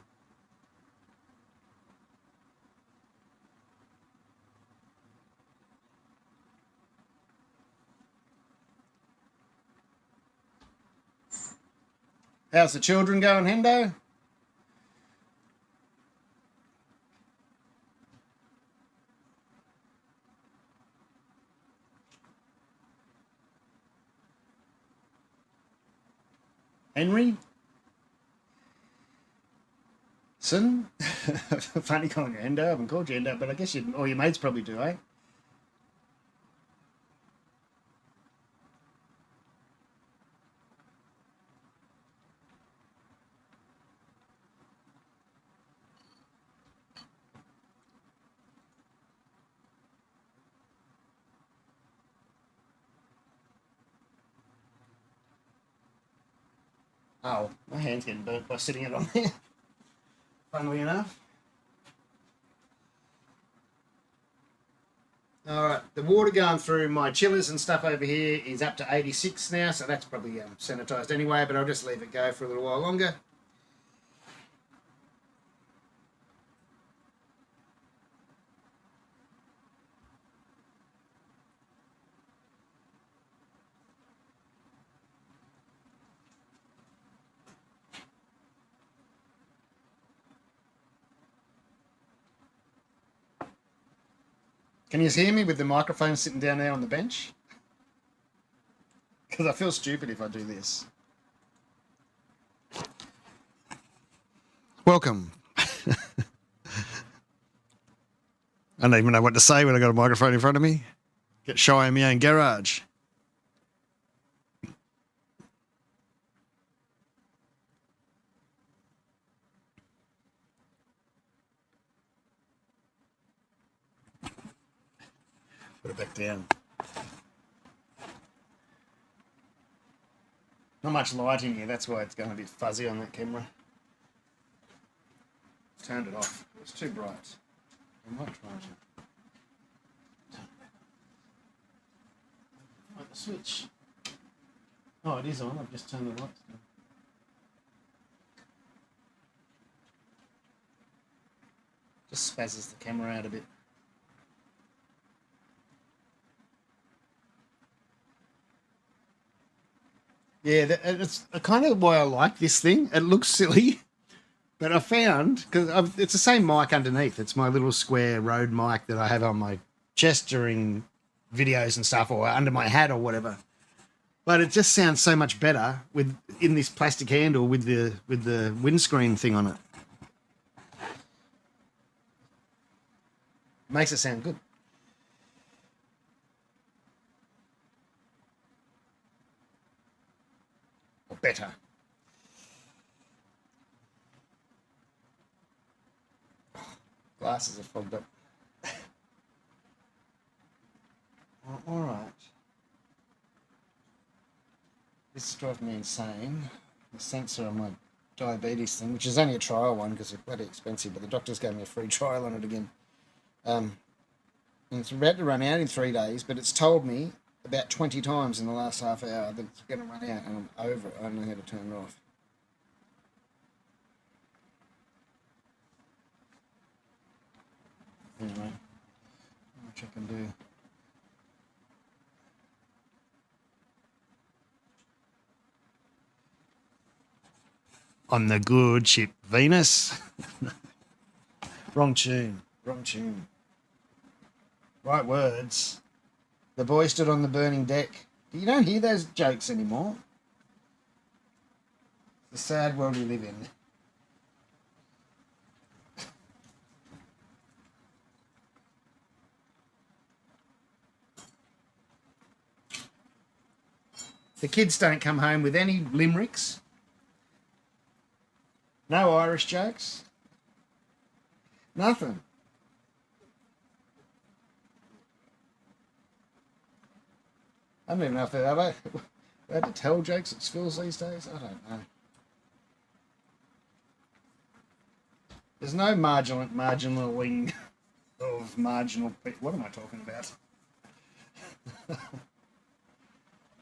How's the children going, Hendo? Henry? Son? Funny calling you Hendo. I haven't called you Hendo, but I guess all your mates probably do, eh? Oh, my hand's getting burnt by sitting it on there. Funnily enough. All right, the water going through my chillers and stuff over here is up to 86 now, so that's probably sanitised anyway, but I'll just leave it go for a little while longer. Can you hear me with the microphone sitting down there on the bench? Because I feel stupid if I do this. Welcome. I don't even know what to say when I got a microphone in front of me. Get shy in my own garage. Put it back down. Not much light in here, that's why it's going a bit fuzzy on that camera. Turned it off. It's too bright. I might try to. Right, the switch. Oh, it is on. I've just turned the lights down. Just spazzes the camera out a bit. Yeah, it's kind of why I like this thing. It looks silly, but I found, because it's the same mic underneath. It's my little square Rode mic that I have on my chest during videos and stuff, or under my hat or whatever. But it just sounds so much better in this plastic handle with the windscreen thing on it. Makes it sound good. Or better. Glasses are fogged up. All right. This is driving me insane. The sensor on my diabetes thing, which is only a trial one because it's bloody expensive, but the doctors gave me a free trial on it again. And it's about to run out in 3 days, but it's told me about 20 times in the last half hour that it's going to run out, and I'm over it. I don't know how to turn it off. Anyway, which I can do. On the good ship Venus. Wrong tune. Wrong tune. Right words. The boy stood on the burning deck. You don't hear those jokes anymore. It's a sad world we live in. The kids don't come home with any limericks. No Irish jokes. Nothing. I don't even know if they're allowed to tell jokes at schools these days. I don't know. There's no marginaling of marginal people. What am I talking about?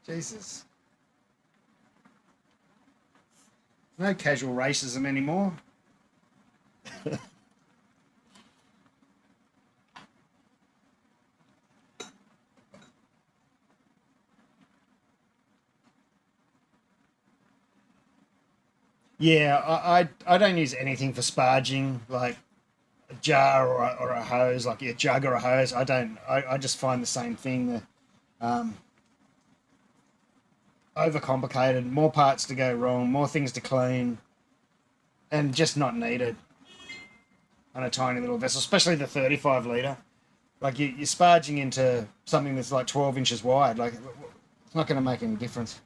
Jesus. No casual racism anymore. Yeah, I don't use anything for sparging, like a jar or a hose, like a jug or a hose. I just find the same thing. Overcomplicated, more parts to go wrong, more things to clean, and just not needed on a tiny little vessel, especially the 35 litre. Like you're sparging into something that's like 12 inches wide. Like it's not going to make any difference.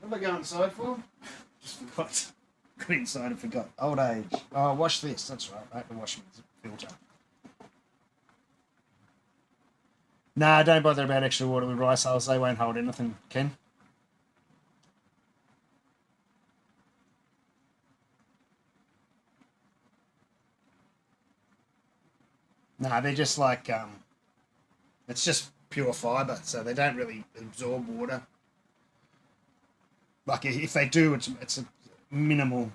What am I going inside for? Just forgot. Got inside and forgot. Old age. Oh, wash this. That's right. I have to wash my filter. Nah, don't bother about extra water with rice hulls. They won't hold anything, Ken. Nah, they're just like it's just pure fibre, so they don't really absorb water. Like if they do, it's a minimal.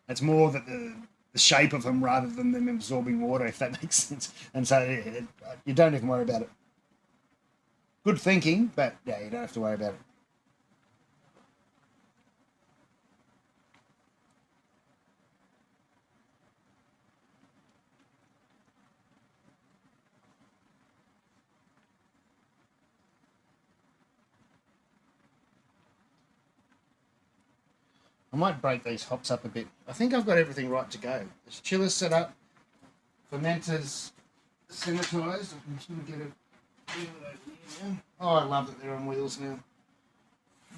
It's more that the shape of them rather than them absorbing water, if that makes sense. And so you don't even worry about it. Good thinking, but yeah, you don't have to worry about it. I might break these hops up a bit. I think I've got everything right to go. There's chillers set up, fermenters sanitised. I'm just going to get it. Oh, I love that they're on wheels now.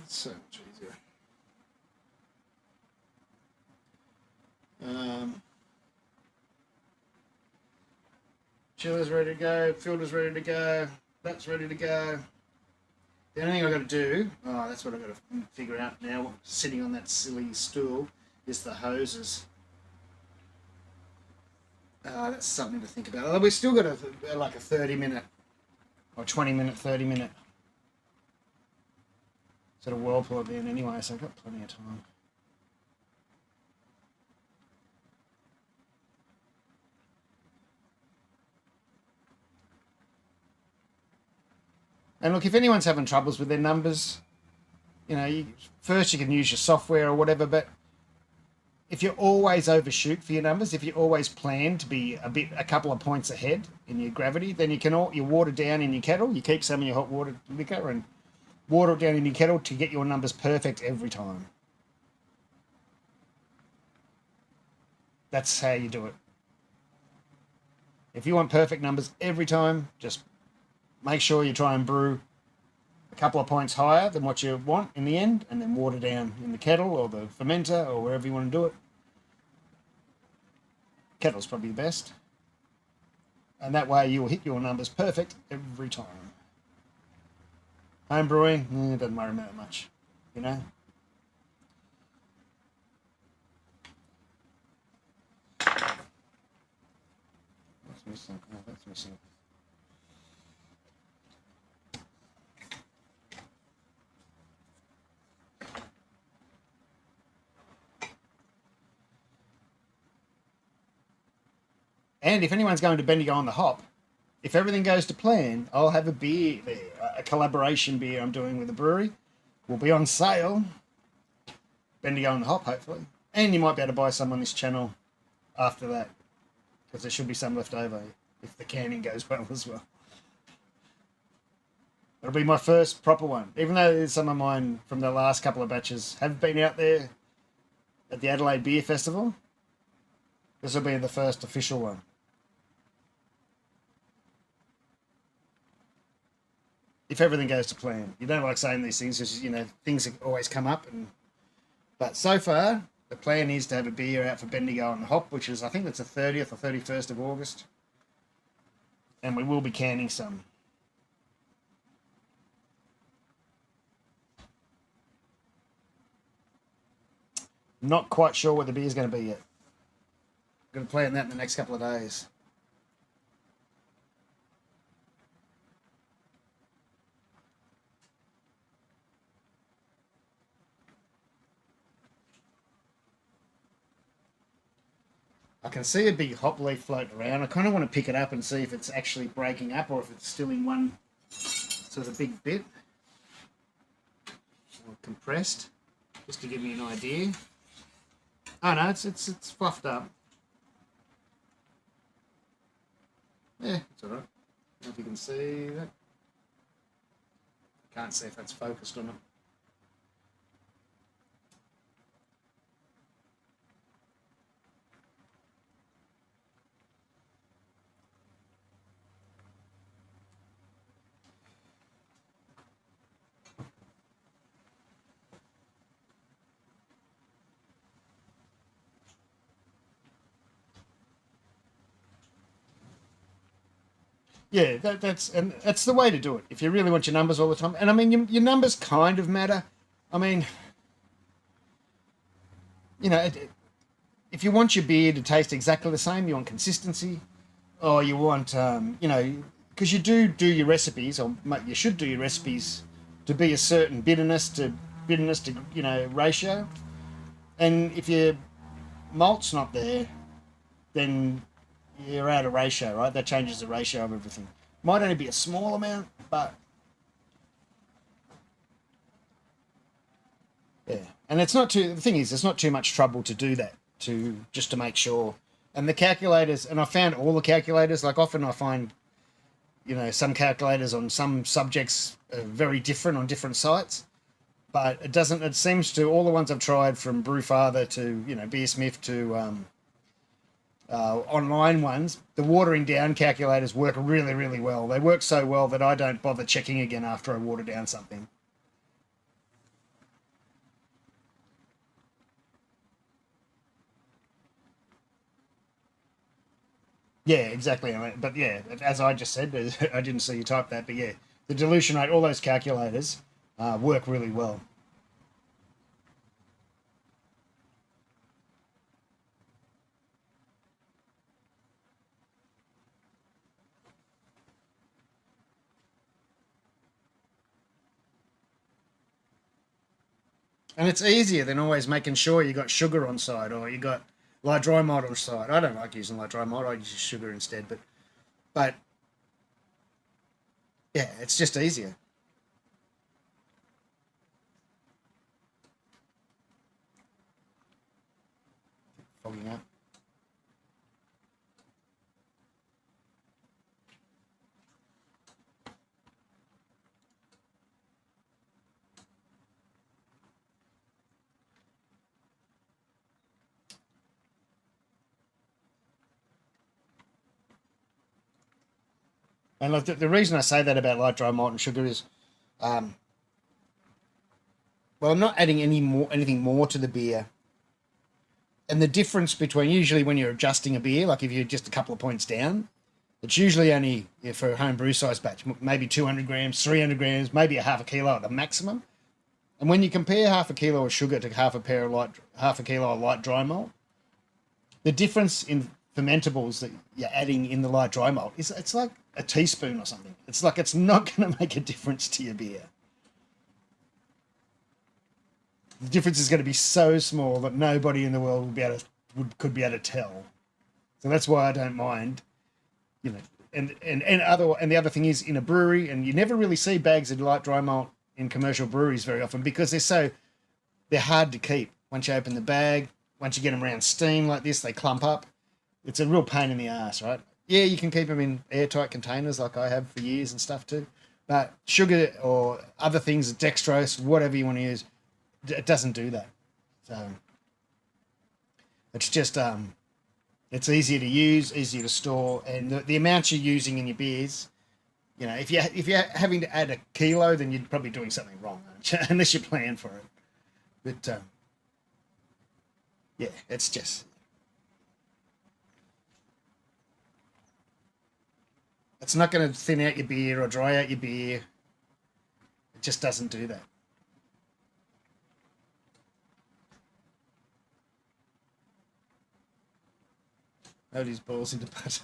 It's so much easier. Chiller's ready to go. Filter's ready to go. That's ready to go. The only thing I've got to do, that's what I've got to figure out now, sitting on that silly stool, is the hoses. That's something to think about. We've still got like a 30-minute or 20-minute, 30-minute sort of whirlpool at the end anyway, so I've got plenty of time. And look, if anyone's having troubles with their numbers, first you can use your software or whatever, but if you always overshoot for your numbers, if you always plan to be a couple of points ahead in your gravity, then you water down in your kettle, you keep some of your hot water liquor and water it down in your kettle to get your numbers perfect every time. That's how you do it. If you want perfect numbers every time, just make sure you try and brew a couple of points higher than what you want in the end, and then water down in the kettle or the fermenter or wherever you want to do it. Kettle's probably the best. And that way you'll hit your numbers perfect every time. Home brewing, doesn't worry about it much, That's missing. Oh, that's missing. And if anyone's going to Bendigo on the Hop, if everything goes to plan, I'll have a beer there, a collaboration beer I'm doing with a brewery. Will be on sale. Bendigo on the Hop, hopefully. And you might be able to buy some on this channel after that, because there should be some left over if the canning goes well as well. It'll be my first proper one, even though some of mine from the last couple of batches have been out there at the Adelaide Beer Festival. This will be the first official one. If everything goes to plan. You don't like saying these things because, things always come up. But so far, the plan is to have a beer out for Bendigo on the Hop, which is, I think that's the 30th or 31st of August. And we will be canning some. Not quite sure what the beer's going to be yet. Going to plan that in the next couple of days. I can see a big hop leaf floating around. I kind of want to pick it up and see if it's actually breaking up or if it's still in one sort of big bit. Or compressed, just to give me an idea. Oh no, it's fluffed up. Yeah, it's alright. I don't know if you can see that. Can't see if that's focused or not. Yeah, that's the way to do it if you really want your numbers all the time. And I mean, your numbers kind of matter. I mean, if you want your beer to taste exactly the same, you want consistency, or you want, because you do your recipes, or you should do your recipes to be a certain bitterness to ratio. And if your malt's not there, then you're out of ratio, right? That changes the ratio of everything. Might only be a small amount, but yeah. And the thing is, it's not too much trouble to do that, just to make sure. And the calculators, and I found all the calculators, like often I find, some calculators on some subjects are very different on different sites, but it seems to, all the ones I've tried from Brewfather to, Beersmith to, online ones, the watering down calculators work really, really well. They work so well that I don't bother checking again after I water down something. Yeah, exactly. But yeah, as I just said, I didn't see you type that, but yeah, the dilution rate, all those calculators work really well. And it's easier than always making sure you got sugar on side or you got light dry malt on side. I don't like using light dry malt. I use sugar instead. But yeah, it's just easier. Fogging up. And look, the reason I say that about light dry malt and sugar is, um, well, I'm not adding anything more to the beer. And the difference between usually when you're adjusting a beer, like if you're just a couple of points down, it's usually only for a home brew size batch, maybe 200 grams, 300 grams, maybe a half a kilo at the maximum. And when you compare half a kilo of sugar to half a kilo of light dry malt, the difference in fermentables that you're adding in the light dry malt is it's like a teaspoon or something. It's like it's not going to make a difference to your beer. The difference is going to be so small that nobody in the world could be able to tell. So that's why I don't mind, you know. And the other thing is in a brewery, and you never really see bags of light dry malt in commercial breweries very often because they're hard to keep. Once you open the bag, once you get them around steam like this, they clump up. It's a real pain in the ass, right? Yeah, you can keep them in airtight containers like I have for years and stuff too. But sugar or other things, dextrose, whatever you want to use, it doesn't do that. So it's just it's easier to use, easier to store, and the amounts you're using in your beers. You know, if you're having to add a kilo, then you're probably doing something wrong, aren't you? Unless you plan for it. But yeah, it's just it's not going to thin out your beer or dry out your beer. It just doesn't do that. Load his balls into butter.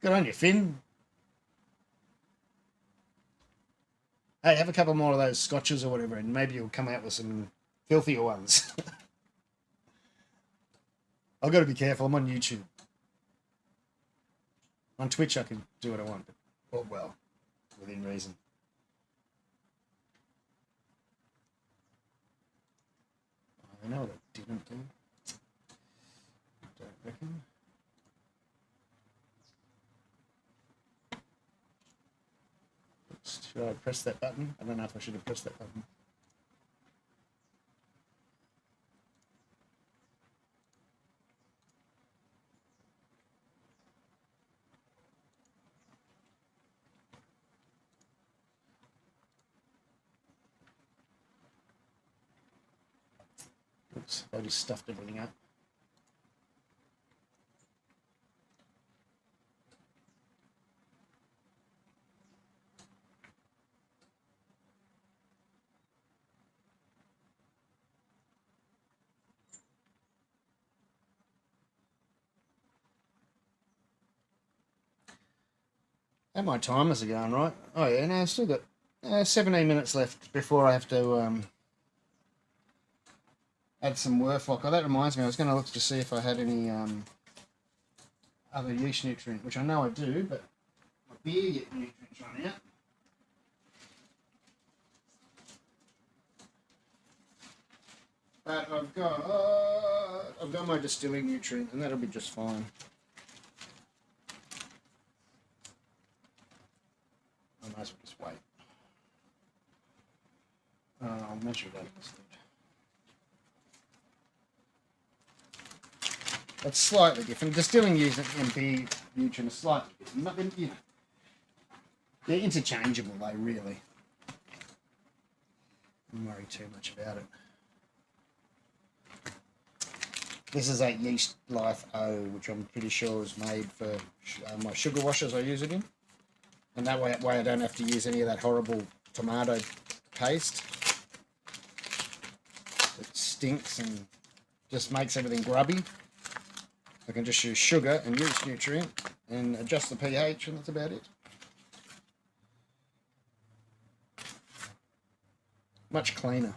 Good on you, Finn. Hey, have a couple more of those scotches or whatever, and maybe you'll come out with some filthier ones. I've got to be careful. I'm on YouTube. On Twitch, I can do what I want, but well, within reason. I know what I didn't do. Don't reckon. Should I press that button? I don't know if I should have pressed that button. Oops, I just stuffed everything up. And my timers are going right. Oh yeah, now I've still got 17 minutes left before I have to add some Werflock. Oh, that reminds me, I was going to look to see if I had any other yeast nutrient, which I know I do, but my beer nutrients run out. But I've got my distilling nutrient, and that'll be just fine. I might as well just wait. I'll measure that instead. That's slightly different. Distilling using and beer nutrient is slightly different. But, you know, they're interchangeable, though, really. Don't worry too much about it. This is a Yeast Life O, which I'm pretty sure is made for my sugar washers I use it in. And that way I don't have to use any of that horrible tomato paste. It stinks and just makes everything grubby. I can just use sugar and yeast nutrient and adjust the pH, and that's about it. Much cleaner.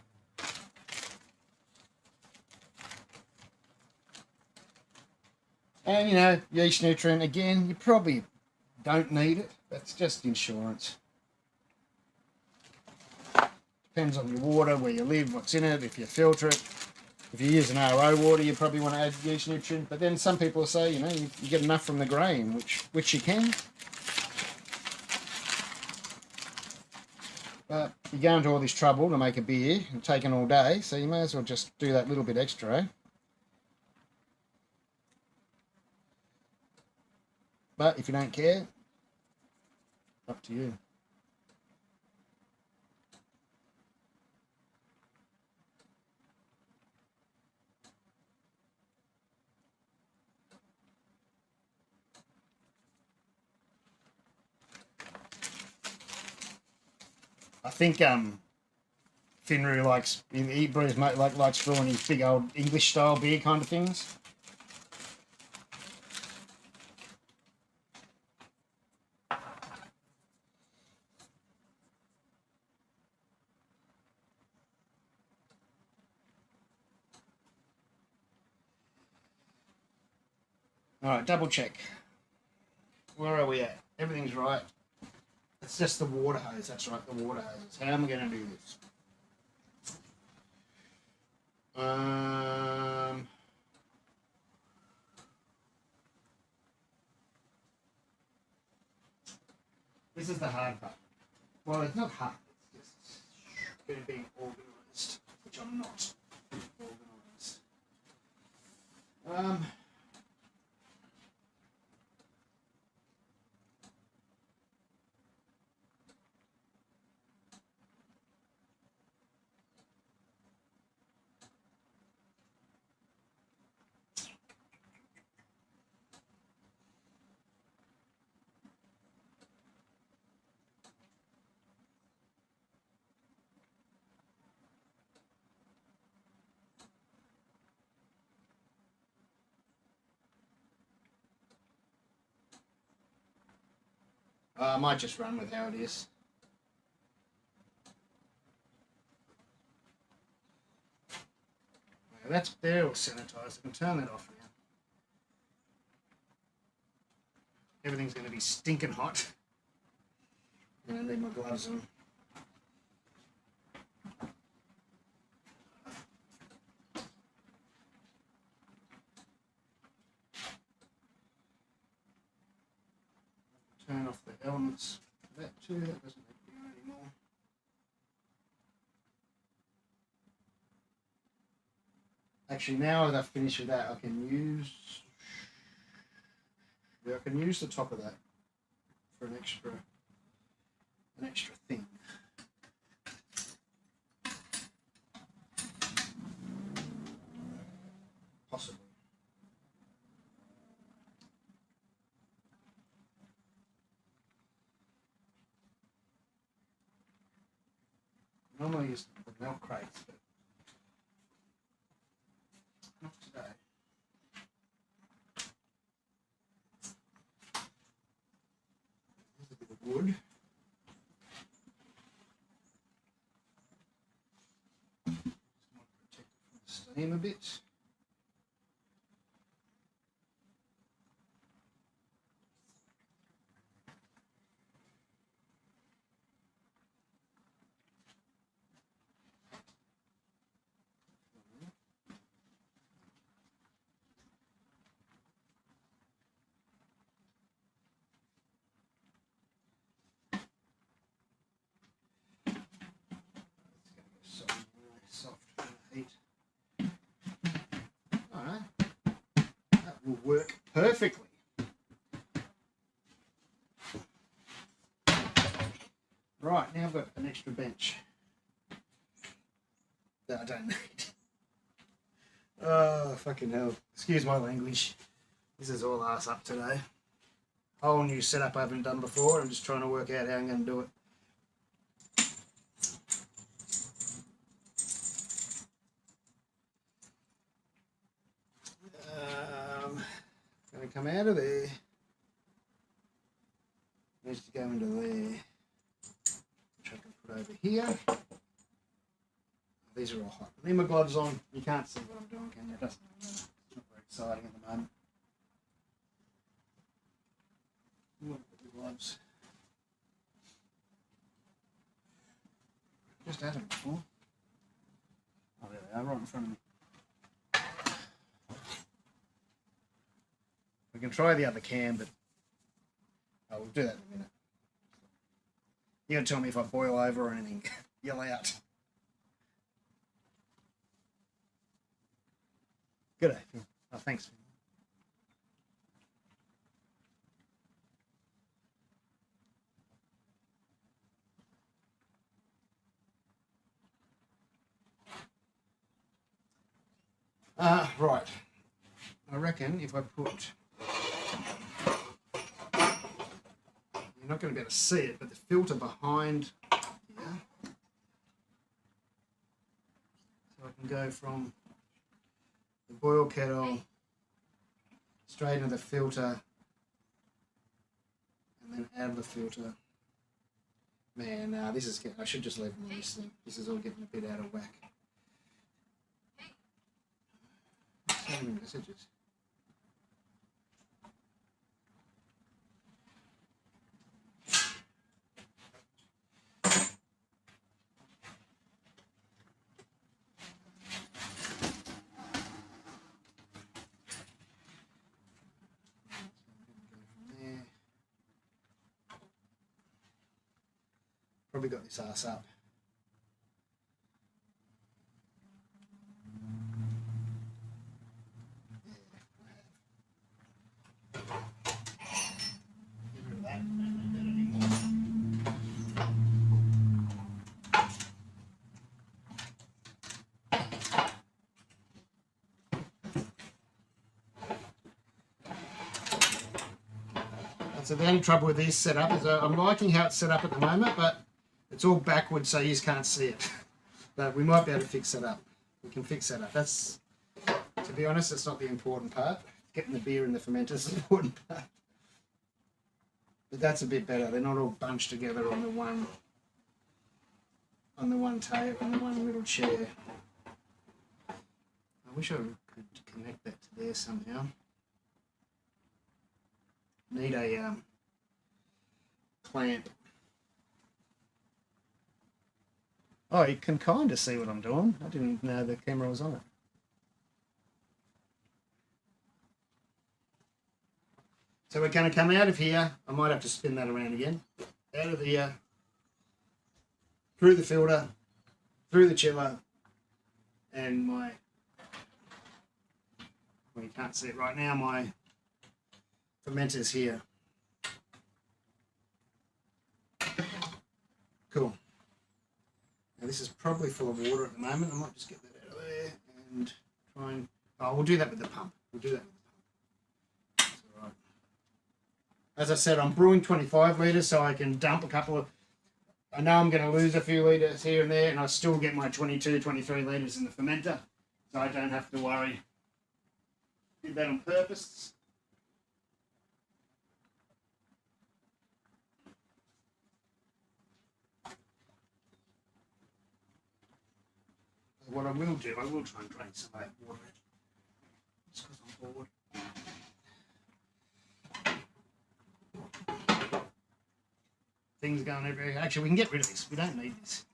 And, you know, yeast nutrient, again, you probably don't need it. That's just insurance. Depends on your water, where you live, what's in it, if you filter it. If you use an RO water, you probably want to add yeast nutrient. But then some people say, you know, you get enough from the grain, which you can. But you're going to all this trouble to make a beer and taking all day, so you may as well just do that little bit extra, eh? But if you don't care, up to you. I think Finru likes brewing his big old English style beer kind of things. All right, double check. Where are we at? Everything's right. It's just the water hose. That's right, the water hose. How am I going to do this? This is the hard part. Well, it's not hard. It's just going to be organised, which I'm not organised. I might just run with how it is. That's there all sanitized. I can turn that off now. Everything's going to be stinking hot. And I need my gloves on. Turn off the elements. That too, that doesn't make it anymore. Actually, now that I've finished with that, I can use the top of that for an extra thing. Possibly. Normally use the milk crates, but not today. There's a bit of wood. Just want to protect it from the steam a bit. Will work perfectly. Right, now I've got an extra bench that I don't need. Oh, fucking hell. Excuse my language. This is all ass up today. Whole new setup I haven't done before. I'm just trying to work out how I'm going to do it. Going to come out of there. Needs to go into there. Which I can put over here. These are all hot. I need my gloves on. You can't see what I'm doing, can you? It's not very exciting at the moment. Look at the gloves. Just had them before. Oh, there they are, right in front of me. We can try the other can, but we'll do that in a minute. You gotta tell me if I boil over or anything. Yell out. Good day. Oh, thanks. Right. I reckon if I put... You're not going to be able to see it, but the filter behind here. So I can go from the boil kettle straight into the filter and then out of the filter. Man, this is getting... I should just leave them on this thing. This is all getting a bit out of whack. So many messages. Probably got this ass up. So the only trouble with this setup is I'm liking how it's set up at the moment, but it's all backwards so you just can't see it. But we might be able to fix that up. We can fix that up. That's, to be honest, that's not the important part. Getting the beer in the fermenter is the important part. But that's a bit better. They're not all bunched together on the one table, on the one little chair. I wish I could connect that to there somehow. Need a clamp. Oh, you can kind of see what I'm doing. I didn't know the camera was on it. So we're going to come out of here. I might have to spin that around again. Out of here, through the filter, through the chiller, and my, well, you can't see it right now, my fermenters here. Cool. Now this is probably full of water at the moment. I might just get that out of there and try and... Oh, we'll do that with the pump. We'll do that with the pump. That's all right. As I said, I'm brewing 25 litres, so I can dump a couple of... I know I'm going to lose a few litres here and there, and I still get my 22, 23 litres in the fermenter, so I don't have to worry. Did that on purpose. What I will do, I will try and drain some of that water out. Just because I'm bored. Things going everywhere. Actually, we can get rid of this. We don't need this.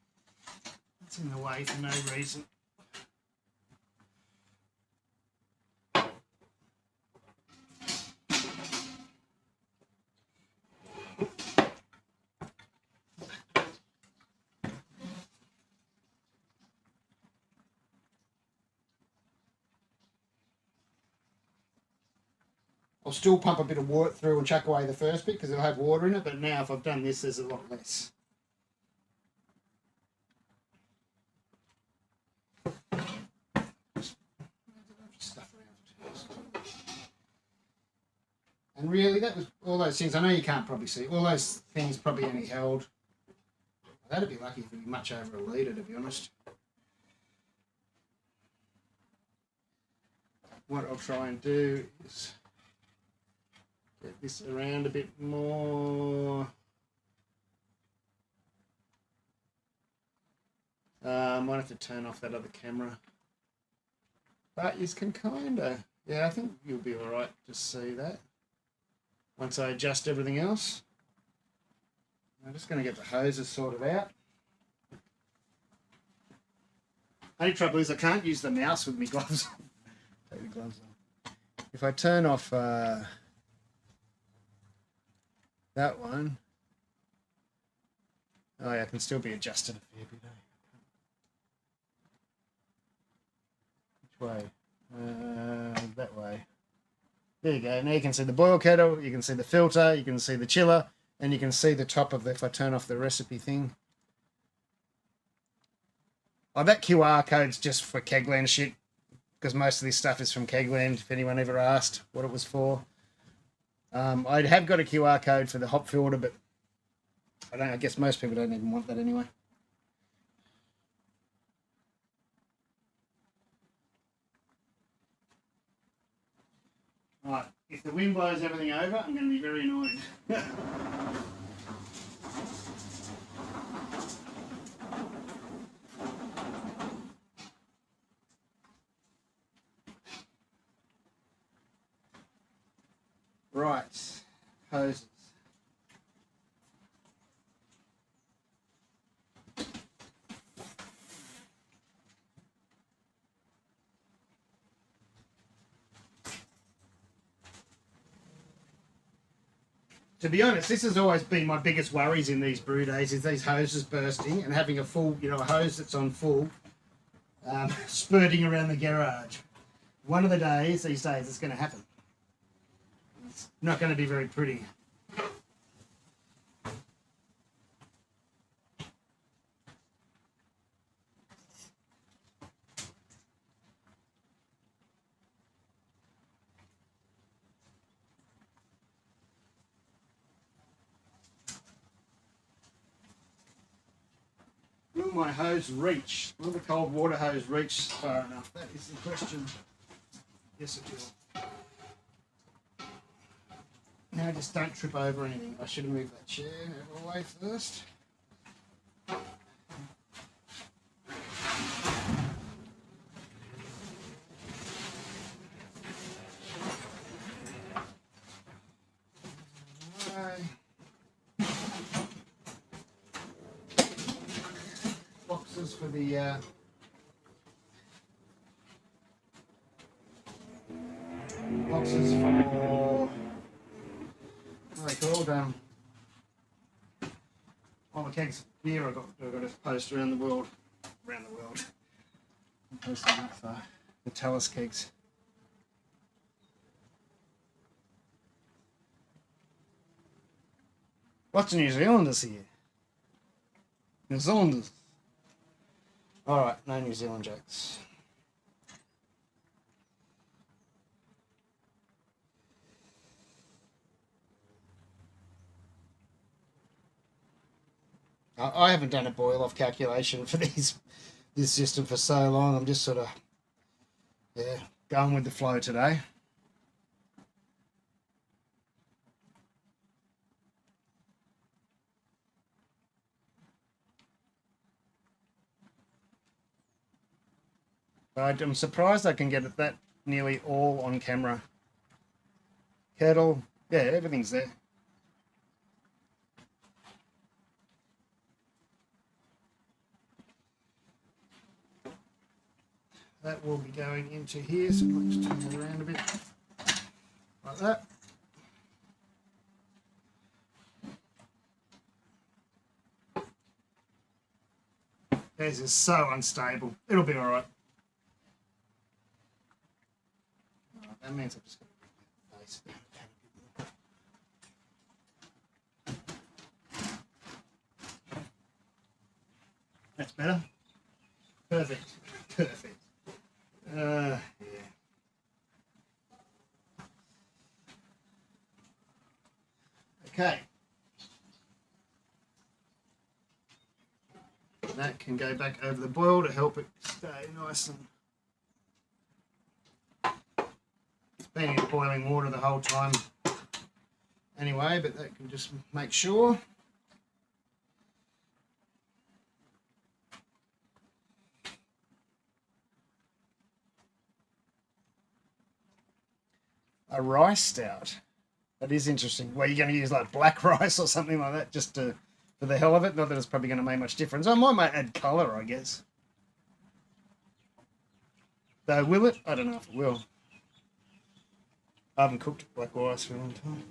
It's in the way for no reason. I'll still pump a bit of water through and chuck away the first bit because it'll have water in it, but now if I've done this, there's a lot less. And really, that was all those things. I know you can't probably see. All those things probably only held. That'd be lucky if it'd be much over a litre, to be honest. What I'll try and do is get this around a bit more. I might have to turn off that other camera. But you can kind of, yeah, I think you'll be all right to see that. Once I adjust everything else. I'm just going to get the hoses sorted out. Only trouble is I can't use the mouse with my gloves on. Take the gloves on. If I turn off that one, oh yeah, I can still be adjusted a fair bit. Which way? That way. There you go. Now you can see the boil kettle, you can see the filter, you can see the chiller, and you can see the top of the, if I turn off the recipe thing. Oh, that QR code's just for Kegland shit, because most of this stuff is from Kegland, if anyone ever asked what it was for. I have got a QR code for the hop filter, but I guess most people don't even want that anyway. Right, if the wind blows everything over, I'm going to be very annoyed. Right, hoses. To be honest, this has always been my biggest worries in these brew days, is these hoses bursting and having a full, a hose that's on full, spurting around the garage. One of the days, these days, it's going to happen. It's not going to be very pretty. Will my hose reach? Will the cold water hose reach far enough? That is the question. Yes, it will. Now just don't trip over anything. I should have moved that chair out of the way first. Boxes for the boxes for what are they called? All the kegs of beer I've got to post around the world. I'm posting that for the Talus kegs. What's New Zealanders here? New Zealanders. Alright, no New Zealand jokes. I haven't done a boil off calculation for this system for so long. I'm just sort of, going with the flow today. I'm surprised I can get it that nearly all on camera. Kettle, yeah, everything's there. That will be going into here, so let's turn it around a bit, like that. This is so unstable. It'll be all right. That means I've just got to base it down. That's better. Perfect. Perfect. Yeah. Okay. That can go back over the boil to help it stay nice and... It's been in boiling water the whole time anyway, but that can just make sure. A rice stout. That is interesting. Well, you're going to use like black rice or something like that just to... for the hell of it, not that it's probably going to make much difference. I might add colour, I guess. Though, will it? I don't know if it will. I haven't cooked black rice for a long time.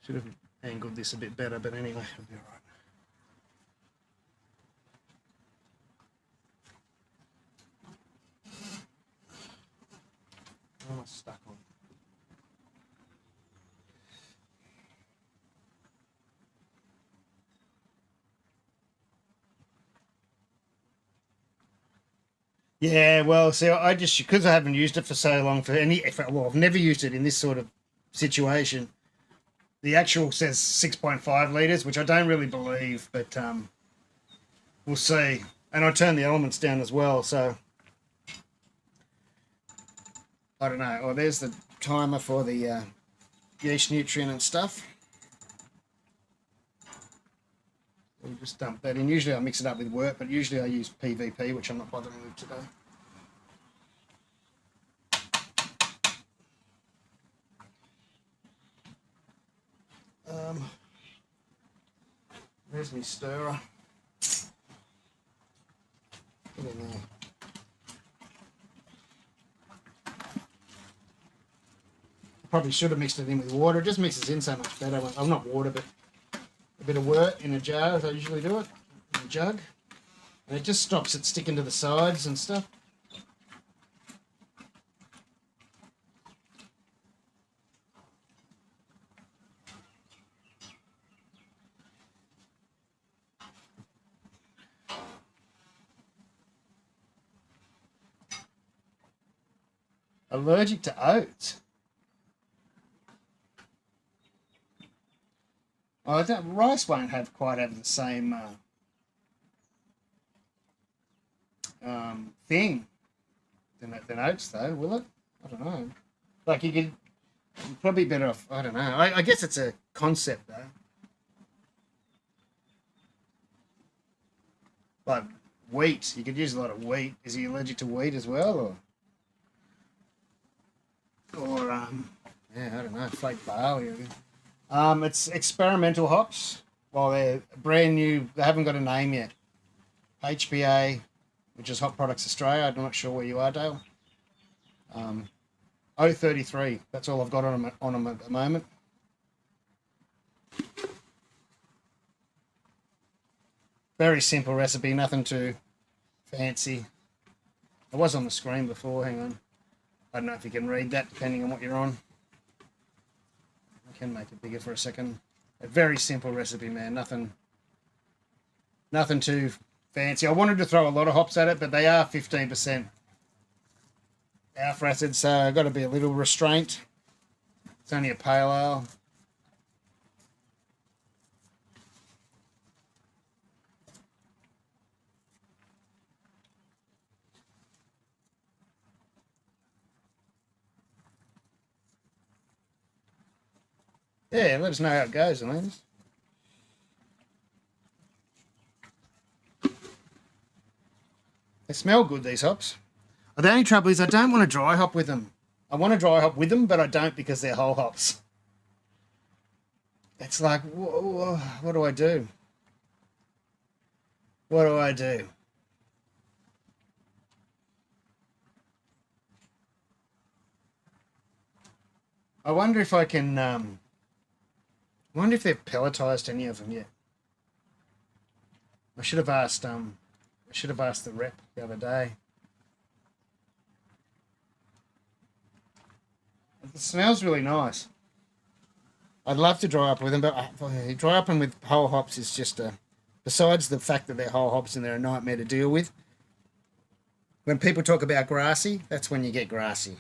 Should have angled this a bit better, but anyway, it'll be alright. What am I stuck on? Yeah, well, see, I just, because I haven't used it for so long, well, I've never used it in this sort of situation. The actual says 6.5 litres, which I don't really believe, but we'll see. And I turned the elements down as well, so I don't know. Oh, there's the timer for the yeast nutrient and stuff. We'll just dump that in. Usually I mix it up with wort, but usually I use PVP, which I'm not bothering with today. There's my stirrer. Put it in there. Probably should have mixed it in with water. It just mixes in so much better. Well, not water, but a bit of wort in a jar, as I usually do it, in a jug. And it just stops it sticking to the sides and stuff. Allergic to oats. Oh, rice won't quite have the same thing than oats, though, will it? I don't know. Like you're probably better off. I don't know. I guess it's a concept, though. Like wheat, you could use a lot of wheat. Is he allergic to wheat as well, or yeah, I don't know, flake barley. It's experimental hops. Well, they're brand new. They haven't got a name yet. HPA, which is Hop Products Australia. I'm not sure where you are, Dale. 033. That's all I've got on them at the moment. Very simple recipe, nothing too fancy. It was on the screen before. Hang on. I don't know if you can read that, depending on what you're on. I can make it bigger for a second. A very simple recipe, man. Nothing too fancy. I wanted to throw a lot of hops at it, but they are 15% alpha acid, so I've got to be a little restraint. It's only a pale ale. Yeah, let us know how it goes, Elena. They smell good, these hops. The only trouble is I don't want to dry hop with them. I want to dry hop with them, but I don't because they're whole hops. It's like, what do I do? What do I do? I wonder if I can... I wonder if they've pelletized any of them yet. I should have asked the rep the other day. It smells really nice. I'd love to dry up with them, but dry up them with whole hops is just besides the fact that they're whole hops and they're a nightmare to deal with. When people talk about grassy, that's when you get grassy.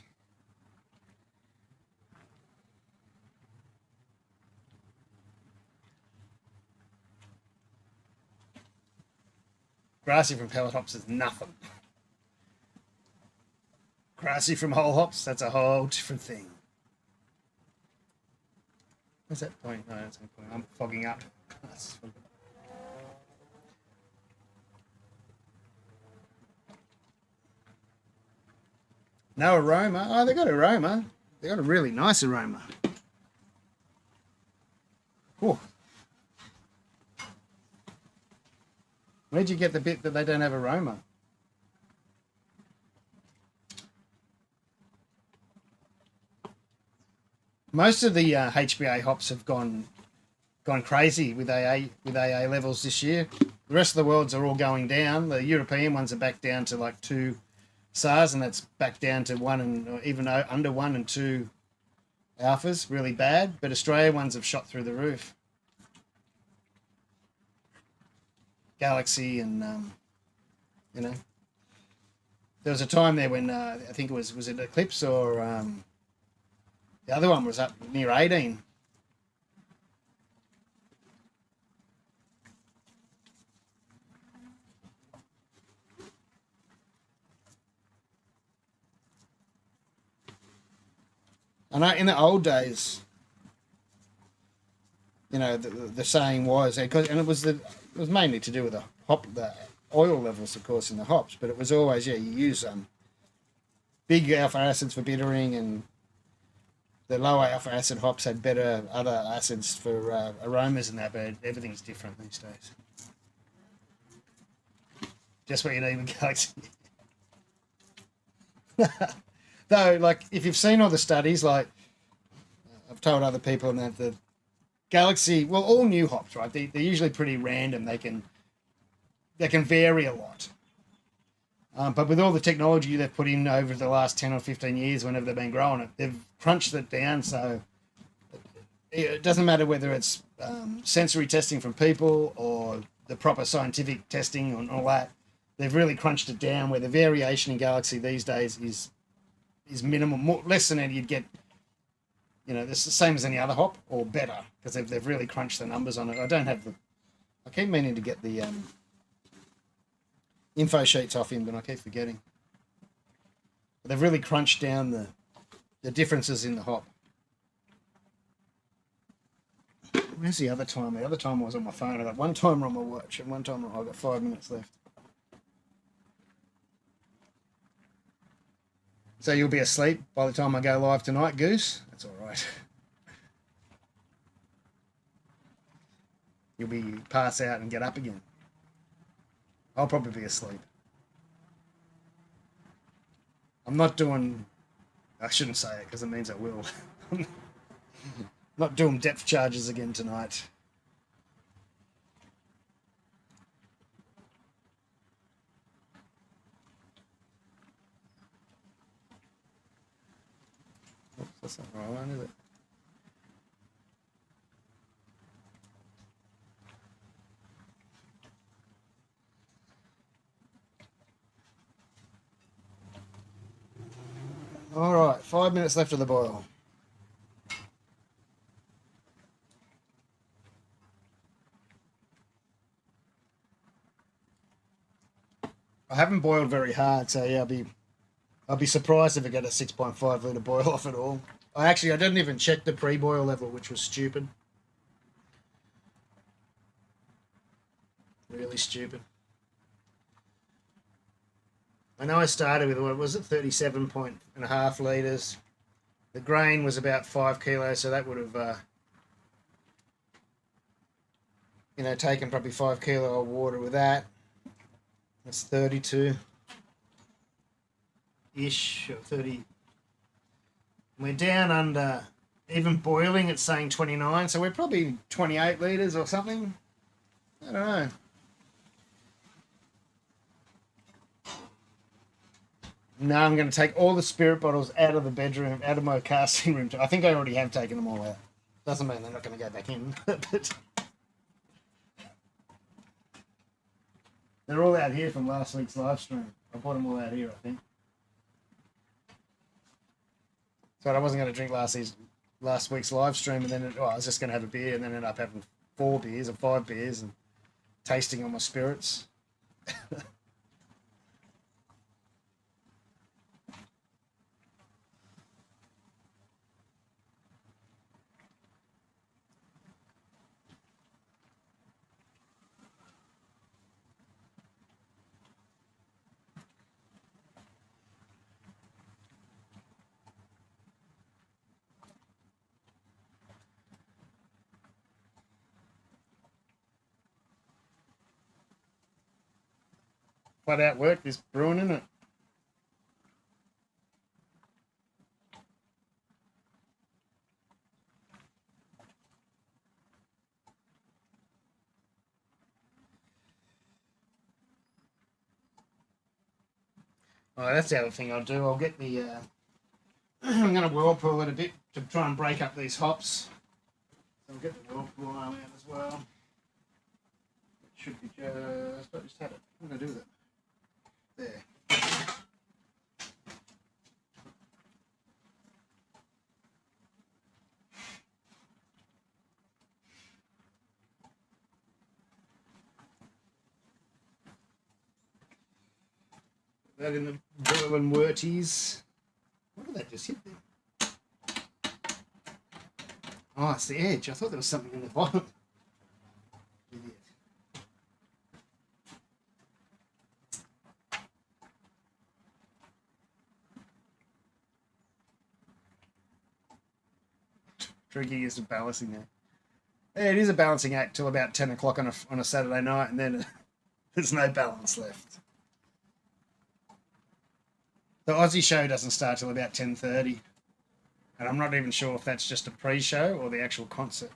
Grassy from pellet hops is nothing. Grassy from whole hops, that's a whole different thing. What's that point? No, that's no point. I'm fogging up. No aroma. Oh, they got aroma. They got a really nice aroma. Oh. Where'd you get the bit that they don't have aroma? Most of the HBA hops have gone crazy with AA levels this year. The rest of the worlds are all going down. The European ones are back down to like 2 SARs, and that's back down to 1 and or even under 1 and 2 alphas, really bad. But Australia ones have shot through the roof. Galaxy and you know, there was a time there when I think it was it Eclipse or the other one was up near 18. I know in the old days, you know, the saying was, and it was mainly to do with the oil levels, of course, in the hops, but it was always, you use big alpha acids for bittering, and the lower alpha acid hops had better other acids for aromas and that, but everything's different these days. Just what you need with Galaxy. Though, like, if you've seen all the studies, like I've told other people, that the Galaxy, well, all new hops, right? They're usually pretty random. They can vary a lot. But with all the technology they've put in over the last 10 or 15 years, whenever they've been growing it, they've crunched it down. So it doesn't matter whether it's sensory testing from people or the proper scientific testing and all that. They've really crunched it down where the variation in Galaxy these days is minimal, less than you'd get. You know, it's the same as any other hop, or better, because they've really crunched the numbers on it. I keep meaning to get the info sheets off him, but I keep forgetting. But they've really crunched down the differences in the hop. Where's the other timer? The other timer was on my phone. I got one timer on my watch, and one timer I've got 5 minutes left. So you'll be asleep by the time I go live tonight, Goose? That's all right. You'll be pass out and get up again. I'll probably be asleep. I'm not doing... I shouldn't say it because it means I will. Not doing depth charges again tonight. Oops, that's not the right one, is it? All right, 5 minutes left of the boil. I haven't boiled very hard, so yeah, I'll be surprised if I get a 6.5 litre boil off at all. I didn't even check the pre-boil level, which was stupid. Really stupid. I know I started with, what was it, 37.5 litres. The grain was about 5 kilos, so that would have, taken probably 5 kilo of water with that. That's 32-ish, or 30. We're down under, even boiling, it's saying 29, so we're probably 28 litres or something. I don't know. Now I'm going to take all the spirit bottles out of the bedroom, out of my casting room. I think I already have taken them all out. Doesn't mean they're not going to go back in. But they're all out here from last week's live stream. I bought them all out here, I think. So I wasn't going to drink last week's live stream, and then I was just going to have a beer, and then ended up having 4 beers or 5 beers and tasting all my spirits. Flat out work this brewing, isn't it? Oh, that's the other thing I'll do. I'll get the. I'm going to whirlpool it a bit to try and break up these hops. So I'll get the whirlpool arm out as well. It should be just. I just had it. What am I going to do with it? There. That in the boiling wurties. What did that just hit there? Oh, it's the edge. I thought there was something in the bottom. Idiot. Tricky is a balancing act. Yeah, it is a balancing act till about 10 o'clock on a Saturday night, and then there's no balance left. The Aussie show doesn't start till about 10:30, and I'm not even sure if that's just a pre-show or the actual concert.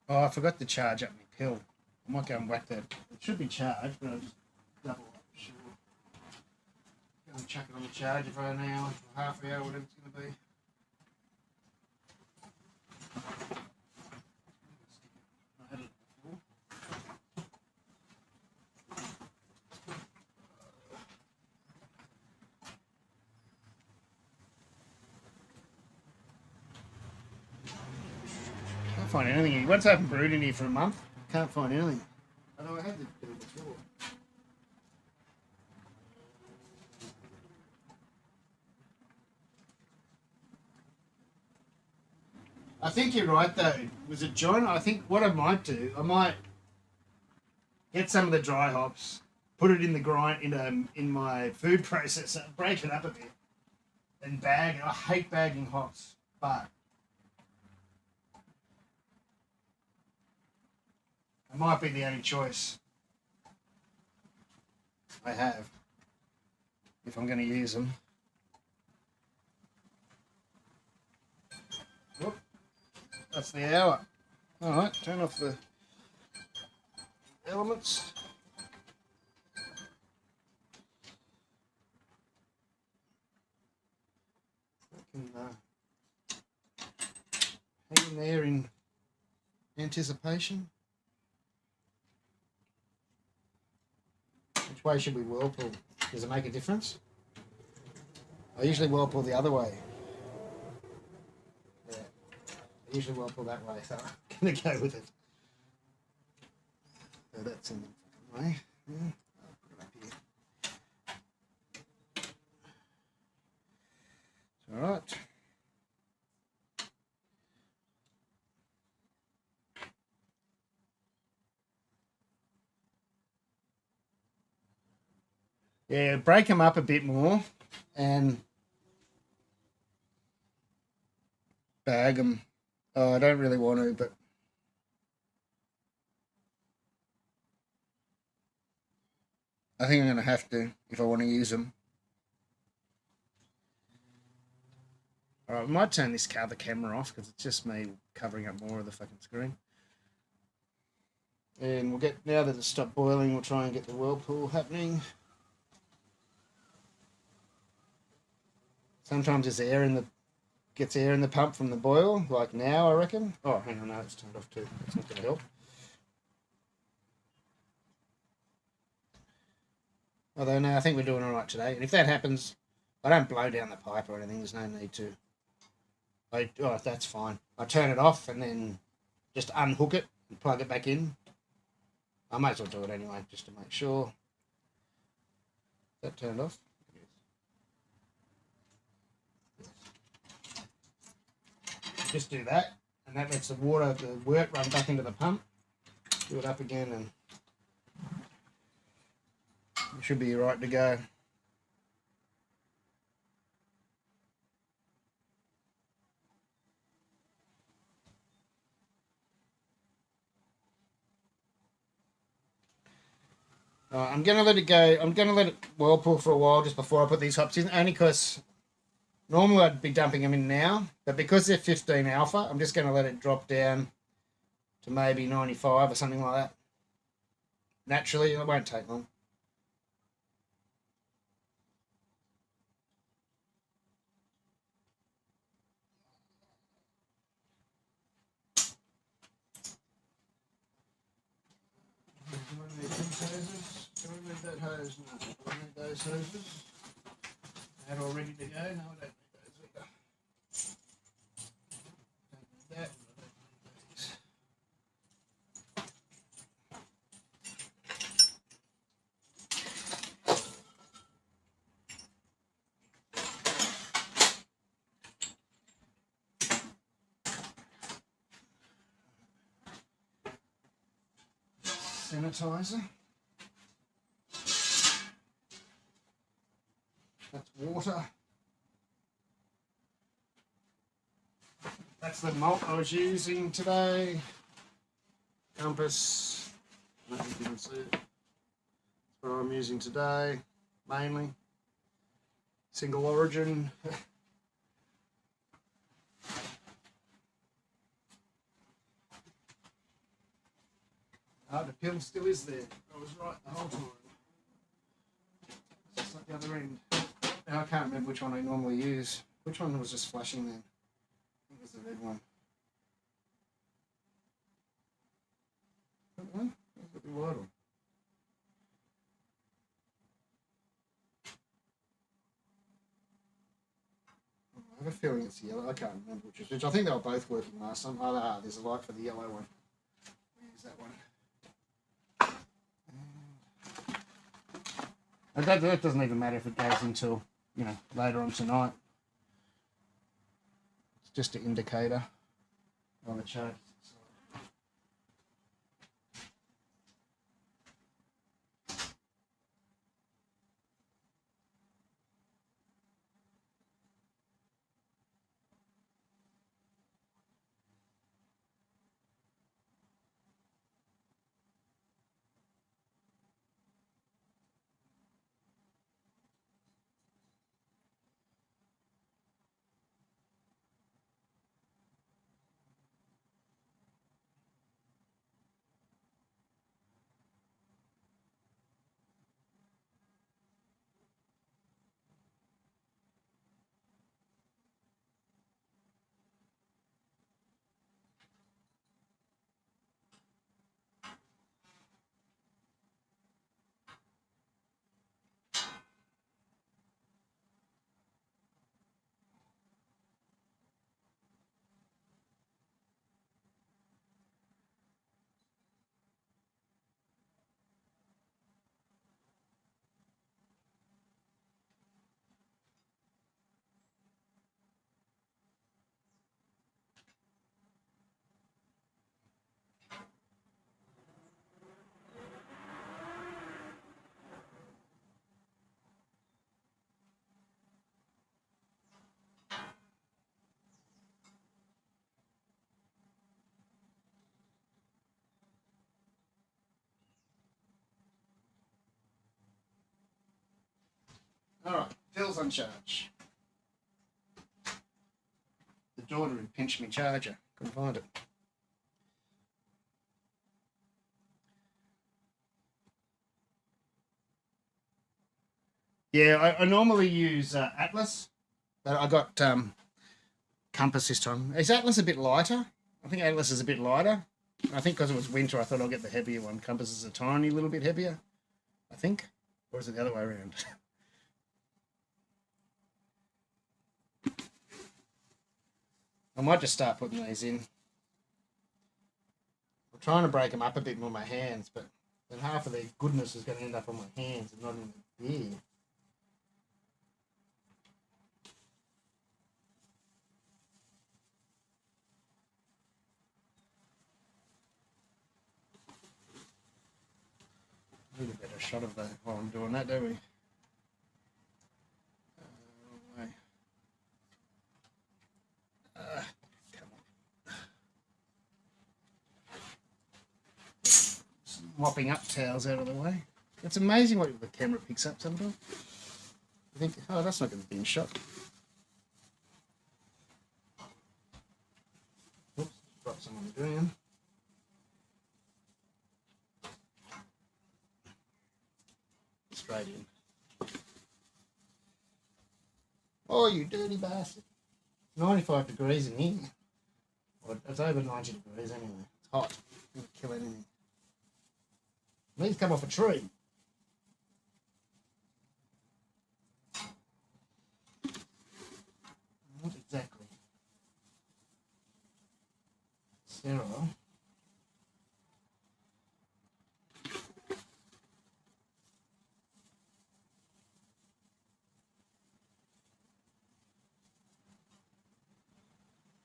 Oh, I forgot to charge up my pill. I might go and whack that. It should be charged, but I'll just double up. Sure. Go and chuck it on the charger for an hour, half an hour, whatever it's going to be. Can't find anything. Once I haven't brewed in here for a month, can't find anything. Although I had to do it before. I think you're right though. Was it John? I think what I might do, I might get some of the dry hops, put it in the grind in my food processor, break it up a bit, and bag it. I hate bagging hops, but it might be the only choice I have if I'm going to use them. Whoop. That's the hour. All right, turn off the elements. I can hang in there in anticipation. Which way should we whirlpool? Does it make a difference? I usually whirlpool the other way. Yeah, I usually whirlpool that way, so I'm going to go with it. So that's in the way. Yeah. I'll put it up here. All right. Yeah, break them up a bit more and bag them. Oh, I don't really want to, but I think I'm going to have to if I want to use them. All right, I might turn this other camera off because it's just me covering up more of the fucking screen. And we'll get, now that it's stopped boiling, we'll try and get the whirlpool happening. Sometimes there's air in the, gets air in the pump from the boil, like now, I reckon. Oh, hang on, no, it's turned off too. That's not going to help. Although, no, I think we're doing all right today. And if that happens, I don't blow down the pipe or anything. There's no need to. Oh, that's fine. I turn it off and then just unhook it and plug it back in. I might as well do it anyway, just to make sure. That turned off. Just do that, and that lets the water, the wort run back into the pump. Do it up again, and it should be right to go. I'm going to let it go. I'm going to let it whirlpool for a while just before I put these hops in, only because normally I'd be dumping them in now, but because they're 15 alpha, I'm just going to let it drop down to maybe 95 or something like that. Naturally, it won't take long. Do I need these hoses? Do I need that hose? No. Do I need those hoses? That all ready to go? No, I don't need those either. Don't need that. I don't need these. Sanitizer. That's water. That's the malt I was using today. Compass. I don't know if you can see it. That's what I'm using today, mainly. Single origin. The pill still is there. I was right the whole time. It's just like the other end. Now I can't remember which one I normally use. Which one was just flashing then? I think it was the red one. That one? That's got the white one. I have a feeling it's yellow. I can't remember which is which. I think they were both working last time. Oh, there's a light for the yellow one. Use that one. And that doesn't even matter if it goes until, later on tonight. It's just an indicator on the chart. Alright, Phil's on charge. The daughter had pinched me charger. Couldn't find it. Yeah, I normally use Atlas, but I got Compass this time. Is Atlas a bit lighter? I think Atlas is a bit lighter. I think because it was winter, I thought I'll get the heavier one. Compass is a tiny little bit heavier, I think. Or is it the other way around? I might just start putting these in. I'm trying to break them up a bit with my hands, but then half of the goodness is going to end up on my hands and not in the beer. Need a better shot of that while I'm doing that, don't we? Come on. Mopping up towels out of the way. It's amazing what the camera picks up sometimes. I think, oh, that's not going to be in shot. Oops, dropped some on the ground. Straight in. Oh, you dirty bastard. 95 degrees in here. Well, it's over 90 degrees anyway. It's hot. It'll kill anything. These come off a tree. Not exactly sterile.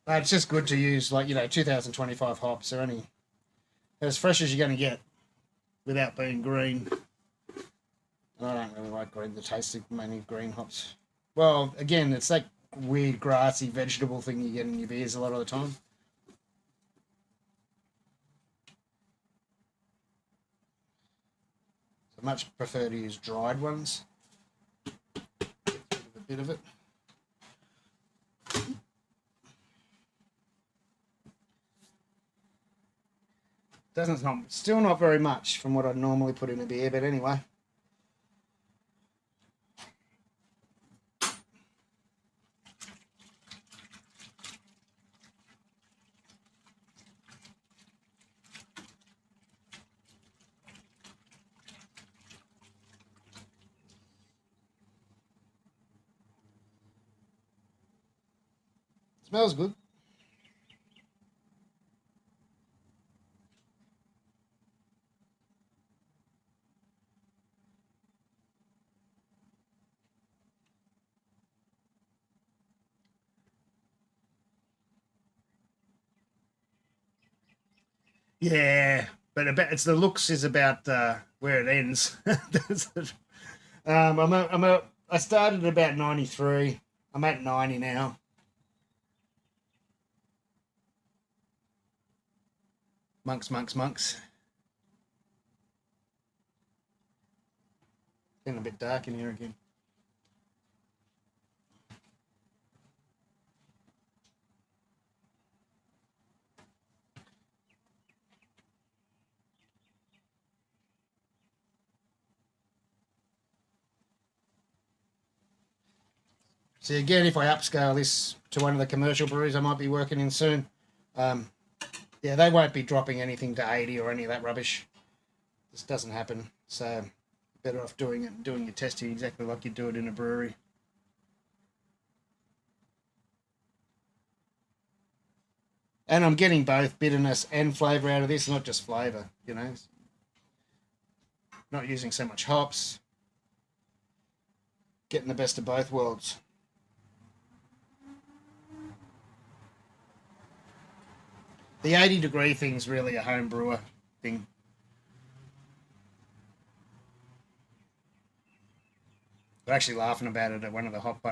It's just good to use, like, 2025 hops. They're only as fresh as you're going to get without being green. And I don't really like the taste of many green hops. Well, again, it's that weird grassy vegetable thing you get in your beers a lot of the time. So I much prefer to use dried ones. A bit of it. Still not very much from what I'd normally put in a beer, but anyway. Smells good. Yeah, but it's the looks is about where it ends. I started at about 93. I'm at 90 now. Monks. Getting a bit dark in here again. See, again, if I upscale this to one of the commercial breweries I might be working in soon, yeah, they won't be dropping anything to 80 or any of that rubbish. This doesn't happen. So better off doing your testing exactly like you do it in a brewery. And I'm getting both bitterness and flavour out of this, not just flavour, Not using so much hops. Getting the best of both worlds. The 80-degree thing's really a home brewer thing. We're actually laughing about it at one of the hop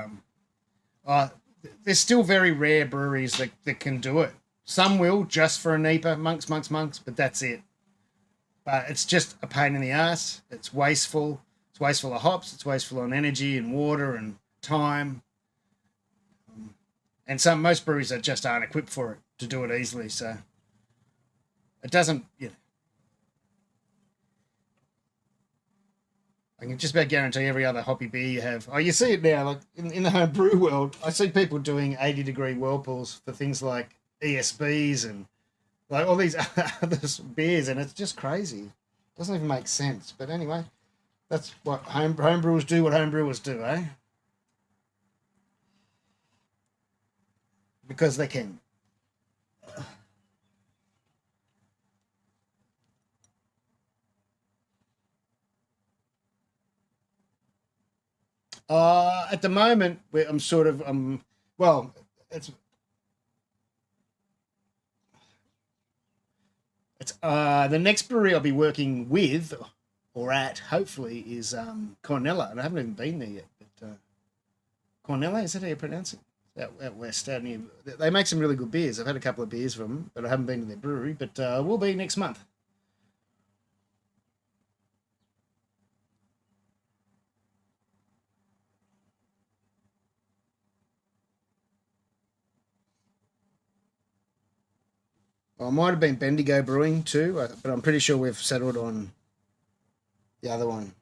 there's still very rare breweries that can do it. Some will just for a NEPA, monks, but that's it. But it's just a pain in the ass. It's wasteful. It's wasteful of hops. It's wasteful on energy and water and time. And most breweries just aren't equipped for it to do it easily. So it doesn't, I can just about guarantee every other hoppy beer you have. Oh, you see it now, like in the home brew world. I see people doing 80-degree whirlpools for things like ESBs and like all these other beers, and it's just crazy. It doesn't even make sense. But anyway, that's what home brewers do. What home brewers do, eh? Because they can. At the moment, I'm sort of well, it's the next brewery I'll be working with or at, hopefully, is Cornella, and I haven't even been there yet. But Cornella, is that how you pronounce it? Out west, out near. They make some really good beers. I've had a couple of beers from them, but I haven't been to their brewery. But we'll be next month. Well, it might have been Bendigo Brewing too, but I'm pretty sure we've settled on the other one.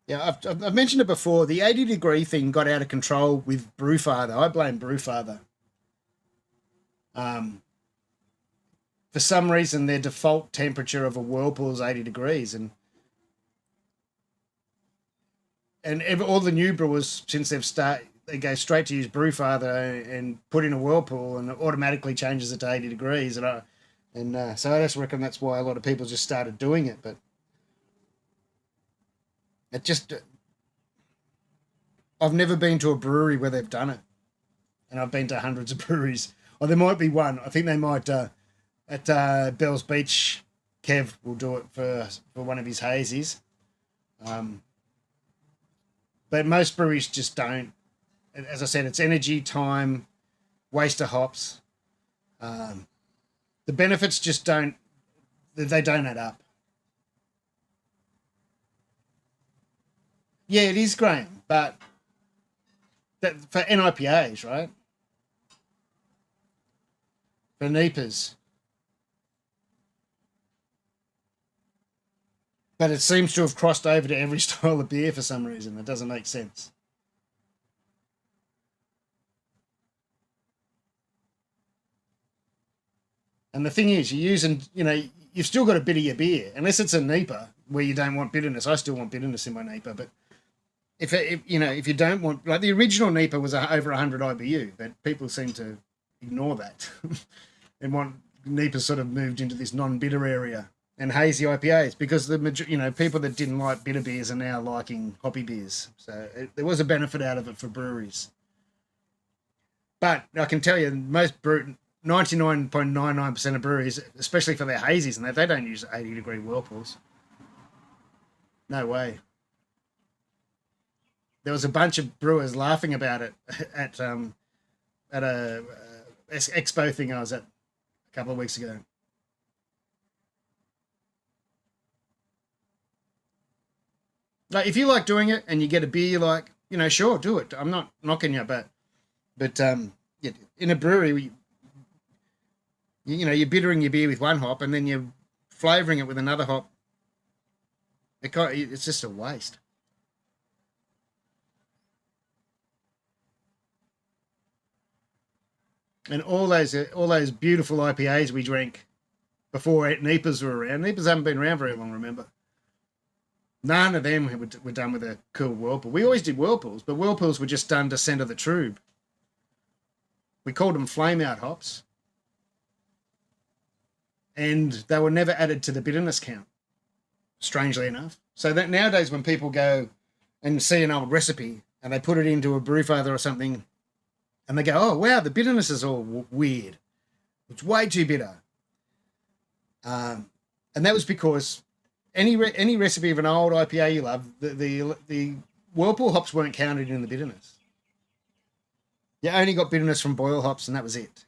Yeah, I've mentioned it before. The 80-degree thing got out of control with Brewfather. I blame Brewfather. Um, for some reason, their default temperature of a whirlpool is 80 degrees, and all the new brewers since they go straight to use Brewfather and put in a whirlpool, and it automatically changes it to 80 degrees. So I just reckon that's why a lot of people just started doing it, but it just I've never been to a brewery where they've done it, and I've been to hundreds of breweries. Or there might be one. I think they might at Bells Beach. Kev will do it for one of his hazies, but most breweries just don't. As I said, it's energy, time, waste of hops. The benefits just don't. They don't add up. Yeah, it is Graham, but that for NIPAs, right? For NEPAs. But it seems to have crossed over to every style of beer for some reason. It doesn't make sense. And the thing is, you're using, you've still got a bit of your beer, unless it's a NEPA where you don't want bitterness. I still want bitterness in my NEPA, but if you don't want, like the original NEPA was over 100 IBU, but people seem to ignore that and want NEPA sort of moved into this non-bitter area and hazy IPAs because people that didn't like bitter beers are now liking hoppy beers. So there was a benefit out of it for breweries. But I can tell you, 99.99% of breweries, especially for their hazies, and they don't use 80-degree whirlpools. No way. There was a bunch of brewers laughing about it at a expo thing I was at a couple of weeks ago. Like, if you like doing it and you get a beer you like, sure, do it. I'm not knocking you, but yeah, in a brewery, you're bittering your beer with one hop and then you're flavouring it with another hop. It's just a waste. And all those beautiful IPAs we drank before NEPAs were around. NEPAs haven't been around very long, remember? None of them were done with a cool whirlpool. We always did whirlpools, but whirlpools were just done to center the tube. We called them flame out hops. And they were never added to the bitterness count, strangely enough. So that nowadays when people go and see an old recipe and they put it into a Brewfather or something and they go, oh, wow, the bitterness is all weird. It's way too bitter. And that was because any recipe of an old IPA you love, the whirlpool hops weren't counted in the bitterness. You only got bitterness from boil hops, and that was it.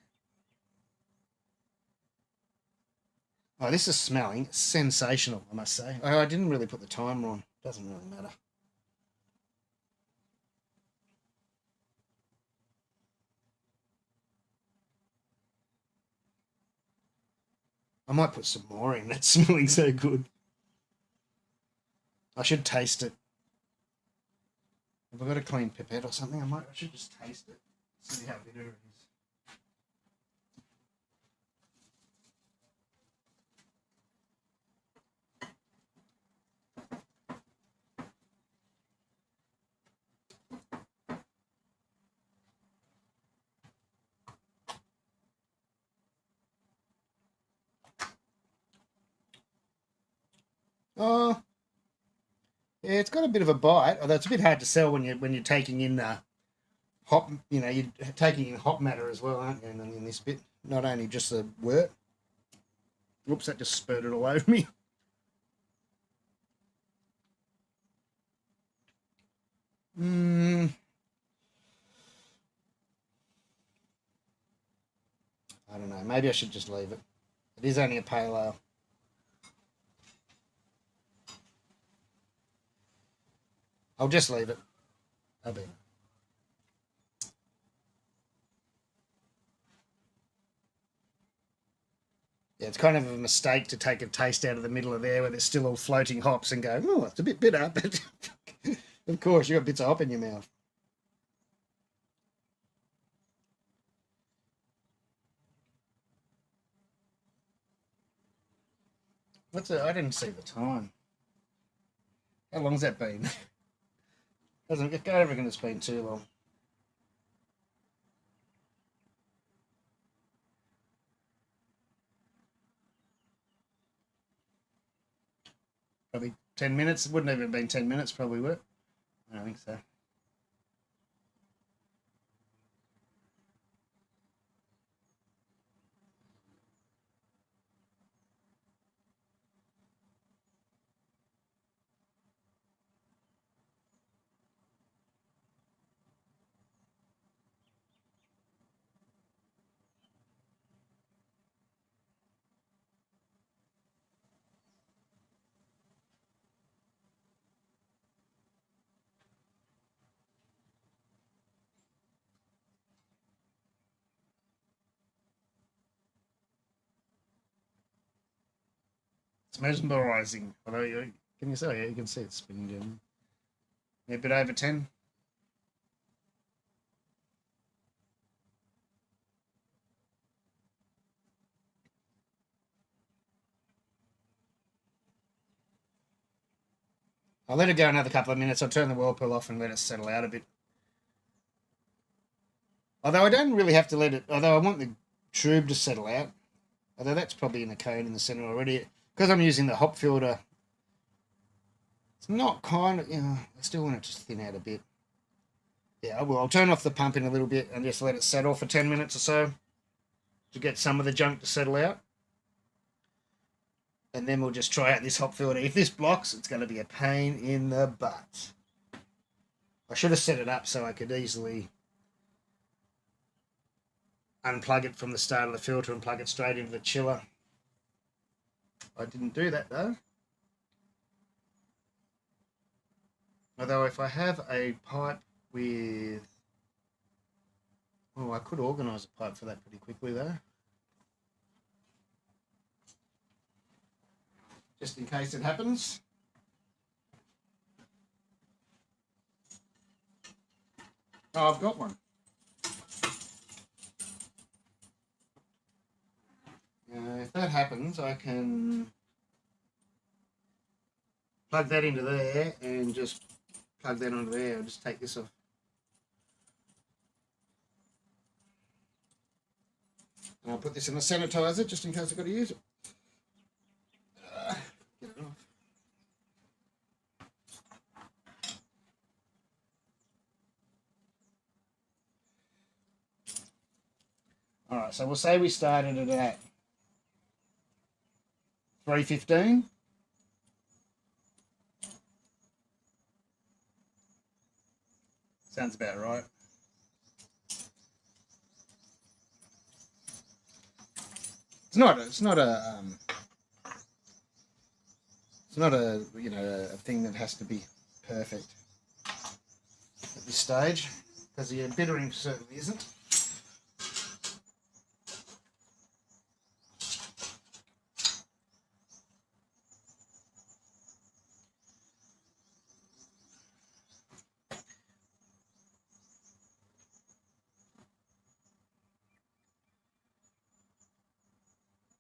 Oh, this is smelling sensational, I must say. Oh, I didn't really put the timer on. Doesn't really matter. I might put some more in. That's smelling so good. I should taste it. Have I got a clean pipette or something? I should just taste it. See how bitter it is. Oh, yeah, it's got a bit of a bite, although it's a bit hard to sell when you're taking in the hop. You know, you're taking in hop matter as well, aren't you? And in this bit, not only just the wort. Whoops, that just spurted all over me. I don't know. Maybe I should just leave it. It is only a pale ale. I'll just leave it. I'll be. Yeah, it's kind of a mistake to take a taste out of the middle of there where there's still all floating hops and go, oh, it's a bit bitter, but of course you've got bits of hop in your mouth. What's it? I didn't see the time. How long's that been? Doesn't get everything that's been too long. Probably 10 minutes. It wouldn't even have been 10 minutes, probably would it? I don't think so. It's mesmerising. Although can you see? Yeah, you can see it spinning down. Yeah, a bit over 10. I'll let it go another couple of minutes. I'll turn the whirlpool off and let it settle out a bit. Although I don't really have to let it, although I want the tube to settle out. Although that's probably in the cone in the centre already. Because I'm using the hop filter, it's not kind of, I still want it to thin out a bit. Yeah, I will. I'll turn off the pump in a little bit and just let it settle for 10 minutes or so to get some of the junk to settle out. And then we'll just try out this hop filter. If this blocks, it's going to be a pain in the butt. I should have set it up so I could easily unplug it from the start of the filter and plug it straight into the chiller. I didn't do that though. Although if I have a pipe with... Oh, I could organise a pipe for that pretty quickly though. Just in case it happens. Oh, I've got one. If that happens, I can plug that into there and just plug that onto there. I'll just take this off. And I'll put this in the sanitizer just in case I've got to use it. Get it off. All right, so we'll say we started it at 3:15. Sounds about right. It's not a a thing that has to be perfect at this stage, because the bittering certainly isn't.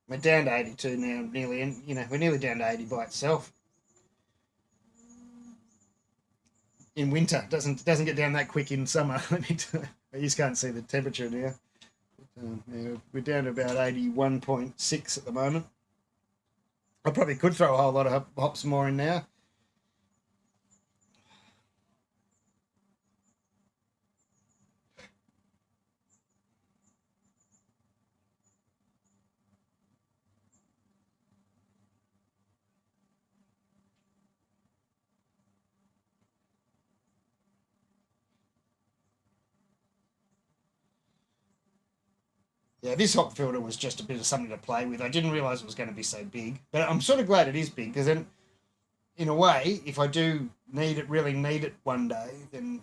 We're down to 82 now, nearly, and we're nearly down to 80 by itself. In winter, doesn't get down that quick in summer. I just can't see the temperature now. Yeah, we're down to about 81.6 at the moment. I probably could throw a whole lot of hops more in now. Yeah, this hop filter was just a bit of something to play with. I didn't realize it was going to be so big, but I'm sort of glad it is big because then, in a way, if I do need it, really need it one day, then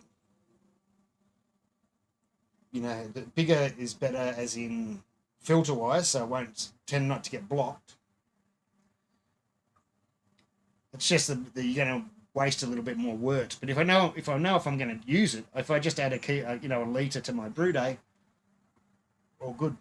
the bigger is better, as in filter wise, so I won't tend not to get blocked. It's just that you're going to waste a little bit more work. But if I know if I'm going to use it, if I just add a liter to my brew day, all good.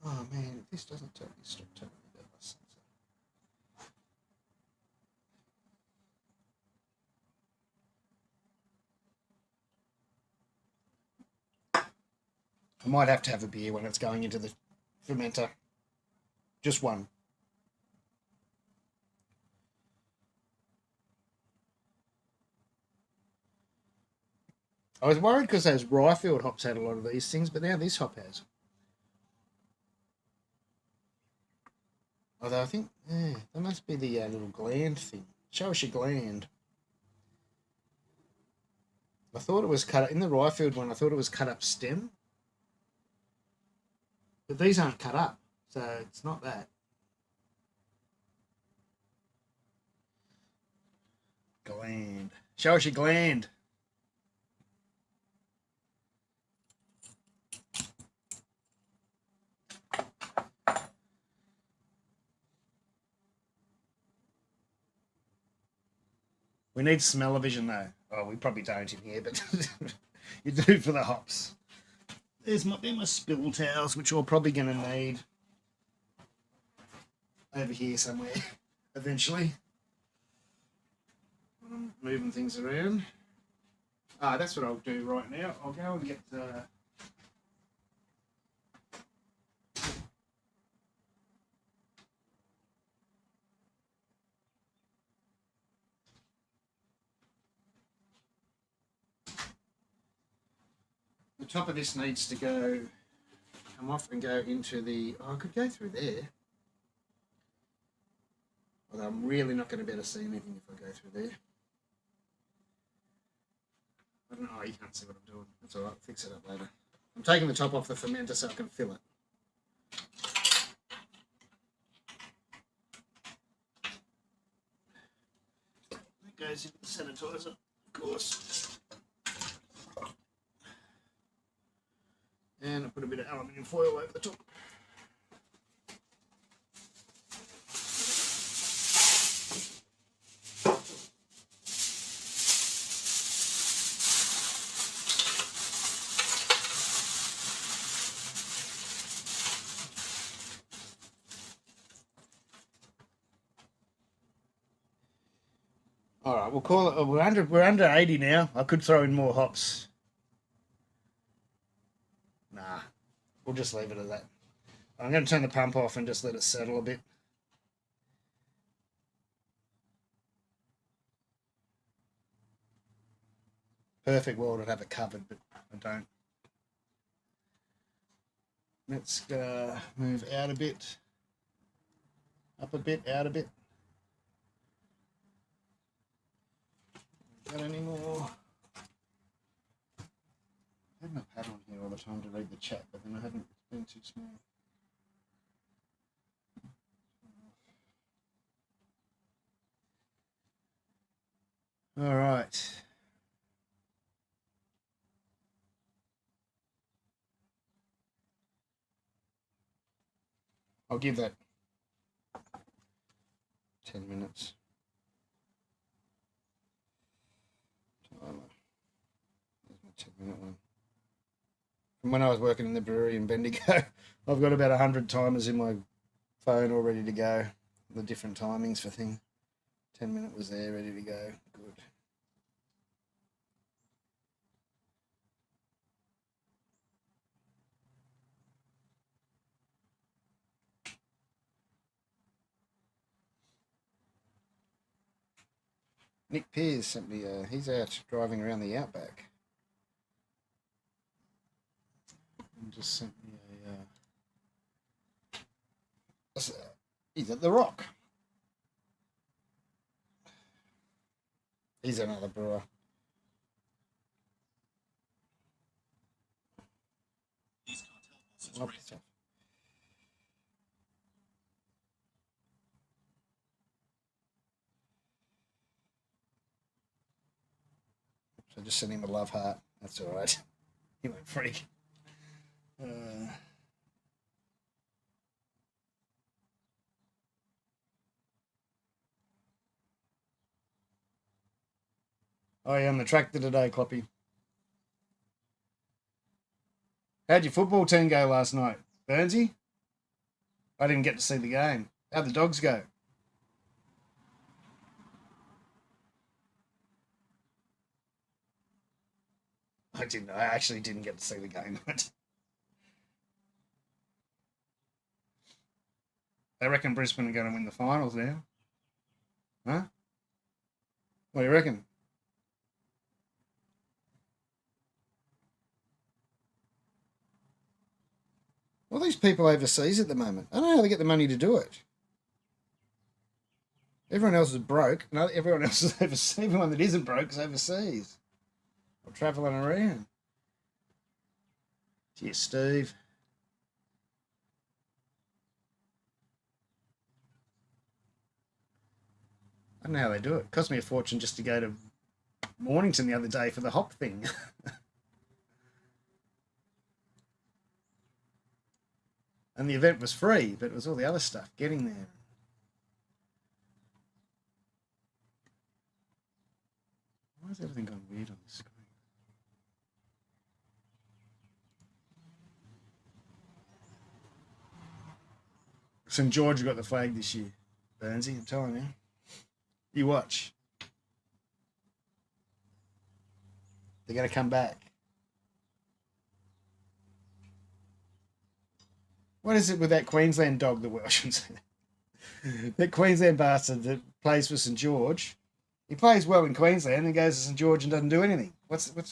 Oh man, if this doesn't tell me, stop telling me about my sensor. I might have to have a beer when it's going into the fermenter. Just one. I was worried because those Ryefield hops had a lot of these things, but now this hop has. Although I think, that must be the little gland thing. Show us your gland. I thought it was cut up, in the Ryefield one, I thought it was cut up stem. But these aren't cut up, so it's not that. Gland. Show us your gland. We need smell-o-vision though. Oh, we probably don't in here, but you do for the hops. There's my spill towels, which we're probably going to need over here somewhere eventually. I'm moving things around. That's what I'll do right now. I'll go and get the top of this needs to come off and go into the. Oh, I could go through there. Although I'm really not going to be able to see anything if I go through there. I don't know. Oh, you can't see what I'm doing. That's all right. I'll fix it up later. I'm taking the top off the fermenter so I can fill it. That goes into the sanitizer, of course. And I put a bit of aluminium foil over the top. All right, we'll call it. We're under 80 now. I could throw in more hops. Nah, we'll just leave it at that. I'm going to turn the pump off and just let it settle a bit. Perfect world, I'd have it covered, but I don't. Let's move out a bit, up a bit, out a bit. Got any more? I had my pad on here all the time to read the chat, but then I haven't. It's been too small. All right. I'll give that 10 minutes. Timer. There's my 10-minute one. From when I was working in the brewery in Bendigo, I've got about 100 timers in my phone all ready to go. The different timings for things. 10-minute was there, ready to go. Good. Nick Pearce sent me, he's out driving around the outback. And just sent me he's at the Rock. He's another brewer. Lovely stuff. So just send him a love heart. That's all right. He went freak. Oh, yeah, I'm the tractor today, Cloppy. How'd your football team go last night, Burnsy? I didn't get to see the game. How'd the dogs go? I didn't. I actually didn't get to see the game. I reckon Brisbane are going to win the finals now. Huh? What do you reckon? All these people overseas at the moment, I don't know how they get the money to do it. Everyone else is broke. No, everyone else is overseas. Everyone that isn't broke is overseas or travelling around. Cheers, Steve. I don't know how they do it. It cost me a fortune just to go to Mornington the other day for the hop thing. And the event was free, but it was all the other stuff getting there. Why is everything gone weird on this screen? St George got the flag this year, Burnsy, I'm telling you. You watch. They're going to come back. What is it with that Queensland dog that I shouldn't say that? That Queensland bastard that plays for St George. He plays well in Queensland and goes to St George and doesn't do anything. What's the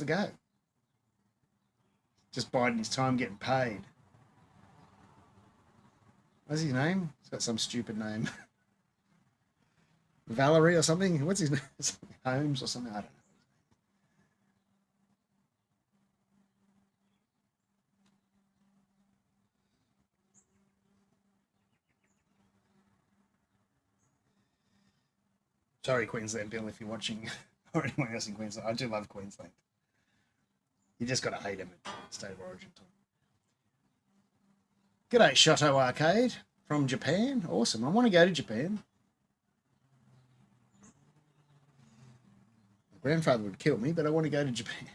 go? Just biding his time getting paid. What's his name? He's got some stupid name. Valerie or something? What's his name? Holmes or something? I don't know. Sorry, Queensland Bill, if you're watching, or anyone else in Queensland. I do love Queensland. You just got to hate him at State of Origin time. G'day, Shoto Arcade from Japan. Awesome. I want to go to Japan. My grandfather would kill me, but I want to go to Japan.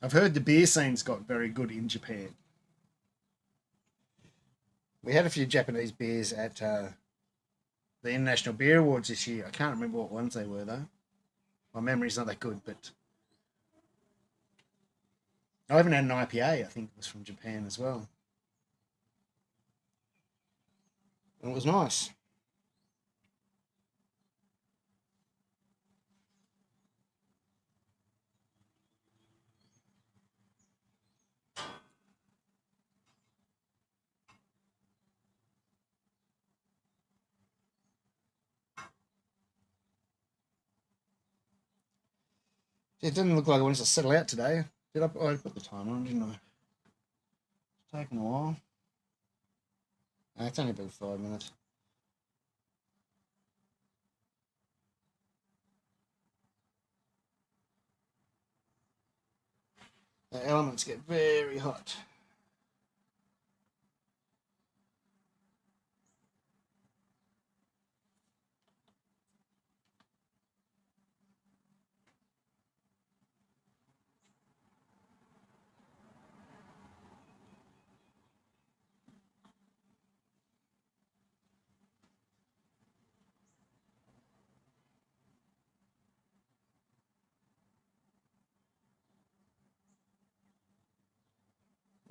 I've heard the beer scene's got very good in Japan. We had a few Japanese beers at the International Beer Awards this year. I can't remember what ones they were, though. My memory's not that good, but I even had an IPA, I think it was from Japan as well. And it was nice. It didn't look like I wanted to settle out today. Did I? Oh, I put the timer on, didn't I? It's taken a while. It's only been 5 minutes. The elements get very hot.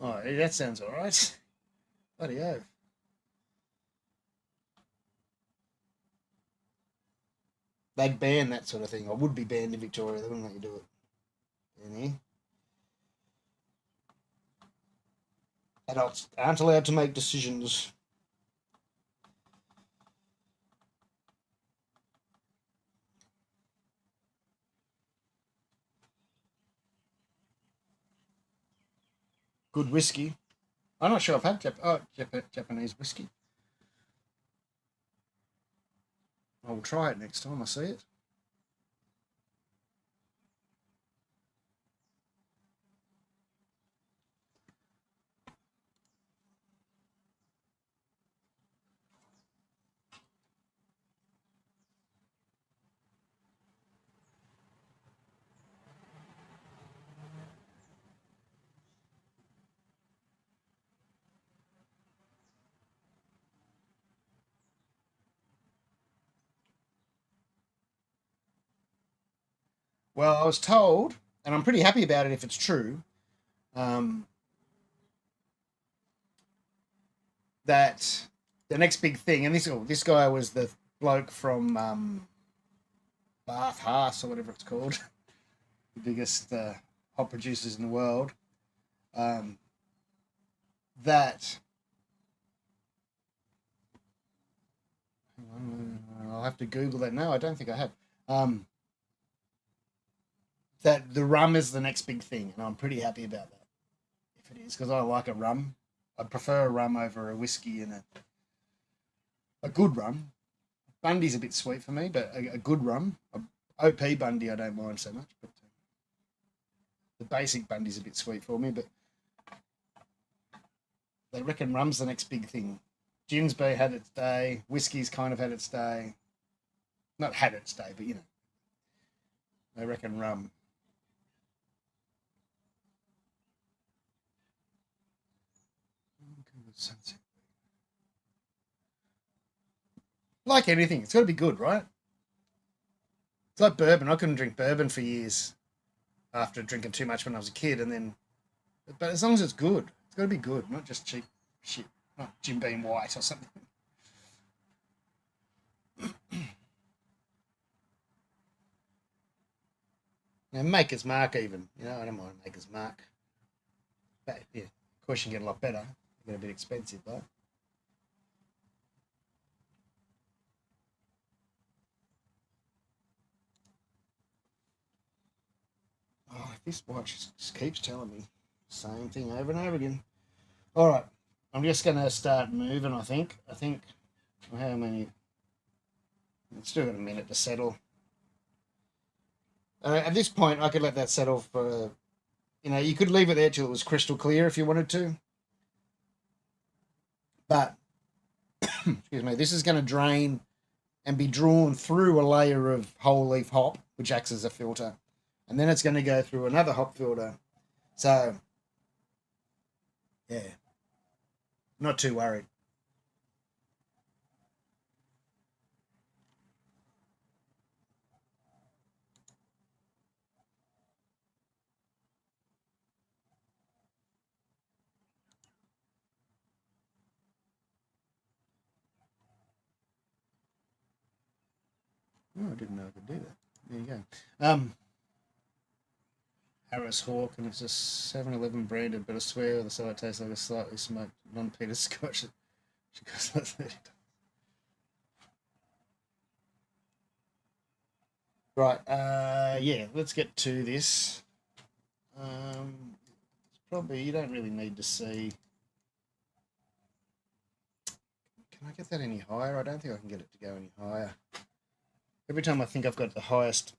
Oh, that sounds all right. Bloody hell. They'd ban that sort of thing, or would be banned in Victoria. They wouldn't let you do it. Any adults aren't allowed to make decisions. Good whiskey. I'm not sure I've had Japanese whiskey. I will try it next time I see it. Well, I was told, and I'm pretty happy about it if it's true, um, that the next big thing, and this guy was the bloke from Bath Haas or whatever it's called, the biggest hop producers in the world. Um, that I'll have to Google that now. I don't think I have. That the rum is the next big thing, and I'm pretty happy about that. If it is, because I like a rum. I prefer a rum over a whiskey and a good rum. Bundy's a bit sweet for me, but a good rum. OP Bundy I don't mind so much, but the basic Bundy's a bit sweet for me. But they reckon rum's the next big thing. Gin's had its day. Whiskey's kind of had its day. Not had its day, but they reckon rum. Like anything, it's got to be good, right? It's like bourbon. I couldn't drink bourbon for years after drinking too much when I was a kid, but as long as it's good, it's got to be good, not just cheap shit, not Jim Beam White or something. Maker's Mark even, I don't mind Maker's Mark. But yeah, of course you can get a lot better. You get a bit expensive though. Oh, this watch just keeps telling me the same thing over and over again. All right, I'm just going to start moving, I think. How many? It's still got a minute to settle. At this point, I could let that settle for, you could leave it there till it was crystal clear if you wanted to. But, excuse me, this is going to drain and be drawn through a layer of whole leaf hop, which acts as a filter. And then it's going to go through another hop filter. So, yeah, not too worried. Oh, I didn't know I could do that. There you go. Harris Hawk, and it's a 7-Eleven branded, but I swear the side tastes like a slightly smoked non-peated scotch. She costs like $30. Right, yeah, let's get to this. Probably, you don't really need to see. Can I get that any higher? I don't think I can get it to go any higher. Every time I think I've got the highest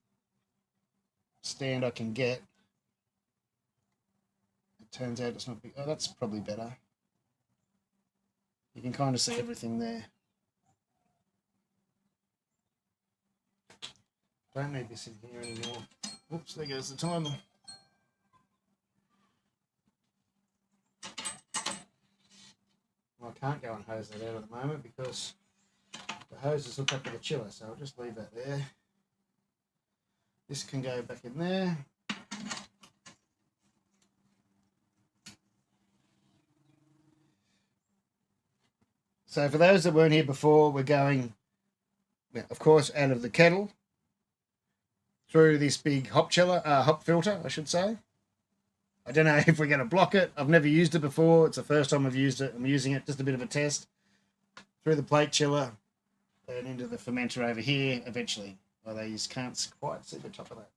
stand I can get, it turns out it's not big. Oh, that's probably better. You can kind of see everything there. Don't need this in here anymore. Oops, there goes the timer. Well, I can't go and hose that out at the moment because the hose is hooked up to the chiller, so I'll just leave that there. This can go back in there. So for those that weren't here before, we're going, of course, out of the kettle through this big hop filter, I should say. I don't know if we're going to block it. I've never used it before. It's the first time I've used it. I'm using it, just a bit of a test. Through the plate chiller and into the fermenter over here eventually. Well, they just can't quite see the top of that.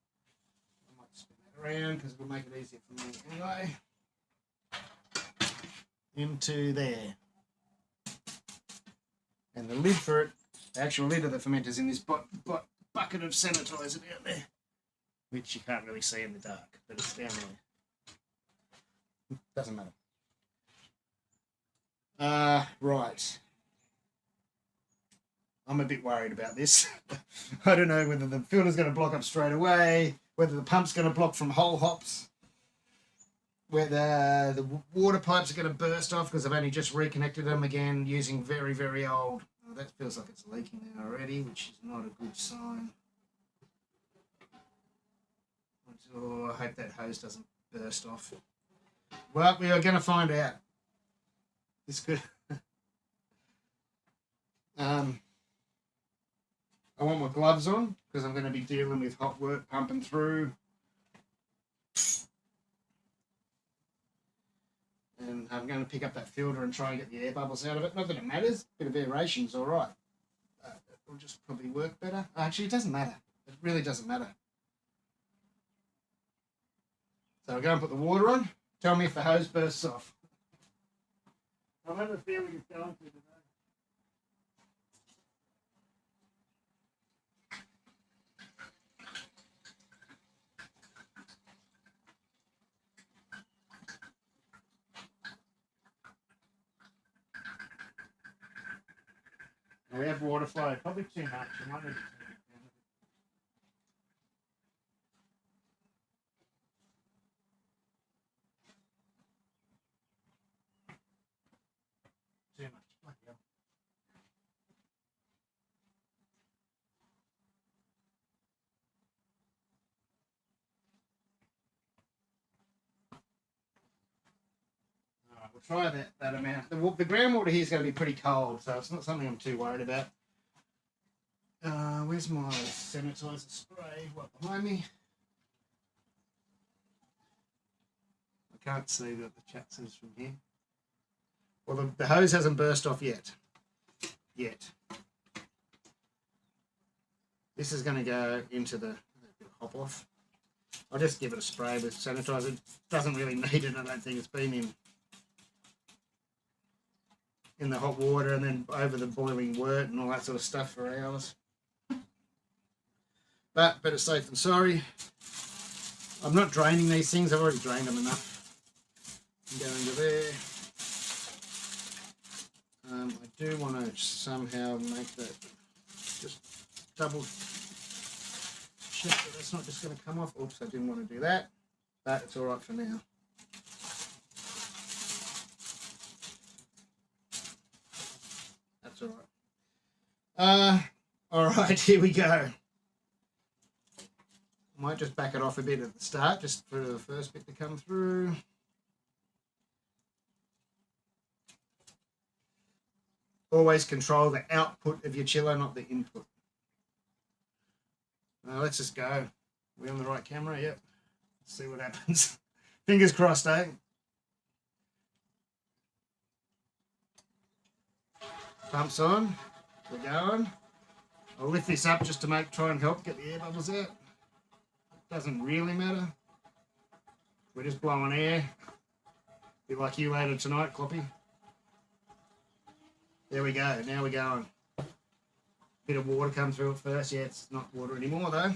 I might spin that around because it'll make it easier for me anyway. Into there. And the lid for it, the actual lid of the fermenter is in this bucket of sanitizer down there, which you can't really see in the dark, but it's down there. Doesn't matter. Right. I'm a bit worried about this. I don't know whether the filter's going to block up straight away, whether the pump's going to block from whole hops, whether the water pipes are going to burst off because I've only just reconnected them again using very, very old. Oh, that feels like it's leaking there already, which is not a good sign. Oh, I hope that hose doesn't burst off. Well, we are going to find out. This could... I want my gloves on because I'm going to be dealing with hot work pumping through. And I'm going to pick up that filter and try and get the air bubbles out of it. Not that it matters. A bit of aeration is all right. It'll just probably work better. Actually, it doesn't matter. It really doesn't matter. So I'll go and put the water on. Tell me if the hose bursts off. I have a feeling it's going to today. We have water flow, probably too much. I might need to turn it down a bit. Too much. Bloody hell. All right, we'll try that amount. The groundwater here is going to be pretty cold, so it's not something I'm too worried about. Where's my sanitizer spray? What, behind me? I can't see that the chat says from here. Well, the hose hasn't burst off yet. This is going to go into the hop off. I'll just give it a spray with sanitizer. It doesn't really need it, I don't think. It's been in the hot water and then over the boiling wort and all that sort of stuff for hours. But better safe than sorry. I'm not draining these things. I've already drained them enough. Go into there. I do want to somehow make that just double check that that's not just going to come off. Oops, I didn't want to do that. But it's all right for now. That's all right. All right, here we go. Might just back it off a bit at the start, just for the first bit to come through. Always control the output of your chiller, not the input. Let's just go. Are we on the right camera? Yep. Let's see what happens. Fingers crossed, eh? Pumps on. We're going. I'll lift this up just to try and help get the air bubbles out. Doesn't really matter. We're just blowing air. Be like you later tonight, Cloppy. There we go. Now we're going. Bit of water comes through it first. Yeah, it's not water anymore though.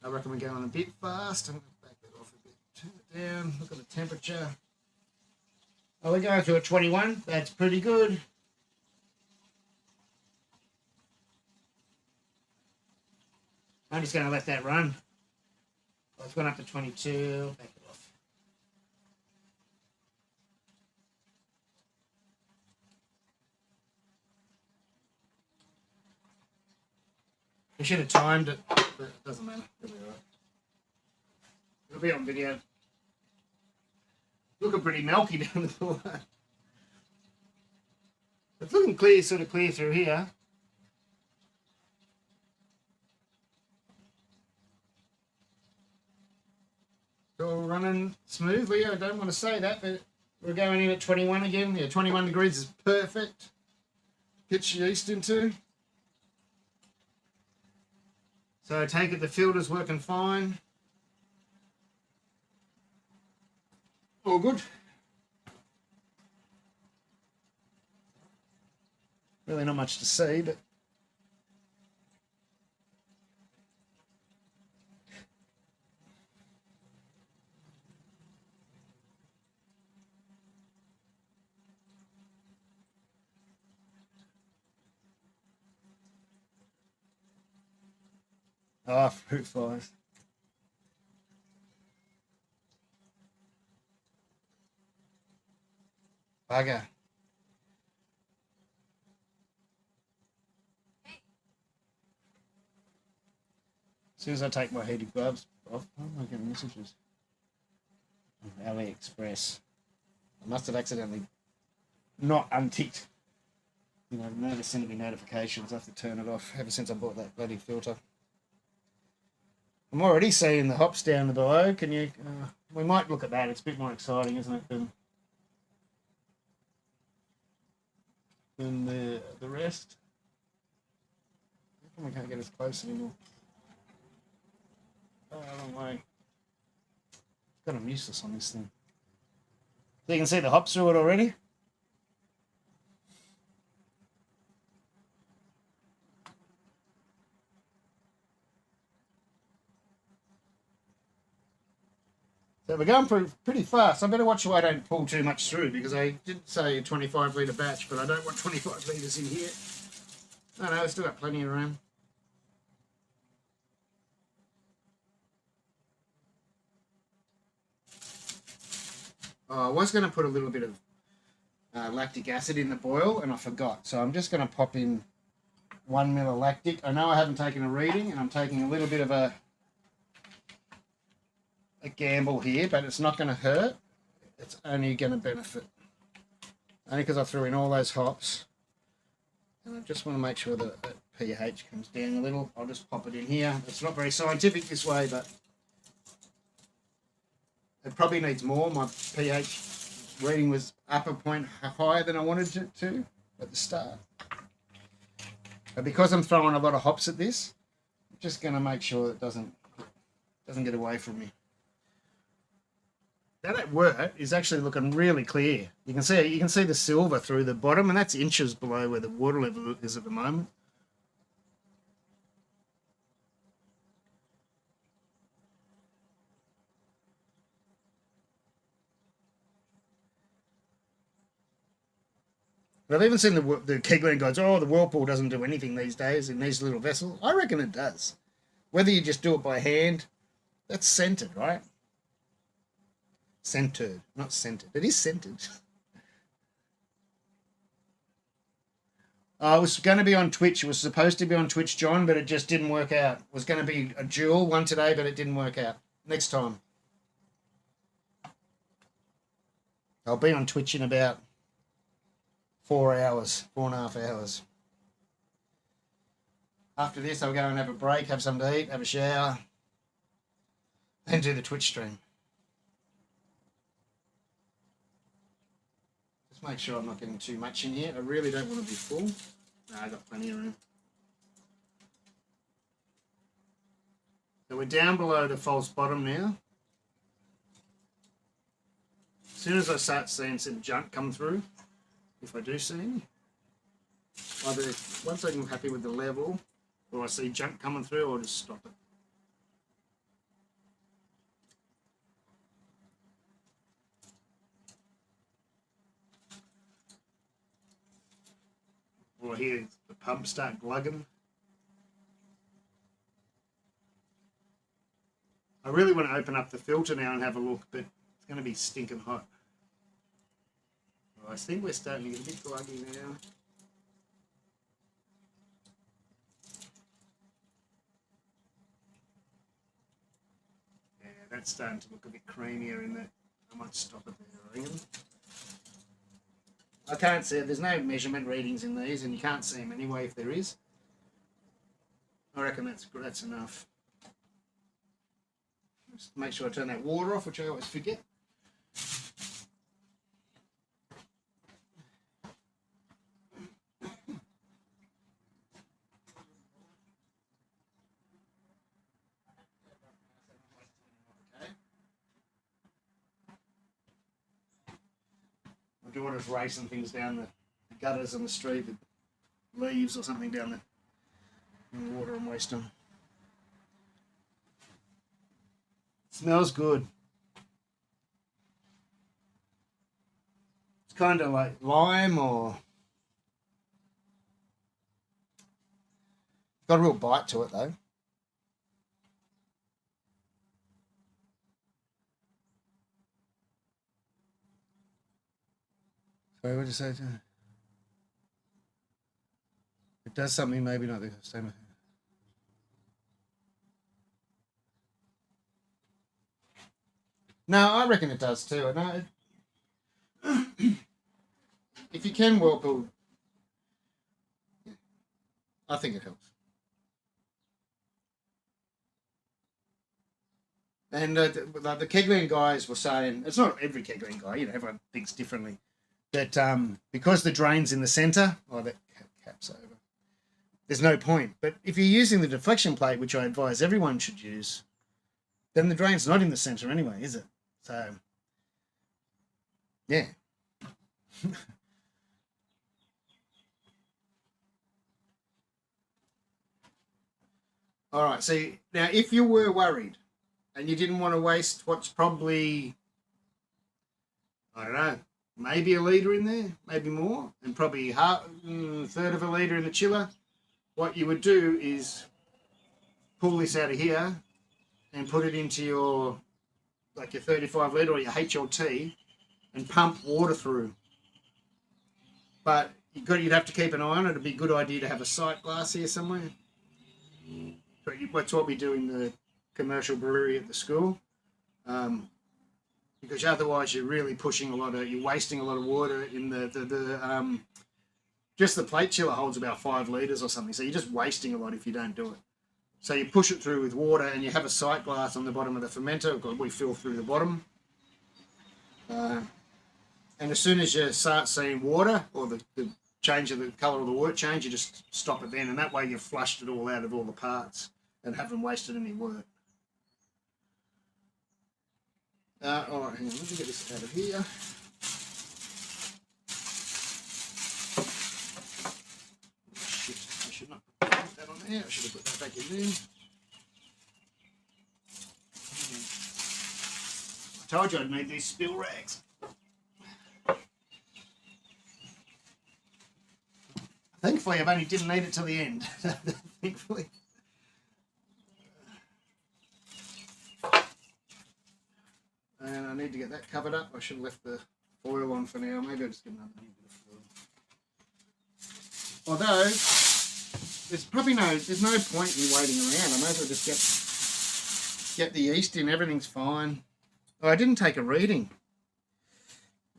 I reckon we're going a bit fast. I'm going to back it off a bit. Turn it down. Look at the temperature. Oh, we're going to a 21. That's pretty good. I'm just going to let that run. Oh, it's gone up to 22. Back it off. We should have timed it, but it doesn't matter. It'll be all right. It'll be on video. looking pretty milky down the below. It's looking clear, sort of clear through here. It's all running smoothly. I don't want to say that, but we're going in at 21 again. Yeah, 21 degrees is perfect. Pitch your yeast into. So I take it the filter's working fine. All good. Really not much to see, but fruit flies. Bugger. As soon as I take my heated gloves off, oh, I'm getting messages. AliExpress. I must have accidentally not unticked. You know, never sending me notifications. I have to turn it off ever since I bought that bloody filter. I'm already seeing the hops down the below. Can you? We might look at that. It's a bit more exciting, isn't it, than the rest? How come we can't get as close anymore? Oh, long way. God, I'm useless on this thing. So you can see the hops through it already. So we're going pretty fast. I better watch so I don't pull too much through, because I did say a 25 litre batch, but I don't want 25 litres in here. Oh no, I've still got plenty of room. Oh, I was going to put a little bit of lactic acid in the boil, and I forgot. So I'm just going to pop in 1 ml of lactic. I know I haven't taken a reading, and I'm taking a little bit of a gamble here, but it's not going to hurt. It's only going to benefit. Only because I threw in all those hops. And I just want to make sure that pH comes down a little. I'll just pop it in here. It's not very scientific this way, but it probably needs more. My pH reading was up a point higher than I wanted it to at the start. But because I'm throwing a lot of hops at this, I'm just going to make sure it doesn't get away from me. Now that wort is actually looking really clear. You can see the silver through the bottom, and that's inches below where the water level is at the moment. But I've even seen the Kegler guys, oh, the whirlpool doesn't do anything these days in these little vessels. I reckon it does. Whether you just do it by hand, that's centered, right? Centered, not centered. It is centered. It was going to be on Twitch. It was supposed to be on Twitch, John, but it just didn't work out. It was going to be a dual one today, but it didn't work out. Next time. I'll be on Twitch in about 4 hours, 4.5 hours. After this, I'll go and have a break, have something to eat, have a shower, then do the Twitch stream. Just make sure I'm not getting too much in here. I really don't want to be full. No, I've got plenty of room. So we're down below the false bottom now. As soon as I start seeing some junk come through, if I do see any, either once I'm happy with the level, or I see junk coming through, I'll just stop it. Or I hear the pump start glugging. I really want to open up the filter now and have a look, but it's going to be stinking hot. Well, I think we're starting to get a bit gluggy now. Yeah, that's starting to look a bit creamier in that. I might stop it there, reckon. I can't see it. There's no measurement readings in these, and you can't see them anyway if there is. I reckon that's enough. Just make sure I turn that water off, which I always forget. I don't want to racing things down the gutters on the street with leaves or something down there in the water and waste them. Smells good. It's kind of like lime or got a real bite to it though. Sorry, what did you say? It does something maybe not the same. No, I reckon it does too. No, if you can whirlpool, I think it helps. And the kegling guys were saying, it's not every kegling guy, you know, everyone thinks differently, that because the drain's in the centre, that cap's over, there's no point. But if you're using the deflection plate, which I advise everyone should use, then the drain's not in the centre anyway, is it? So, yeah. All right, so now if you were worried and you didn't want to waste what's probably, I don't know, maybe a litre in there, maybe more, and probably a third of a litre in the chiller, what you would do is pull this out of here and put it into your, like your 35 litre or your HLT and pump water through. But you'd have to keep an eye on it. It'd be a good idea to have a sight glass here somewhere. But that's what we do in the commercial brewery at the school. Because otherwise you're really pushing you're wasting a lot of water in just the plate chiller holds about 5 litres or something. So you're just wasting a lot if you don't do it. So you push it through with water and you have a sight glass on the bottom of the fermenter. We fill through the bottom. And as soon as you start seeing water or the change of the colour of the water change, you just stop it then. And that way you've flushed it all out of all the parts and haven't wasted any work. All right, hang on, let me get this out of here. Shit, I should not put that on there. I should have put that back in there. I told you I'd need these spill rags. Thankfully, I've only didn't need it till the end. Thankfully. And I need to get that covered up. I should have left the foil on for now. Maybe I'll just get another bit of foil. Although, there's no point in waiting around. I might as well just get the yeast in. Everything's fine. Oh, I didn't take a reading.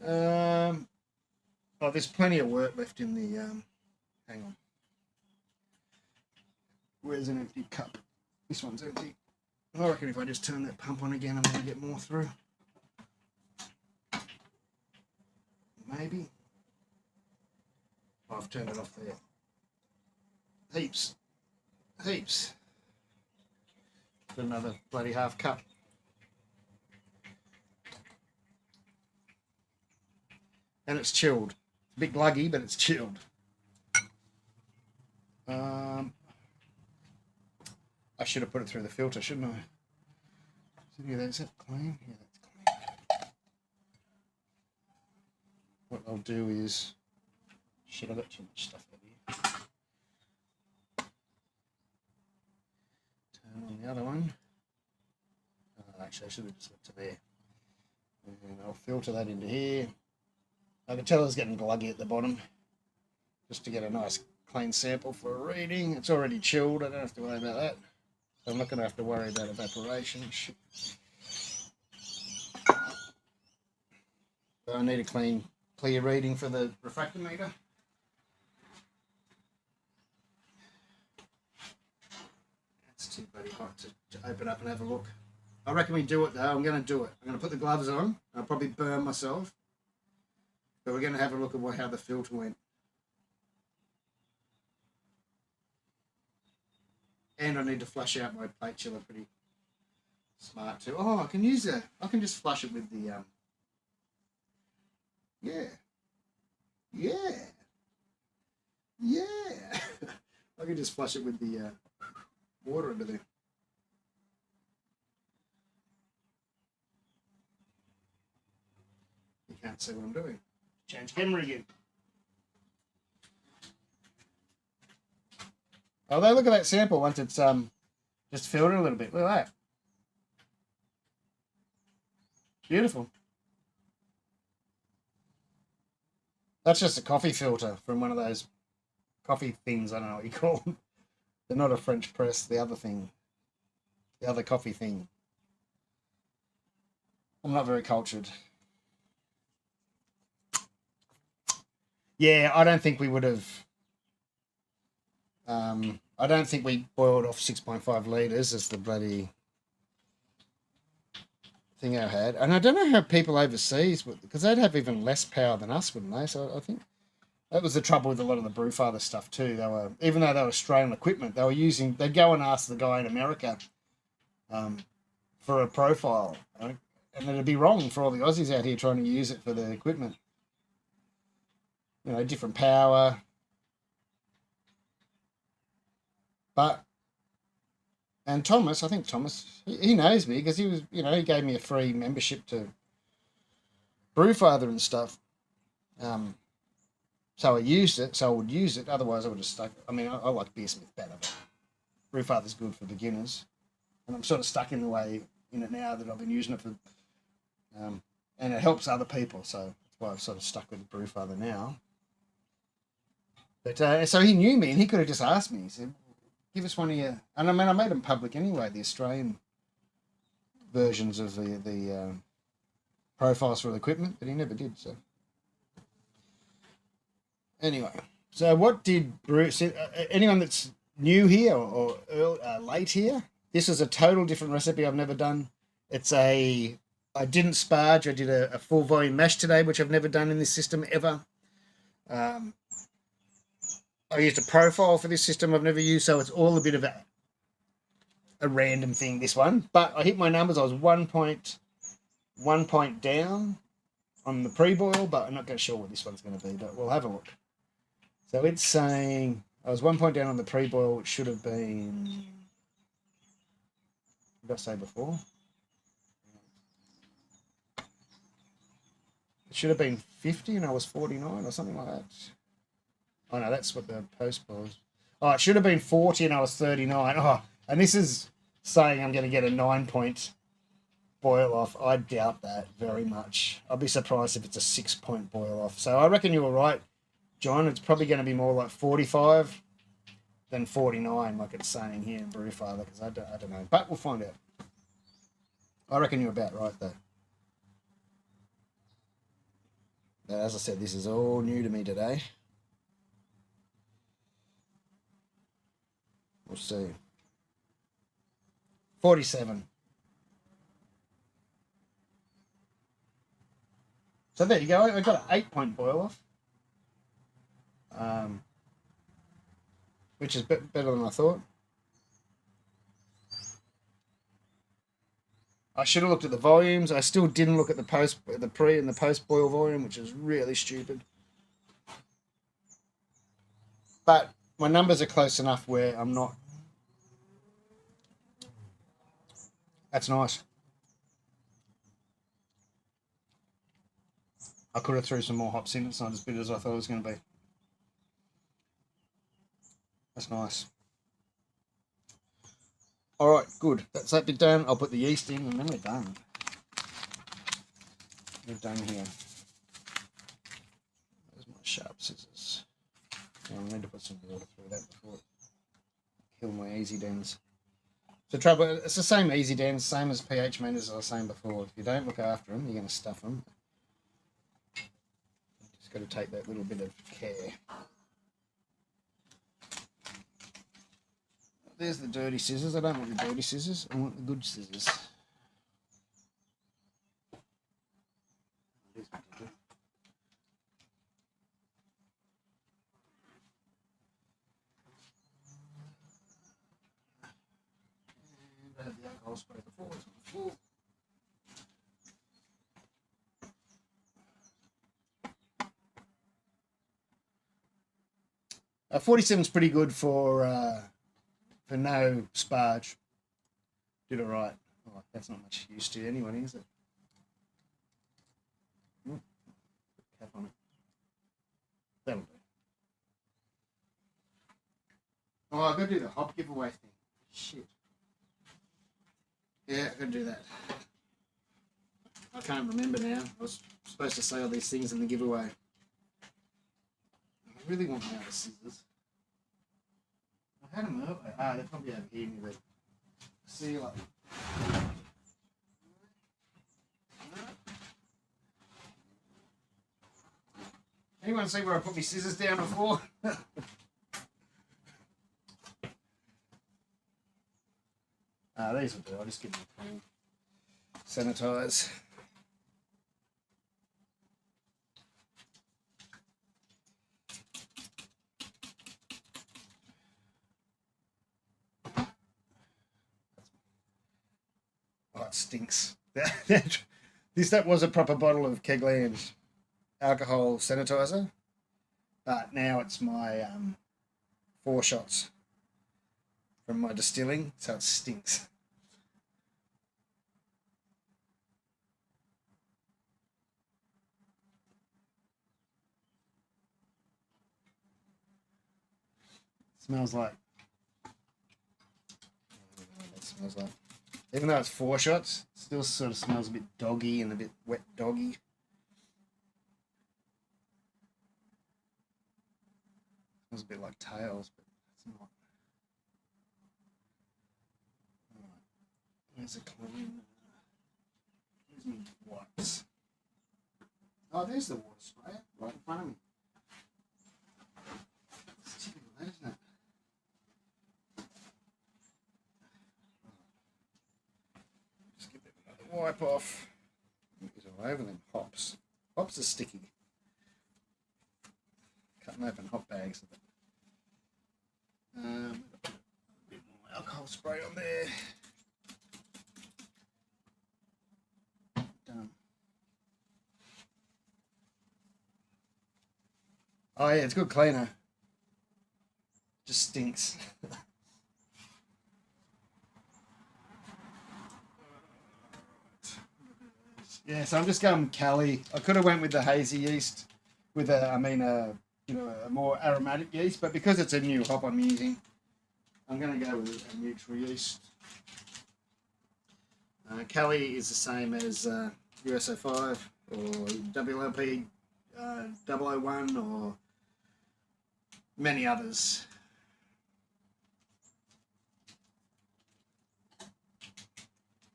There's plenty of work left in the, hang on. Where's an empty cup? This one's empty. I reckon if I just turn that pump on again, I'm going to get more through. Maybe. Oh, I've turned it off there. Heaps. Heaps. Got another bloody half cup. And it's chilled. It's a bit gluggy, but it's chilled. I should have put it through the filter, shouldn't I? Is that clean? Yeah, that's clean. What I'll do is, shit, I've got too much stuff over here. Turn on the other one. Actually, I should have just got to there. And I'll filter that into here. I can tell it's getting gluggy at the bottom, just to get a nice clean sample for a reading. It's already chilled, I don't have to worry about that. So I'm not going to have to worry about evaporation. I need a clear reading for the refractor meter. It's too bloody hot to open up and have a look. I reckon we do it though. I'm going to do it. I'm going to put the gloves on. I'll probably burn myself. But we're going to have a look at how the filter went. And I need to flush out my plate chiller pretty smart too. Oh, I can use that. I can just flush it with the yeah. I can just flush it with the water under there. You can't see what I'm doing. Change camera again. Although look at that sample once it's just filtered a little bit. Look at that. Beautiful. That's just a coffee filter from one of those coffee things. I don't know what you call them. They're not a French press. The other thing. The other coffee thing. I'm not very cultured. Yeah, I don't think we would have... I don't think we boiled off 6.5 litres as the bloody thing I had. And I don't know how people overseas would, because they'd have even less power than us, wouldn't they? So I think that was the trouble with a lot of the Brewfather stuff too. They were, even though they were Australian equipment, they were using, they'd go and ask the guy in America for a profile. And it'd be wrong for all the Aussies out here trying to use it for the equipment. You know, different power. But, and Thomas, I think Thomas, he knows me because he was, you know, he gave me a free membership to Brewfather and stuff. So I used it, so I would use it. Otherwise, I would have stuck. I mean, I like Beersmith better, but Brewfather's good for beginners. And I'm sort of stuck in the way in it now that I've been using it for, and it helps other people. So that's why I've sort of stuck with the Brewfather now. But so he knew me and he could have just asked me. He said, give us one of your... And I mean, I made them public anyway, the Australian versions of the profiles for the equipment, but he never did, so... Anyway, so what did Brew... anyone that's new here or late here, this is a total different recipe I've never done. It's a... I didn't sparge, I did a full volume mash today, which I've never done in this system ever. I used a profile for this system I've never used, so it's all a bit of a random thing, this one. But I hit my numbers. I was 1 point down on the pre-boil, but I'm not going to sure what this one's going to be, but we'll have a look. So it's saying I was 1 point down on the pre-boil, which should have been... What did I say before? It should have been 50 and I was 49 or something like that. Oh, no, that's what the post was. Oh, it should have been 40 and I was 39. Oh, and this is saying I'm going to get a 9-point boil off. I doubt that very much. I'll be surprised if it's a 6-point boil off. So I reckon you were right, John. It's probably going to be more like 45 than 49, like it's saying here in Brewfather, because I don't know. But we'll find out. I reckon you're about right, though. But as I said, this is all new to me today. We'll see. 47. So there you go. I got an 8-point boil off, which is better than I thought. I should have looked at the volumes. I still didn't look at the pre and the post boil volume, which is really stupid. But my numbers are close enough where I'm not. That's nice. I could have threw some more hops in. It's not as bitter as I thought it was going to be. That's nice. All right, good. That's that bit done. I'll put the yeast in and then we're done. We're done here. There's my sharp scissors. I need to put some water through that before it kill my easy dens. The trouble, it's the same easy dens, same as pH meters I was saying before. If you don't look after them, you're going to stuff them. Got to take that little bit of care. There's the dirty scissors. I don't want the dirty scissors. I want the good scissors. And I have the alcohol spray before it's on the floor. 47's pretty good for no sparge. Did it right. Oh, that's not much use to anyone, is it? Cap on it. That'll do. Oh, I've got to do the hop giveaway thing. Shit. Yeah, I've got to do that. I can't remember now. I was supposed to say all these things in the giveaway. I really want my other scissors. I had them earlier. Ah, they're probably over here near the sealer. Anyone see where I put my scissors down before? These will do. I'll just give them a clean. Sanitize. Oh, it stinks. That was a proper bottle of Kegland alcohol sanitizer, but now it's my 4 shots from my distilling, so it stinks. It smells like. It smells like. Even though it's 4 shots, it still sort of smells a bit doggy and a bit wet doggy. It smells a bit like tails, but it's not. Alright. There's a clean. Here's my wipes. Oh, there's the water sprayer right in front of me. It's typical, that, isn't it? Wipe off. Get all over them hops. Hops are sticky. Cutting open hop bags of it. A bit more alcohol spray on there. Done. Oh yeah, it's a good cleaner. Just stinks. Yeah, so I'm just going Cali. I could have went with the hazy yeast, with a more aromatic yeast, but because it's a new hop I'm using, I'm going to go with a neutral yeast. Cali is the same as USO5 or WLP 001 or many others.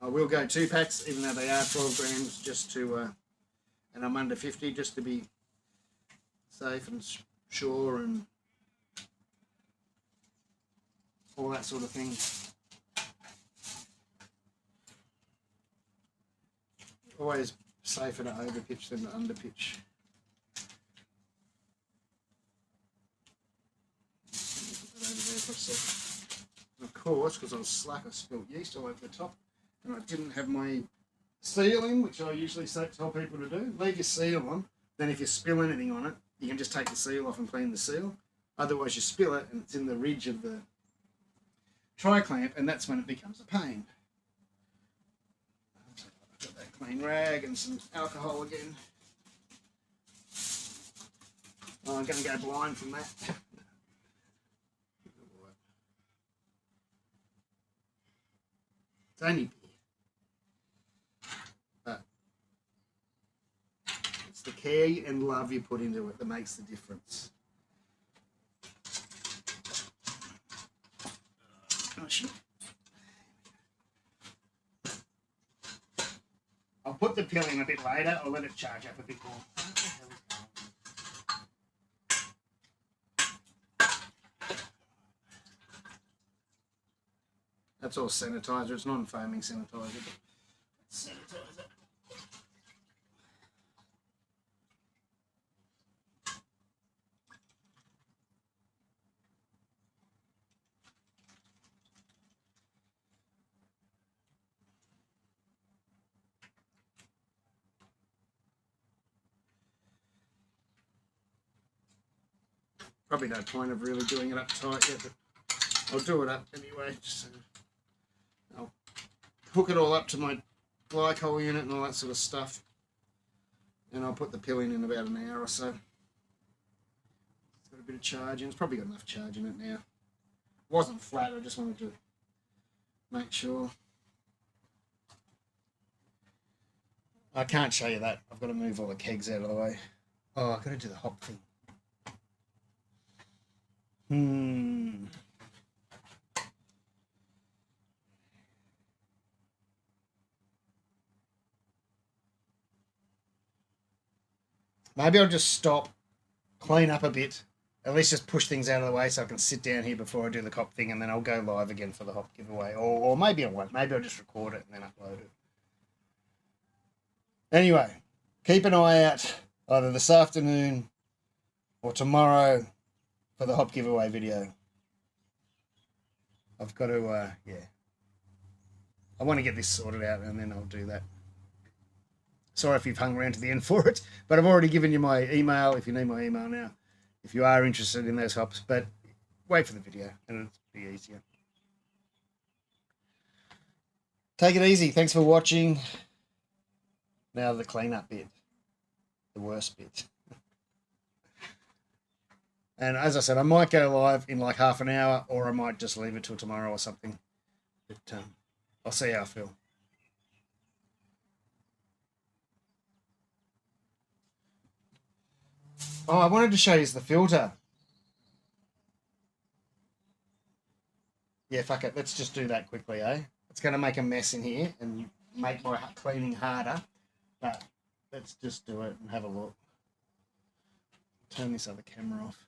I will go 2 packs, even though they are 12 grams, just to, and I'm under 50, just to be safe and sure and all that sort of thing. Always safer to overpitch than to underpitch. Put that over there for a sec. Of course, because I was slack, I spilled yeast all over the top. And I didn't have my seal in, which I usually tell people to do. Leave your seal on. Then if you spill anything on it, you can just take the seal off and clean the seal. Otherwise you spill it and it's in the ridge of the tri-clamp, and that's when it becomes a pain. I've got that clean rag and some alcohol again. Oh, I'm going to go blind from that. It's only beer. But it's the care and love you put into it that makes the difference. Oh, shit. I'll put the pill in a bit later. I'll let it charge up a bit more. That's all sanitizer. It's non-foaming sanitizer. But sanitizer. Probably no point of really doing it up tight yet, but I'll do it up anyway. Just so I'll hook it all up to my glycol unit and all that sort of stuff. And I'll put the pill in about an hour or so. It's got a bit of charge in. It's probably got enough charge in it now. It wasn't flat, I just wanted to make sure. I can't show you that. I've got to move all the kegs out of the way. Oh, I've got to do the hop thing. Maybe I'll just stop, clean up a bit, at least just push things out of the way so I can sit down here before I do the hop thing, and then I'll go live again for the hop giveaway. Or maybe I won't. Maybe I'll just record it and then upload it. Anyway, keep an eye out either this afternoon or tomorrow for the hop giveaway video. I've got to, yeah. I want to get this sorted out and then I'll do that. Sorry if you've hung around to the end for it, but I've already given you my email if you need my email now, if you are interested in those hops, but wait for the video and it'll be easier. Take it easy. Thanks for watching. Now the cleanup bit, the worst bit. And as I said, I might go live in like half an hour, or I might just leave it till tomorrow or something. But I'll see how I feel. Oh, I wanted to show you the filter. Yeah, fuck it. Let's just do that quickly, eh? It's going to make a mess in here and make my cleaning harder. But let's just do it and have a look. Turn this other camera off.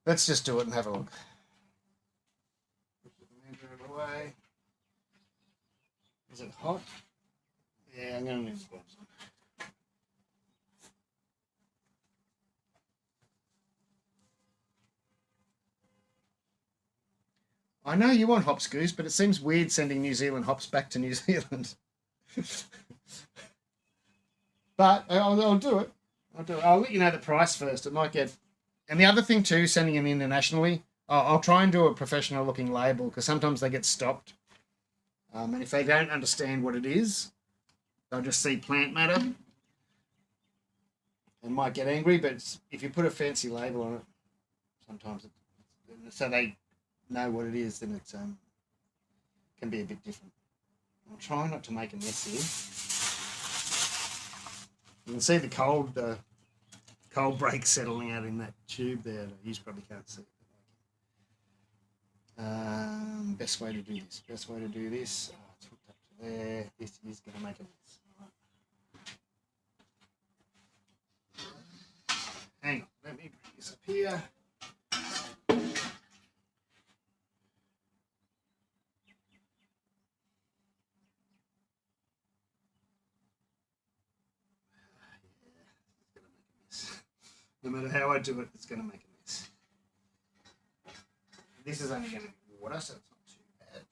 Let's just do it and have a look. Put the fermenter away. Is it hot? Yeah, I'm going to need gloves on. I know you want hops, Goose, but it seems weird sending New Zealand hops back to New Zealand. But I'll do it. I'll let you know the price first. It might get... And the other thing too, sending them internationally, I'll try and do a professional looking label because sometimes they get stopped. And if they don't understand what it is, they'll just see plant matter and might get angry. But if you put a fancy label on it, sometimes so they know what it is, then it can be a bit different. I'll try not to make a mess here. You can see the cold break settling out in that tube there. You probably can't see it. Best way to do this. It's hooked up to there. This is going to make a mess. Hang on. Let me bring this up here. No matter how I do it, it's going to make a mess. This is only going to be water, so it's not too bad.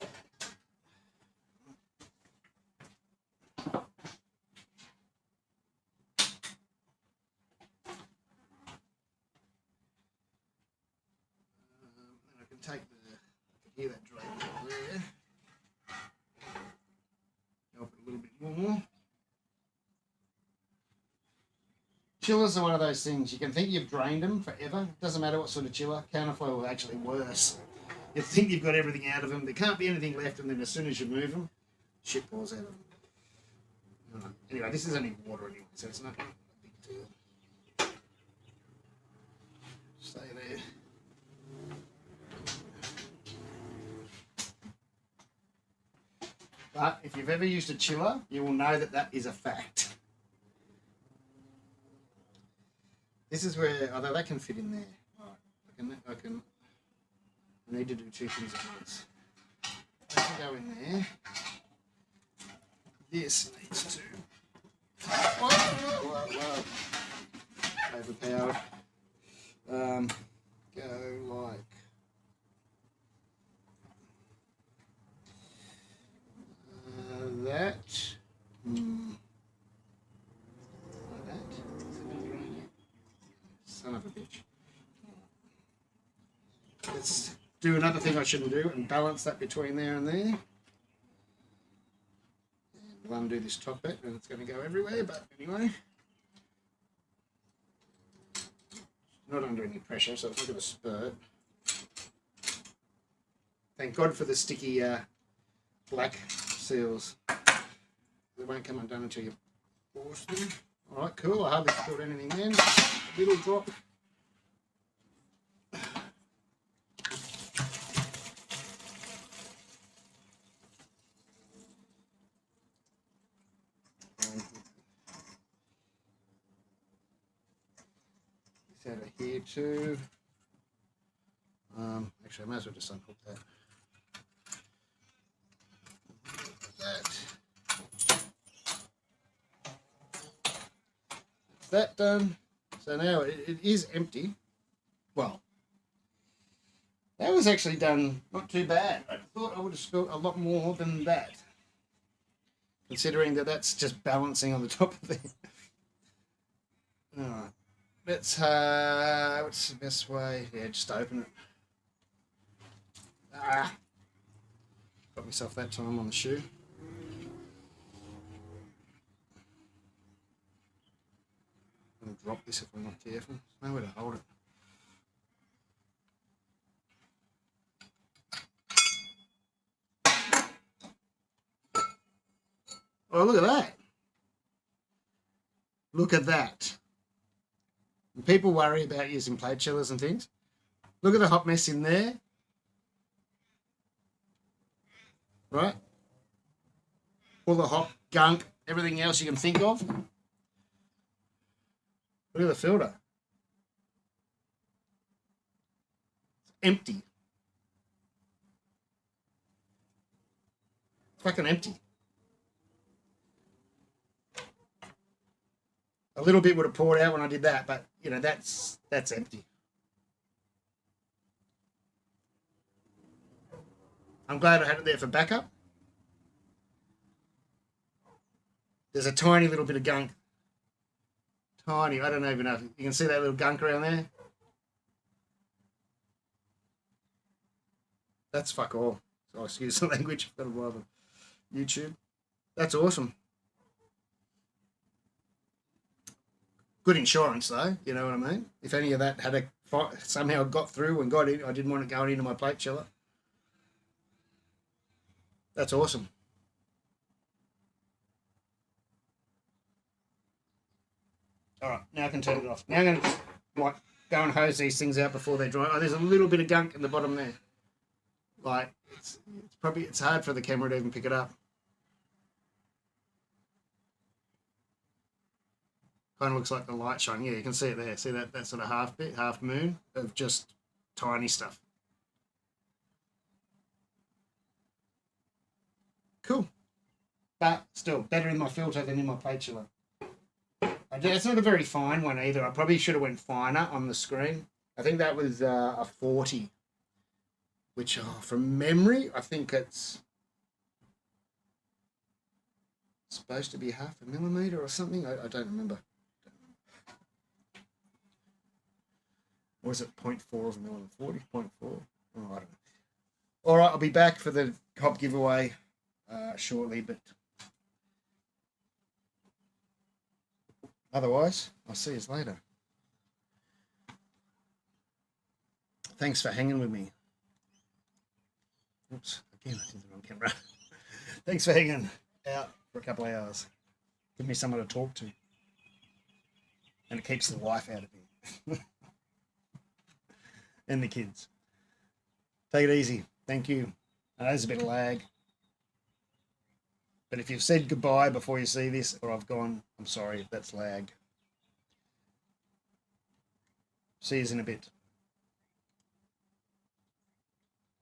And I can take I can hear that drain there. Help it a little bit more. Chillers are one of those things. You can think you've drained them forever. It doesn't matter what sort of chiller. Counterflow is actually worse. You think you've got everything out of them. There can't be anything left, and then as soon as you move them, shit pours out of them. Anyway, this is only water anyway, so it's not a big deal. Stay there. But if you've ever used a chiller, you will know that that is a fact. This is where, although that can fit in there. Right, I need to do two things at once. I can go in there. This needs to... Whoa. Overpowered. Go like... that. Like that. Son of a bitch. Let's do another thing I shouldn't do and balance that between there and there. And we'll undo this top bit and it's going to go everywhere, but anyway. Not under any pressure, so it's not going to spurt. Thank God for the sticky black seals. They won't come undone until you force them. Alright, cool. I hardly spilled anything then. A little drop. This out of here too. Actually, I might as well just unhook that. That done. So now it is empty. Well, that was actually done not too bad. I thought I would have spilled a lot more than that, considering that that's just balancing on the top of it. Alright, let's what's the best way? Yeah, just open it. Got myself that time on the shoe. I'm going to drop this if I'm not careful. There's nowhere to hold it. Oh, look at that. Look at that. When people worry about using plate chillers and things, look at the hot mess in there. Right? All the hot gunk, everything else you can think of. Look at the filter. It's empty. It's fucking empty. A little bit would have poured out when I did that, but you know, that's empty. I'm glad I had it there for backup. There's a tiny little bit of gunk. Tiny, I don't even know if you can see that little gunk around there. That's fuck all. So excuse the language, got a while on YouTube. That's awesome. Good insurance though, you know what I mean? If any of that had somehow got through and got in, I didn't want it going into my plate chiller. That's awesome. All right, now I can turn it off. Now I'm going to just like go and hose these things out before they dry. Oh, there's a little bit of gunk in the bottom there. Like it's hard for the camera to even pick it up. Kind of looks like the light shine. Yeah, you can see it there. See that sort of half moon of just tiny stuff. Cool. But still, better in my filter than in my plate chiller. It's not a very fine one either. I probably should have went finer on the screen. I think that was a 40, which from memory, I think it's supposed to be 0.5 millimeter or something. I don't remember. Or is it 0.4 of a millimeter? 40.4? Oh, I don't know. All right, I'll be back for the hop giveaway shortly, but otherwise, I'll see you later. Thanks for hanging with me. Oops, again, I did the wrong camera. Thanks for hanging out for a couple of hours. Give me someone to talk to. And it keeps the wife out of me. And the kids. Take it easy. Thank you. I know there's a bit of lag. But if you've said goodbye before you see this, or I've gone, I'm sorry if that's lag. See you in a bit.